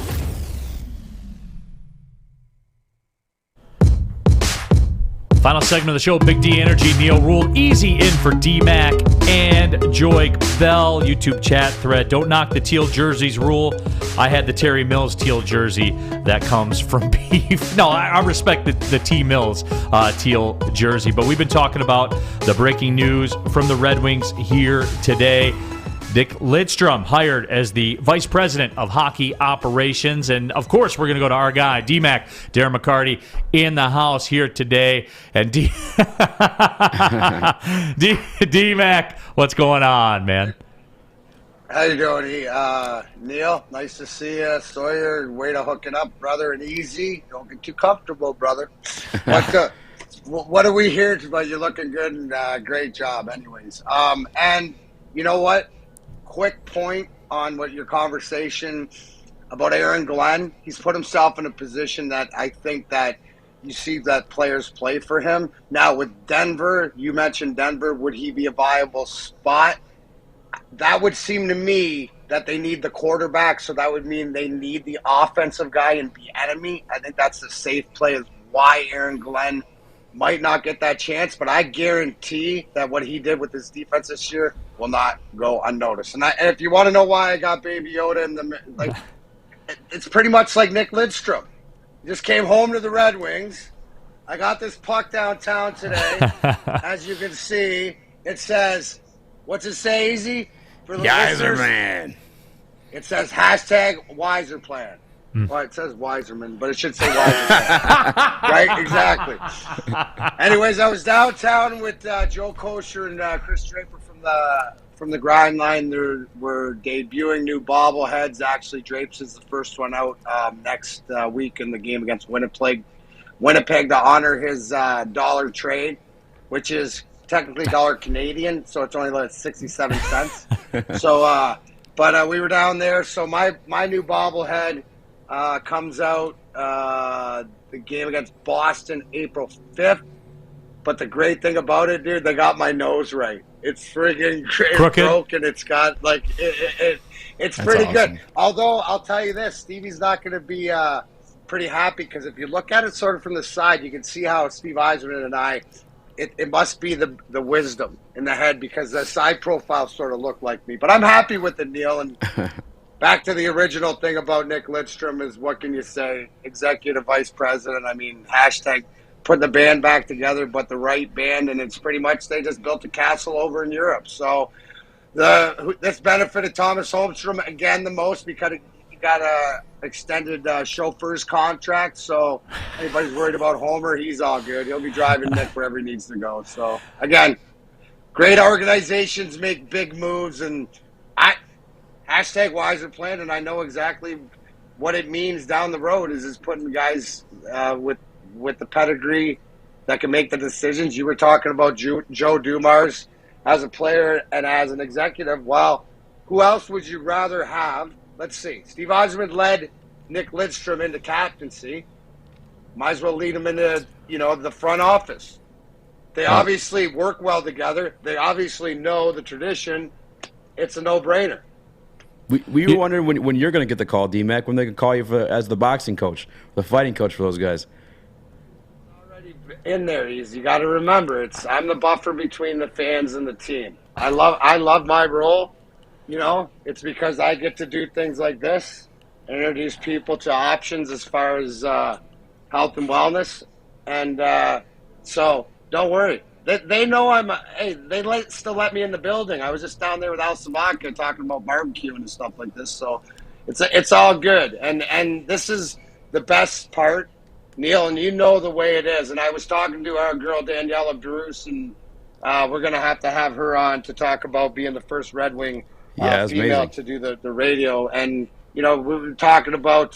Final segment of the show, Big D Energy, Neil Rule. Easy in for DMacc and Joik Bell. YouTube chat thread. Don't knock the teal jerseys, Rule. I had the Terry Mills teal jersey. That comes from beef. No, I respect the T. Mills teal jersey. But we've been talking about the breaking news from the Red Wings here today. Dick Lidstrom hired as the Vice President of Hockey Operations. And, of course, we're going to go to our guy, DMacc, Darren McCarty, in the house here today. And DMacc, what's going on, man? How you doing, Neil? Nice to see you. Sawyer, way to hook it up, brother, and easy. Don't get too comfortable, brother. What are we here about? You're looking good and great job anyways. And you know what? Quick point on what your conversation about Aaron Glenn. He's put himself in a position that I think that you see that players play for him. Now with Denver, you mentioned Denver, would he be a viable spot? That would seem to me that they need the quarterback, so that would mean they need the offensive guy in Bieniemy. I think that's the safe play is why Aaron Glenn might not get that chance, but I guarantee that what he did with his defense this year will not go unnoticed. And if you want to know why I got Baby Yoda in the it's pretty much like Nick Lidstrom. He just came home to the Red Wings. I got this puck downtown today. As you can see, it says, what's it say, Easy? For the Geyser listeners? Man. It says #Wiser Plan. Well, it says Wiserman, but it should say Wiserman. Right? Exactly. Anyways, I was downtown with Joe Kosher and Chris Draper from the Grind Line. They were debuting new bobbleheads. Actually, Drapes is the first one out next week in the game against Winnipeg to honor his dollar trade, which is technically dollar Canadian, so it's only like 67 cents. So, but we were down there. So my new bobblehead comes out the game against Boston April 5th. But the great thing about it, dude, they got my nose right. It's friggin' broken. It's got it's That's pretty awesome. good. Although I'll tell you this, Stevie's not going to be pretty happy because if you look at it sort of from the side, you can see how Steve Yzerman and I, it must be the wisdom in the head, because the side profiles sort of look like me. But I'm happy with it, Neil. And back to the original thing about Nick Lidstrom is, what can you say? Executive vice president. I mean, hashtag putting the band back together, but the right band. And it's pretty much they just built a castle over in Europe. So this benefited Thomas Holmstrom again the most, because he got a extended chauffeur's contract. So anybody's worried about Homer, he's all good. He'll be driving Nick wherever he needs to go. So again, great organizations make big moves, and hashtag wiser plan, and I know exactly what it means down the road is putting guys with the pedigree that can make the decisions. You were talking about Joe Dumars as a player and as an executive. Well, who else would you rather have? Let's see. Steve Yzerman led Nick Lidstrom into captaincy. Might as well lead him into, the front office. They obviously work well together. They obviously know the tradition. It's a no-brainer. We were wondering when you're going to get the call, DMacc, when they can call you as the boxing coach, the fighting coach for those guys. Already in there, you got to remember, I'm the buffer between the fans and the team. I love my role. It's because I get to do things like this, introduce people to options as far as health and wellness, and so don't worry. They know they still let me in the building. I was just down there with Al Sabaka talking about barbecue and stuff like this. So it's all good. And this is the best part, Neil, and you know the way it is. And I was talking to our girl, Daniela Bruce, and we're going to have her on to talk about being the first Red Wing female amazing. to do the radio. And, we were talking about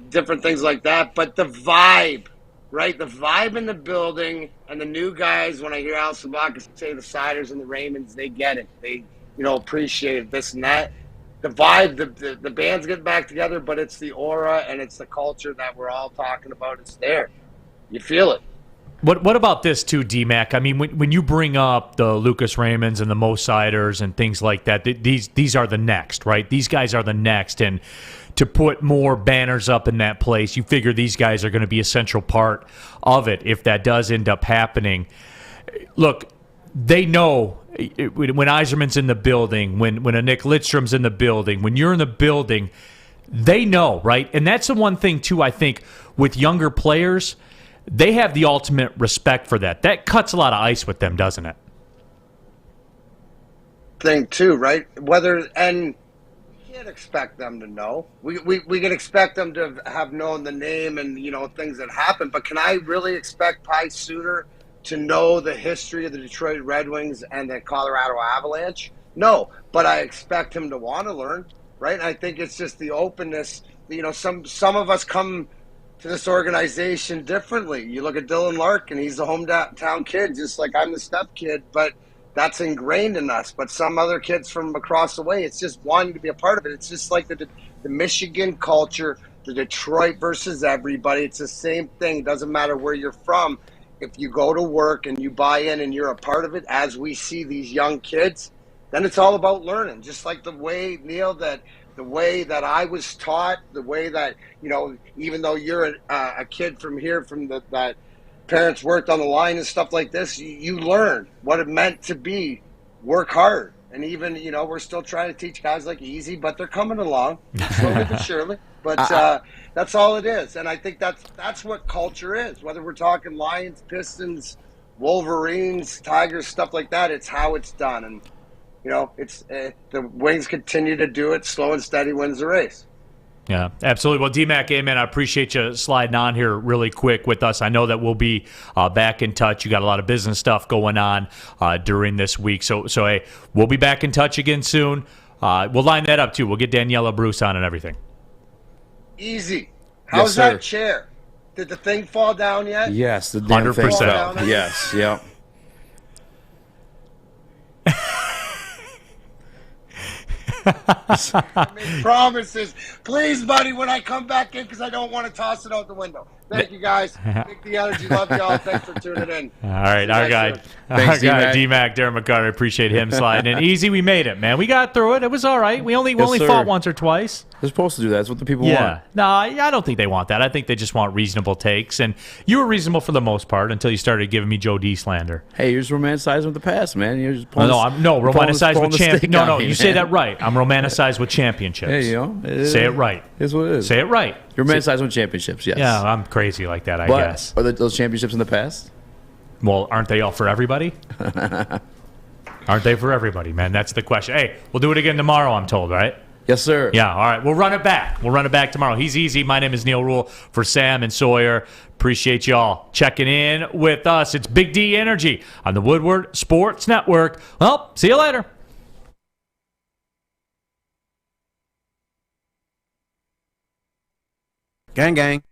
different things like that. But the vibe, right? The vibe in the building, and the new guys, when I hear Al Sabaka say the Siders and the Raymonds, they get it. They, appreciate this and that. The vibe, the band's getting back together, but it's the aura and it's the culture that we're all talking about. It's there. You feel it. What about this too, DMacc? I mean, when you bring up the Lucas Raymonds and the Mo Siders and things like that, these are the next, right? These guys are the next, and to put more banners up in that place, you figure these guys are going to be a central part of it if that does end up happening. Look, they know when Yzerman's in the building, when a Nick Lidstrom's in the building, when you're in the building, they know, right? And that's the one thing too, I think, with younger players, they have the ultimate respect for that. That cuts a lot of ice with them, doesn't it? Thing too, right? And we can't expect them to know. We can expect them to have known the name and things that happen. But can I really expect Pie Suter to know the history of the Detroit Red Wings and the Colorado Avalanche? No, but I expect him to want to learn, right? And I think it's just the openness. Some of us come to this organization differently. You look at Dylan Larkin, he's a hometown kid, just like I'm the step kid, but that's ingrained in us. But some other kids from across the way, it's just wanting to be a part of it. It's just like the Michigan culture, the Detroit versus everybody. It's the same thing. It doesn't matter where you're from. If you go to work and you buy in and you're a part of it, as we see these young kids, then it's all about learning. Just like the way, Neil, the way that I was taught, the way that, even though you're a kid from here, that parents worked on the line and stuff like this, you learn what it meant to be, work hard. And even, we're still trying to teach guys like Easy, but they're coming along slowly but surely. But that's all it is. And I think that's what culture is, whether we're talking Lions, Pistons, Wolverines, Tigers, stuff like that. It's how it's done. And, it's the Wings continue to do it. Slow and steady wins the race. Yeah, absolutely. Well, DMacc, amen. I appreciate you sliding on here really quick with us. I know that we'll be back in touch. You got a lot of business stuff going on during this week. So hey, we'll be back in touch again soon. We'll line that up, too. We'll get Daniela Bruce on and everything. Easy. How's that chair? Did the thing fall down yet? Yes, the damn 100%. thing fell. Yes, yeah. I made promises. Please, buddy, when I come back in, because I don't want to toss it out the window. Thank you, guys. Big D Energy. Love y'all. Thanks for tuning in. All right, our guy, DMacc, Darren McCarty. Appreciate him sliding in. Easy, we made it, man. We got through it. It was all right. We only fought once or twice. They're supposed to do that. That's what the people want. No, I don't think they want that. I think they just want reasonable takes. And you were reasonable for the most part until you started giving me Joe D slander. Hey, you're just romanticizing with the past, man. You're just romanticized with championships. No, you say man. that right. I'm romanticized with championships. Hey, you know, say it right. It's what it is. Say it right. You're romanticized with championships, yes. Yeah, I'm crazy like that, I guess. Are those championships in the past? Well, aren't they all for everybody? Aren't they for everybody, man? That's the question. Hey, we'll do it again tomorrow, I'm told, right? Yes, sir. Yeah, all right. We'll run it back. We'll run it back tomorrow. He's easy. My name is Neil Rule for Sam and Sawyer. Appreciate y'all checking in with us. It's Big D Energy on the Woodward Sports Network. Well, see you later. Gang, gang.